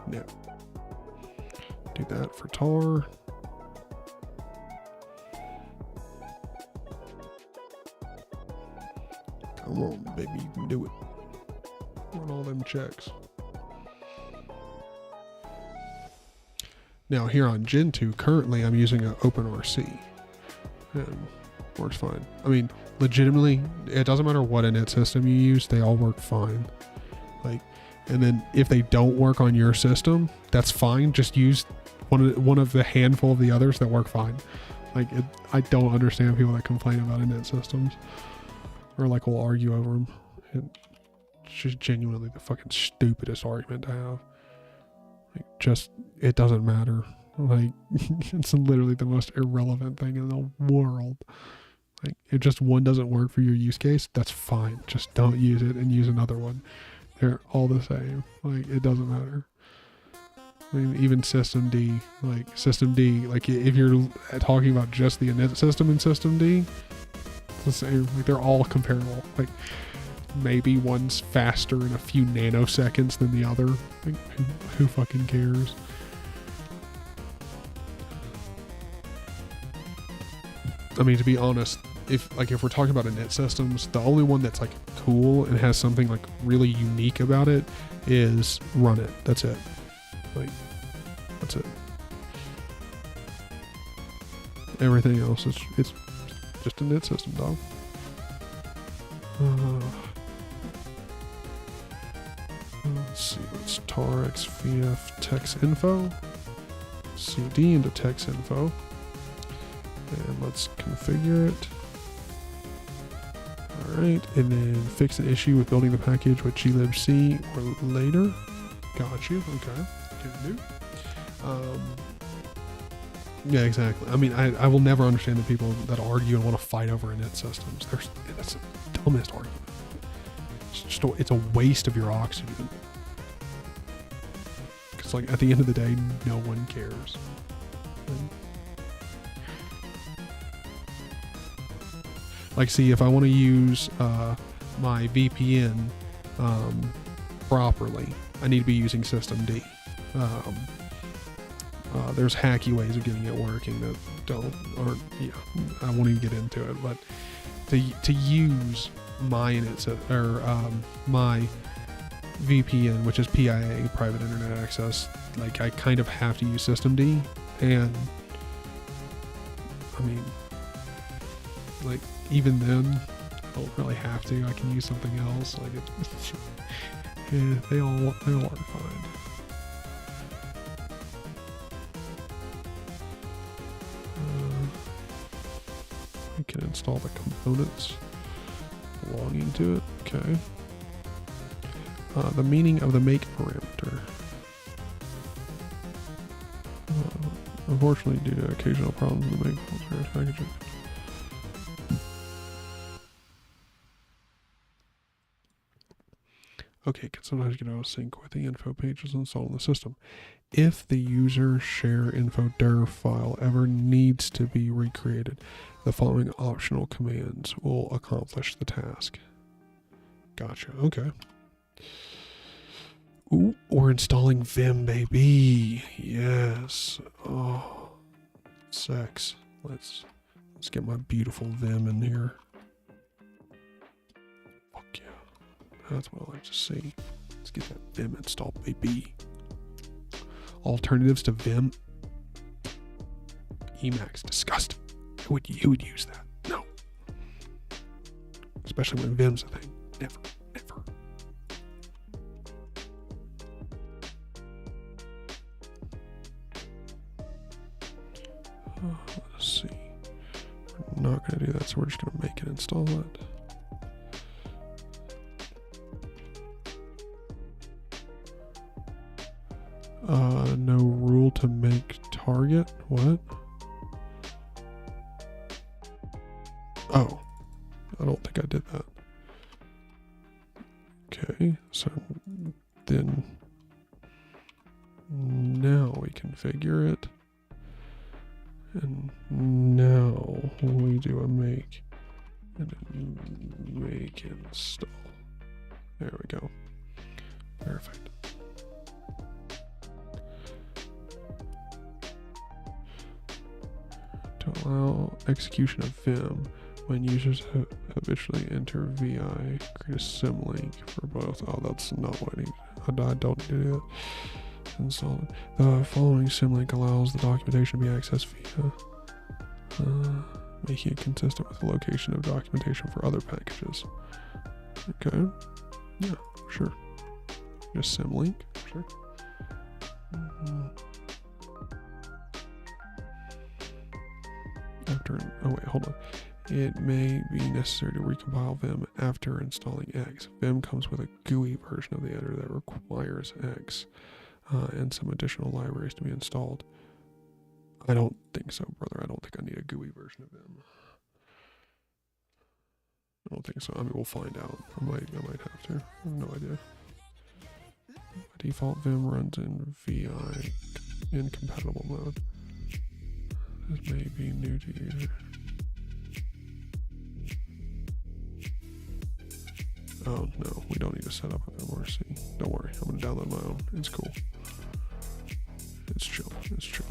C: Now do that for tar. Come on, baby, you can do it. Run all them checks. Now here on Gentoo, currently I'm using an OpenRC, and works fine. I mean, legitimately, it doesn't matter what init system you use, they all work fine. Like, and then if they don't work on your system, that's fine. Just use one of the handful of the others that work fine. Like, I don't understand people that complain about init systems or like will argue over them. It's just genuinely the fucking stupidest argument to have. Like, just, it doesn't matter. Like, it's literally the most irrelevant thing in the world. Like, if just one doesn't work for your use case, that's fine. Just don't use it and use another one. They're all the same. Like, it doesn't matter. I mean, even systemd, like systemd, like if you're talking about just the init system and systemd, it's the same. Like, they're all comparable. Like, maybe one's faster in a few nanoseconds than the other. Like, who fucking cares? I mean, to be honest, if we're talking about init systems, the only one that's like cool and has something like really unique about it is run it. That's it. Like, that's it. Everything else is it's just a init system, dog. Let's see. Let's tar xvf text info. CD into text info. And let's configure it. Alright, and then fix an issue with building the package with glibc or later. Got you, okay. Can do. Yeah, exactly. I mean, I will never understand the people that argue and want to fight over init systems. That's the dumbest argument. It's a waste of your oxygen. Because, like, at the end of the day, no one cares. Like, see, if I want to use my VPN properly, I need to be using systemd. There's hacky ways of getting it working that aren't. Yeah, I won't even get into it. But to use my my VPN, which is PIA, private internet access, like, I kind of have to use systemd, and I mean, like, even then, I don't really have to. I can use something else. Like, yeah, they all work fine. We can install the components belonging to it. Okay. The meaning of the make parameter. Unfortunately, due to occasional problems in the make packaging. Okay, can sometimes get out of sync with the info pages installed in the system. If the user share info dir file ever needs to be recreated, the following optional commands will accomplish the task. Gotcha. Okay. Ooh, we're installing Vim, baby. Yes. Oh, sex. Let's get my beautiful Vim in here. Fuck yeah. That's what I like to see. Let's get that Vim installed, baby. Alternatives to Vim. Emacs, disgusting. Who would use that? No. Especially when Vim's a thing. Never. Let's see. We're not going to do that, so we're just going to make it install it. No rule to make target. What? Oh, I don't think I did that. Okay, so then now we configure it. And now we do a make and a make install. There we go. Perfect. To allow execution of Vim, when users habitually enter VI, create a symlink for both. Oh, that's not what I need. I don't need to do that. Install it. The following symlink allows the documentation to be accessed via making it consistent with the location of documentation for other packages. Okay. Yeah, sure. Just symlink. Sure. Oh wait, hold on. It may be necessary to recompile Vim after installing X. Vim comes with a GUI version of the editor that requires X. And some additional libraries to be installed. I don't think so, brother. I don't think I need a GUI version of Vim. I don't think so. I mean, we'll find out. I might have to. I have no idea. By default, Vim runs in VI incompatible mode. This may be new to you. Oh no, we don't need to set up a VimRC. Don't worry, I'm gonna download my own. It's cool. It's chill. It's chill.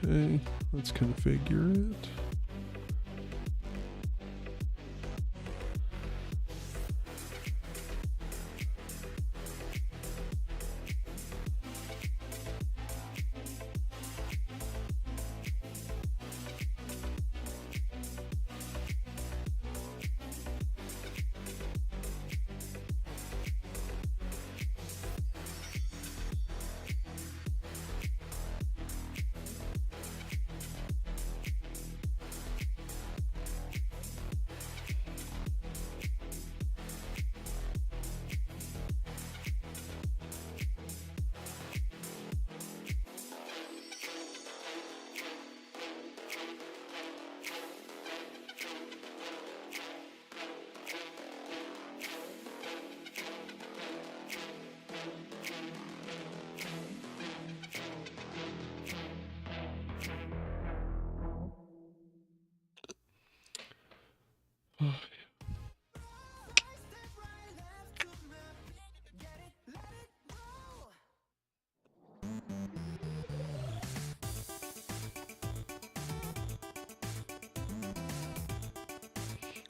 C: Okay, let's configure it.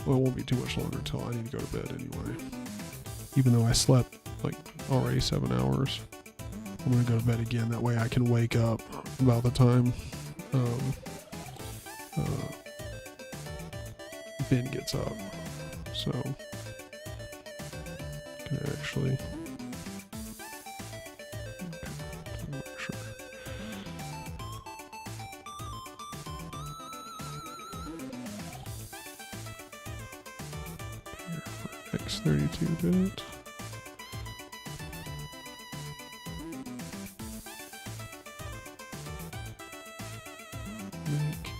C: Well, it won't be too much longer until I need to go to bed anyway. Even though I slept like already 7 hours, I'm gonna go to bed again. That way I can wake up about the time Ben gets up. So, can actually. I'm not sure. Here for X32-bit. Make.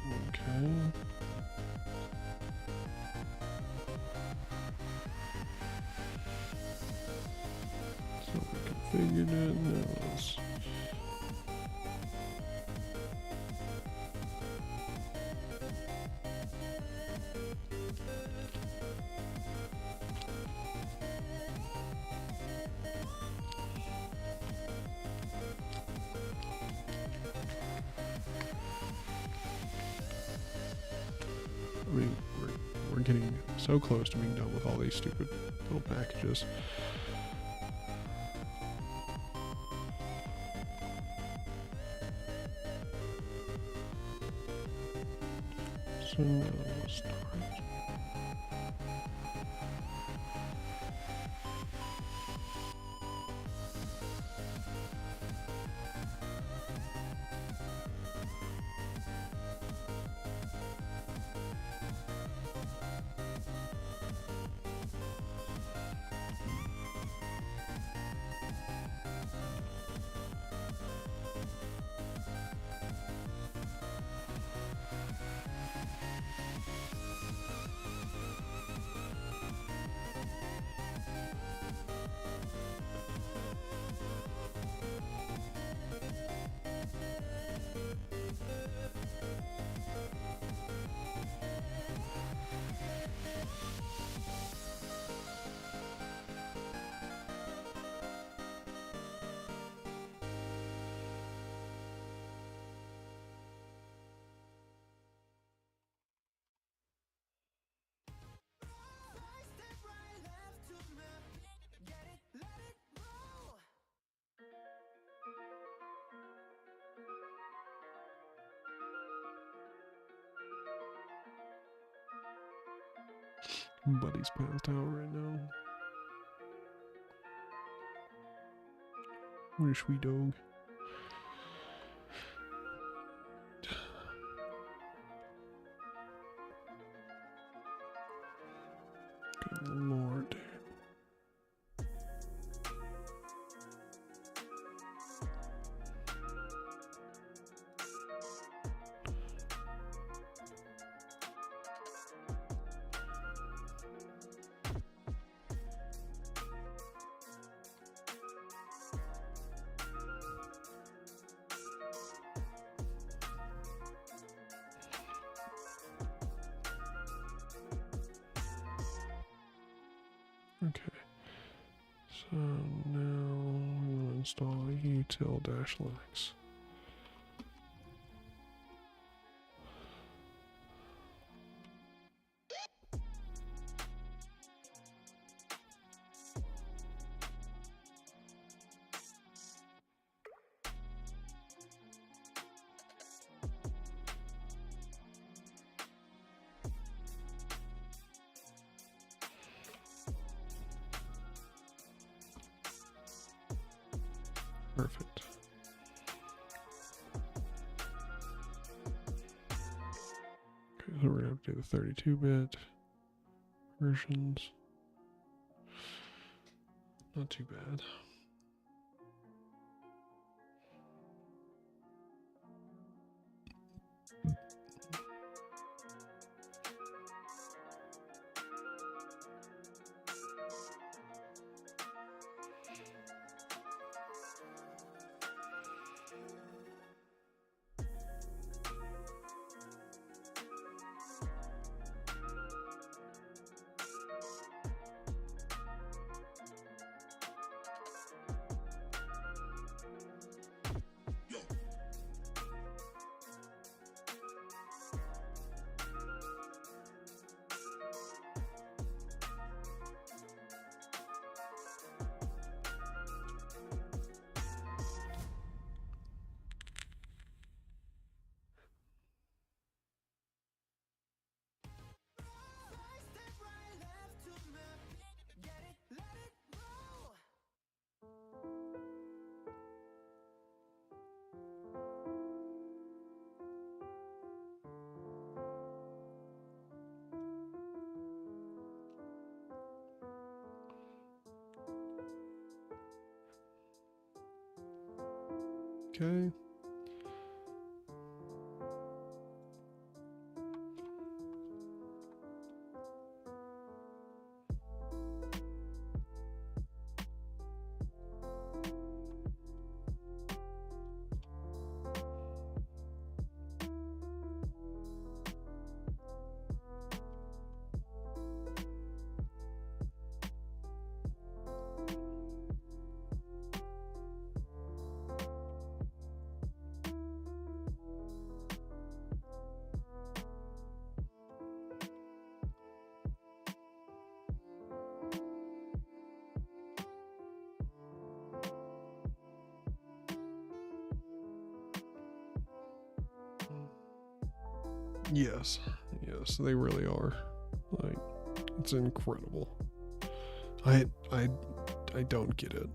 C: Okay. So we configured it. Now let's. I mean, we're getting so close to being done with all these stupid little packages. So now we'll start. Buddy's passed out right now. What a sweet dog. Good Lord. Okay. So now we will install util-linux. Perfect. Okay, so we're gonna have to do the 32-bit versions. Not too bad. Okay. Yes, yes, they really are. Like, it's incredible. I don't get it.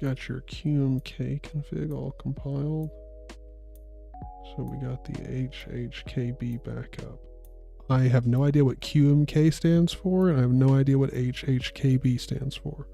C: Got your QMK config all compiled. So we got the HHKB backup. I have no idea what QMK stands for, and I have no idea what HHKB stands for.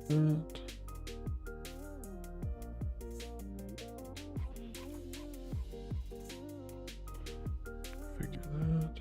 C: That. Figure that.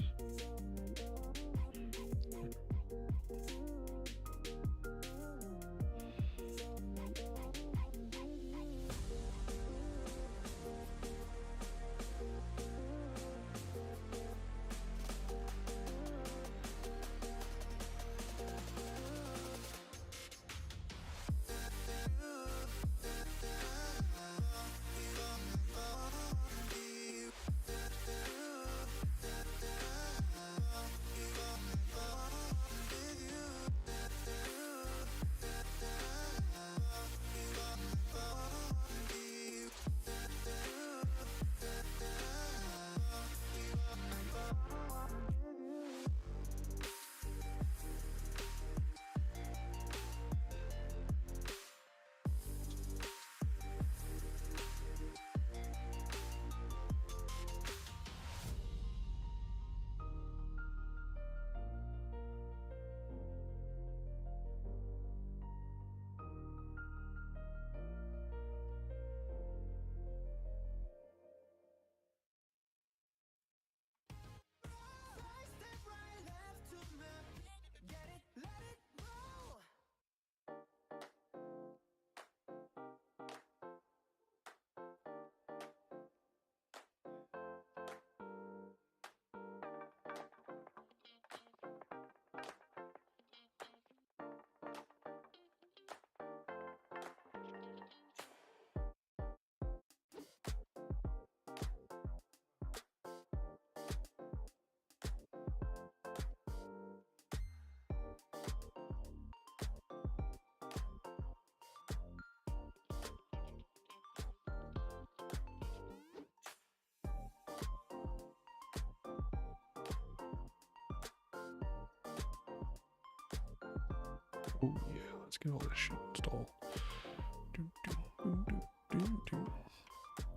C: Oh yeah, let's get all this shit installed.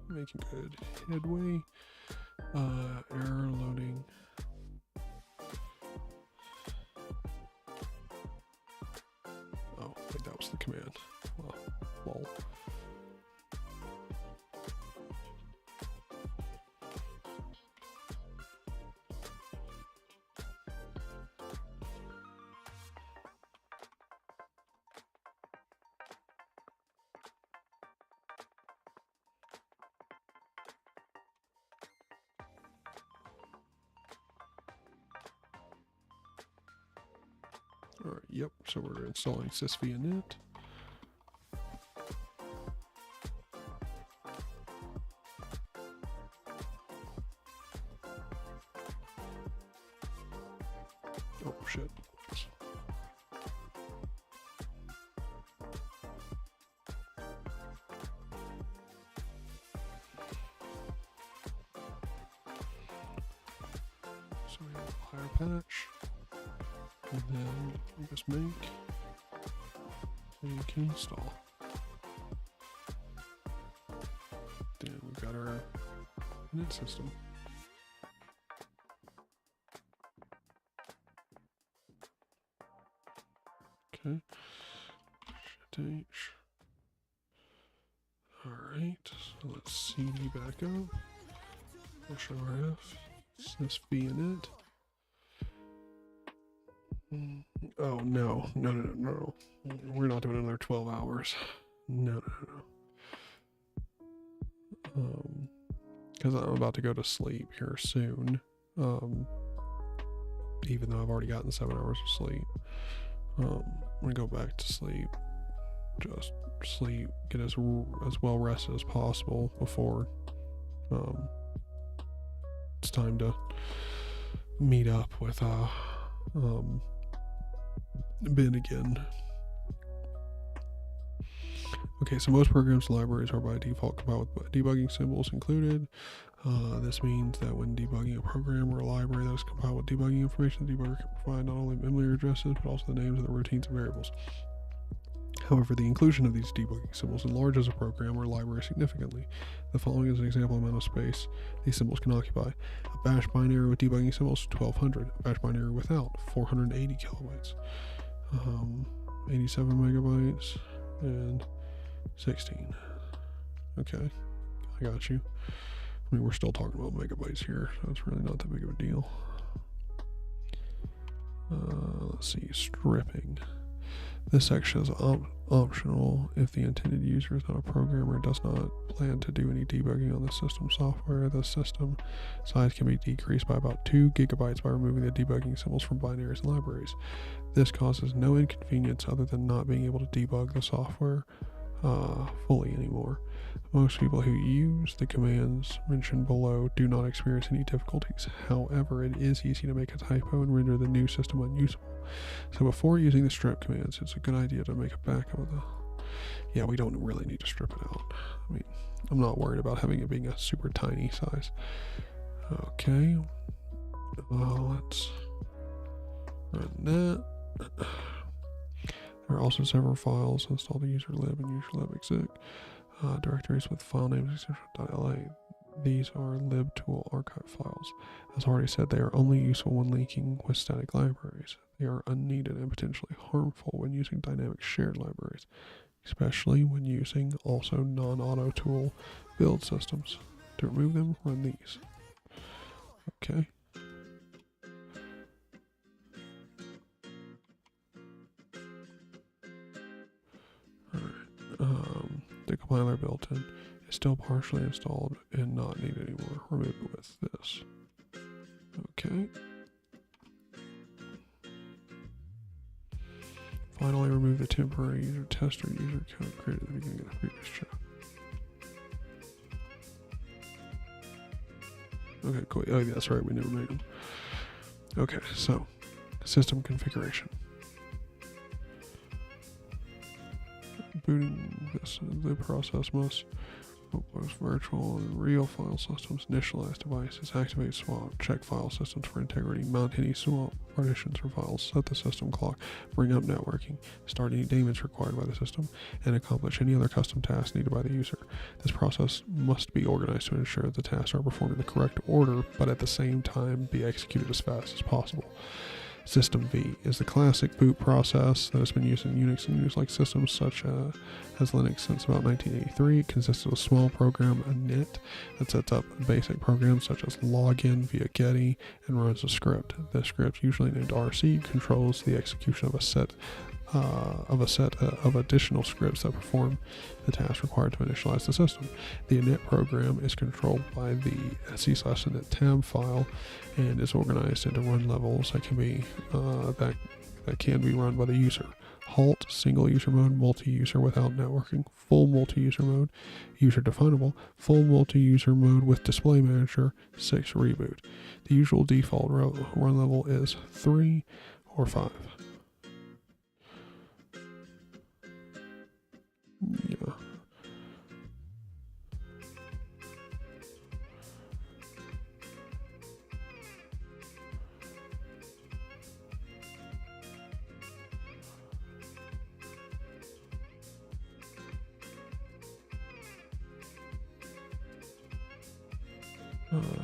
C: Making good headway. Error loading. Oh, wait, that was the command. Well, lol. Alright, yep, so we're installing sysvinit. Oh shit. So we have a higher patch, and then we just make and can install. Then we've got our init system. Okay. Shift H. Alright, so let's CD back up. Push RF. Sysvinit. Oh no. No. We're not doing another 12 hours. No. Because I'm about to go to sleep here soon. Even though I've already gotten 7 hours of sleep. I'm gonna go back to sleep. Just sleep, get as well rested as possible before it's time to meet up with Ben again. Okay, so most programs and libraries are by default compiled with debugging symbols included. This means that when debugging a program or a library that is compiled with debugging information, the debugger can provide not only memory addresses but also the names of the routines and variables. However, the inclusion of these debugging symbols enlarges a program or library significantly. The following is an example amount of space these symbols can occupy. A bash binary with debugging symbols, 1200. A bash binary without, 480 kilobytes. 87 megabytes and 16. Okay, I got you. I mean, we're still talking about megabytes here, so it's really not that big of a deal. Let's see, stripping. This section is optional if the intended user is not a programmer and does not plan to do any debugging on the system software. The system size can be decreased by about 2 gigabytes by removing the debugging symbols from binaries and libraries. This causes no inconvenience other than not being able to debug the software fully anymore. Most people who use the commands mentioned below do not experience any difficulties. However, it is easy to make a typo and render the new system unusable. So before using the strip commands, it's a good idea to make a backup of the... Yeah, we don't really need to strip it out. I mean, I'm not worried about having it being a super tiny size. Okay. Let's run that. There are also several files installed in userlib and userlib exec directories with file names etc.la. These are libtool archive files. As already said, they are only useful when linking with static libraries. They are unneeded and potentially harmful when using dynamic shared libraries, especially when using also non-auto tool build systems. To remove them, run these. Okay. The compiler built-in is still partially installed and not needed anymore. Remove it with this. Okay. Finally, remove the temporary user tester user code created at the beginning of the previous chapter. Okay, cool. Oh, that's right. We never made them. Okay, so system configuration. Booting this, the process must both virtual and real file systems, initialize devices, activate swap, check file systems for integrity, mount any swap partitions or files, set the system clock, bring up networking, start any daemons required by the system, and accomplish any other custom tasks needed by the user. This process must be organized to ensure that the tasks are performed in the correct order, but at the same time be executed as fast as possible. System V is the classic boot process that has been used in Unix and Unix-like systems such as Linux since about 1983. It consists of a small program, a init, that sets up basic programs such as login via Getty and runs a script. The script, usually named RC, controls the execution of a set of additional scripts that perform the task required to initialize the system. The init program is controlled by the c/init tab file and is organized into run levels that can be that can be run by the user. Halt, single user mode, multi-user without networking, full multi-user mode, user definable, full multi-user mode with display manager, 6 reboot. The usual default run level is 3 or 5. Yeah.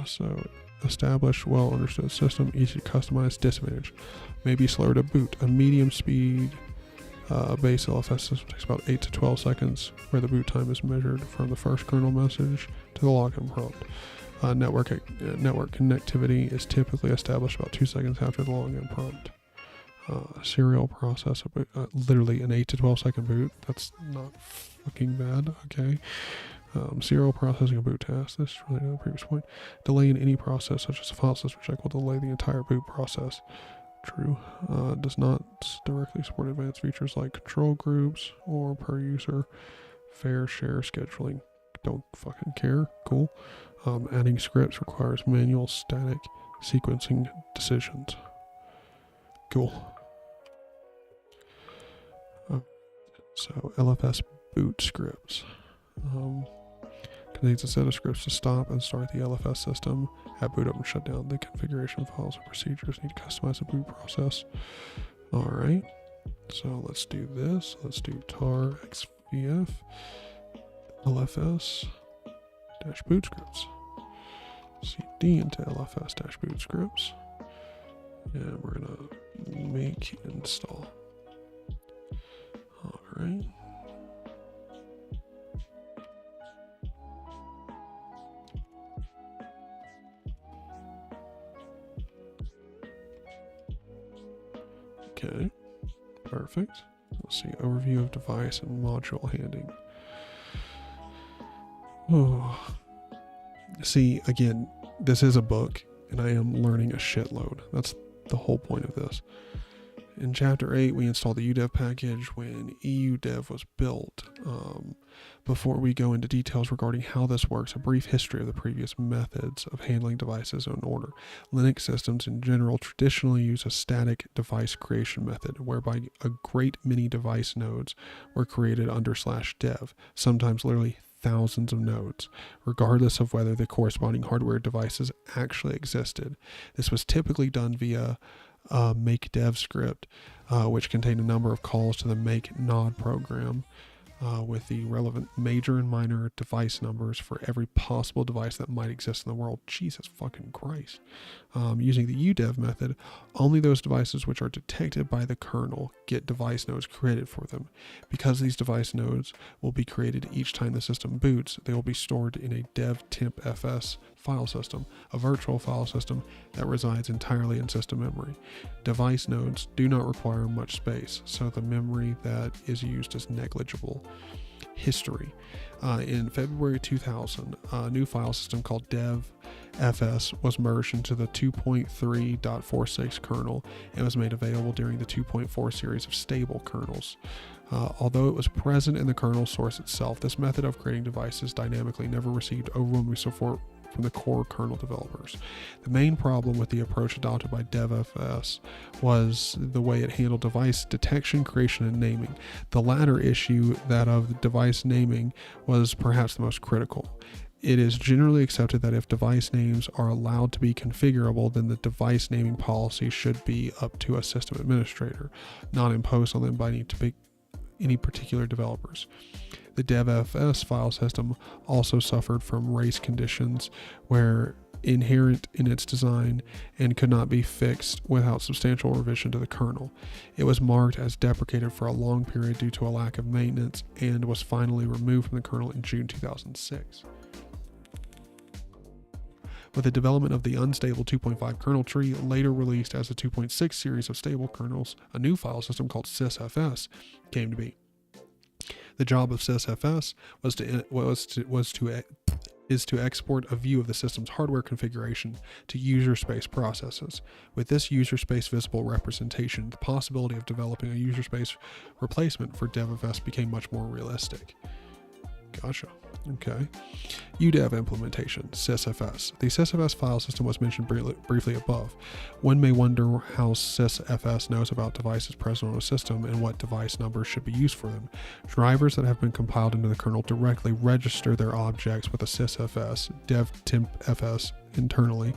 C: So established, well understood system, easy to customize, disadvantage. Maybe slower to boot. A medium speed base LFS system takes about 8 to 12 seconds, where the boot time is measured from the first kernel message to the login prompt. Network connectivity is typically established about 2 seconds after the login prompt. Serial process, literally an 8 to 12 second boot. That's not fucking bad. Okay. Serial processing a boot task. This is related to the previous point. Delay in any process, such as a file system check, will delay the entire boot process. True. Does not directly support advanced features like control groups or per user fair share scheduling. Don't fucking care. Cool. Adding scripts requires manual static sequencing decisions. Cool. So LFS boot scripts. Contains a set of scripts to stop and start the LFS system, at boot up and shut down. The configuration files and procedures need to customize the boot process. Alright, so let's do this. Let's do tar xvf LFS dash boot scripts. cd into LFS dash boot scripts. And we're gonna make install. Alright. Okay, perfect. Let's see, overview of device and module handling. Oh, see, again, this is a book, and I am learning a shitload. That's the whole point of this. In Chapter 8, we installed the UDEV package when EUDEV was built. Before we go into details regarding how this works, a brief history of the previous methods of handling devices in order. Linux systems in general traditionally use a static device creation method, whereby a great many device nodes were created under /dev, sometimes literally thousands of nodes, regardless of whether the corresponding hardware devices actually existed. This was typically done via make dev script, which contained a number of calls to the make nod program with the relevant major and minor device numbers for every possible device that might exist in the world. Jesus fucking Christ. Using the UDEV method, only those devices which are detected by the kernel get device nodes created for them. Because these device nodes will be created each time the system boots, they will be stored in a dev temp fs file system, a virtual file system that resides entirely in system memory. Device nodes do not require much space, so the memory that is used is negligible. History. In February 2000, a new file system called DevFS was merged into the 2.3.46 kernel and was made available during the 2.4 series of stable kernels. Although it was present in the kernel source itself, this method of creating devices dynamically never received overwhelming support from the core kernel developers. The main problem with the approach adopted by DevFS was the way it handled device detection, creation, and naming. The latter issue, that of device naming, was perhaps the most critical. It is generally accepted that if device names are allowed to be configurable, then the device naming policy should be up to a system administrator, not imposed on them by any particular developers. The DevFS file system also suffered from race conditions where inherent in its design and could not be fixed without substantial revision to the kernel. It was marked as deprecated for a long period due to a lack of maintenance and was finally removed from the kernel in June 2006. With the development of the unstable 2.5 kernel tree, later released as a 2.6 series of stable kernels, a new file system called sysfs came to be. The job of sysfs was to is to export a view of the system's hardware configuration to user space processes. With this user space visible representation, the possibility of developing a user space replacement for DevFS became much more realistic. Gotcha. Okay. UDEV implementation, sysfs. The sysfs file system was mentioned briefly above. One may wonder how sysfs knows about devices present on a system and what device numbers should be used for them. Drivers that have been compiled into the kernel directly register their objects with a sysfs, devtempfs internally,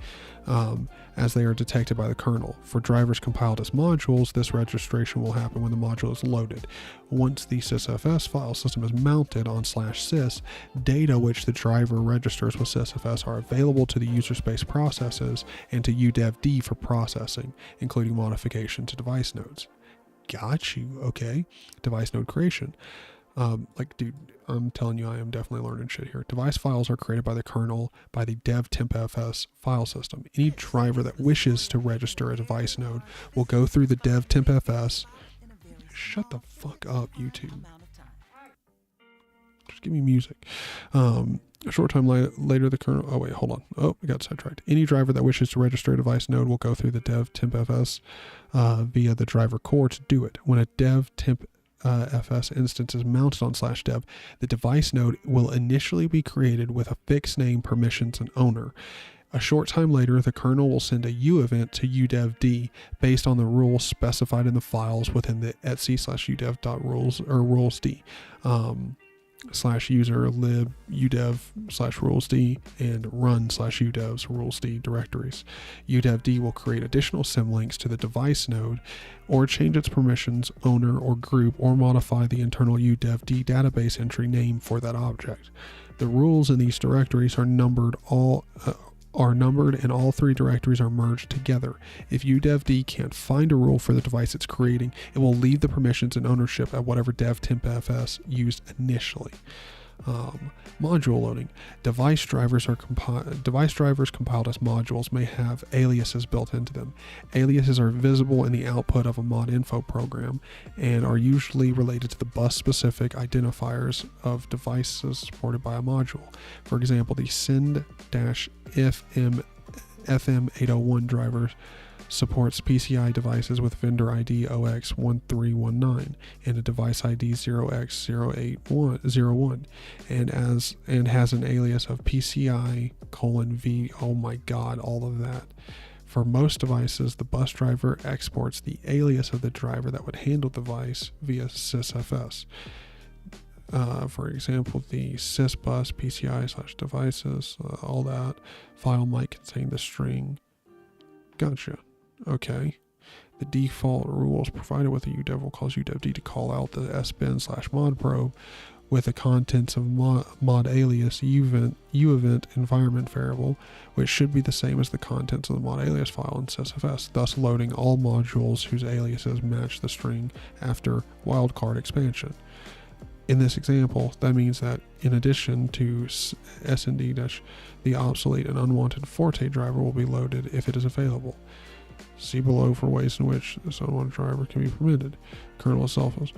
C: as they are detected by the kernel. For drivers compiled as modules, this registration will happen when the module is loaded. Once the sysfs file system is mounted on /sys, data which the driver registers with sysfs are available to the user space processes and to udevd for processing, including modification to device nodes. Got you. Okay. Device node creation. Dude, I'm telling you, I am definitely learning shit here. Device files are created by the kernel by the devtempfs file system. Any driver that wishes to register a device node will go through the devtempfs. Shut the fuck up, YouTube. Just give me music. A short time later, the kernel. Oh wait, hold on. Oh, I got sidetracked. Any driver that wishes to register a device node will go through the devtempfs via the driver core to do it. When a devtempfs instance is mounted on /dev, the device node will initially be created with a fixed name, permissions, and owner. A short time later, the kernel will send a U event to udevd based on the rules specified in the files within the etc/udev.rules or rulesd. /user lib udev /rulesd and run /udevs rulesd directories. Udevd will create additional symlinks to the device node or change its permissions, owner, or group, or modify the internal udevd database entry name for that object. The rules in these directories are numbered and all three directories are merged together. If udevd can't find a rule for the device it's creating, it will leave the permissions and ownership at whatever devtempfs used initially. Module loading. Device drivers compiled as modules may have aliases built into them. Aliases are visible in the output of a modinfo program and are usually related to the bus-specific identifiers of devices supported by a module. For example, the send-FM801 driver supports PCI devices with vendor ID 0x1319 and a device ID 0x0801 and has an alias of PCI:V. Oh my god, all of that. For most devices, the bus driver exports the alias of the driver that would handle the device via sysfs. For example, the sysbus PCI/devices, all that file might contain the string. Gotcha. Okay. The default rules provided with the udev will cause udevd to call out the sbin/mod probe with the contents of mod alias uevent environment variable, which should be the same as the contents of the mod alias file in sysfs, thus loading all modules whose aliases match the string after wildcard expansion. In this example, that means that in addition to snd, the obsolete and unwanted forte driver will be loaded if it is available. See below for ways in which this unwanted driver can be permitted. Kernel itself is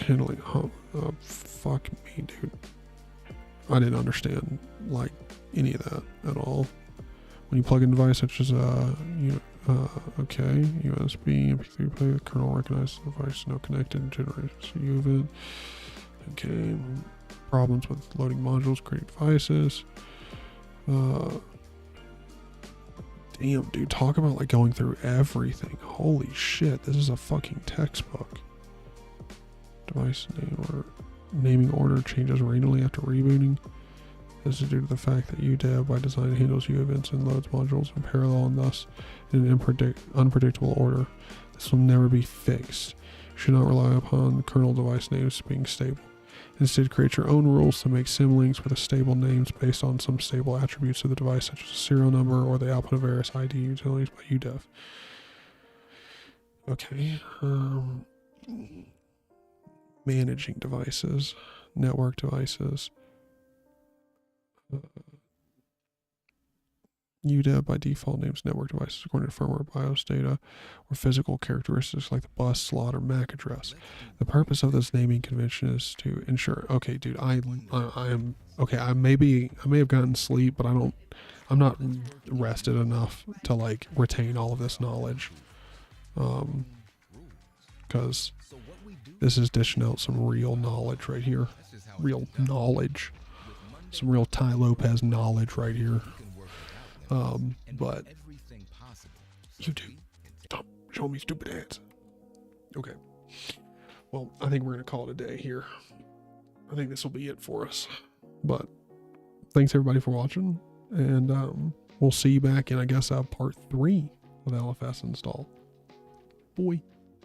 C: handling. Fuck me, dude. I didn't understand any of that at all. When you plug in a device such as USB, MP3 player, the kernel recognizes the device no connected and generates a U event. Okay, problems with loading modules, creating devices. Damn, dude, talk about going through everything. Holy shit, this is a fucking textbook. Device naming order changes randomly after rebooting. This is due to the fact that UDEV by design handles U events and loads modules in parallel and thus in an unpredictable order. This will never be fixed. You should not rely upon kernel device names being stable. Instead, create your own rules to make symlinks with stable names based on some stable attributes of the device, such as a serial number or the output of various ID utilities by UDEV. Okay. Managing devices, network devices. UDEB by default names network devices according to firmware BIOS data or physical characteristics like the bus, slot, or MAC address. The purpose of this naming convention is to ensure. Okay, dude, I am okay. I may have gotten sleep, but I'm not rested enough to like retain all of this knowledge. Because this is dishing out some real knowledge right here. Real knowledge. Some real Ty Lopez knowledge right here. But YouTube, stop showing me stupid ads. Okay. Well, I think we're gonna call it a day here. I think this will be it for us. But thanks everybody for watching, and we'll see you back in, I guess, part 3 of LFS install. Boy.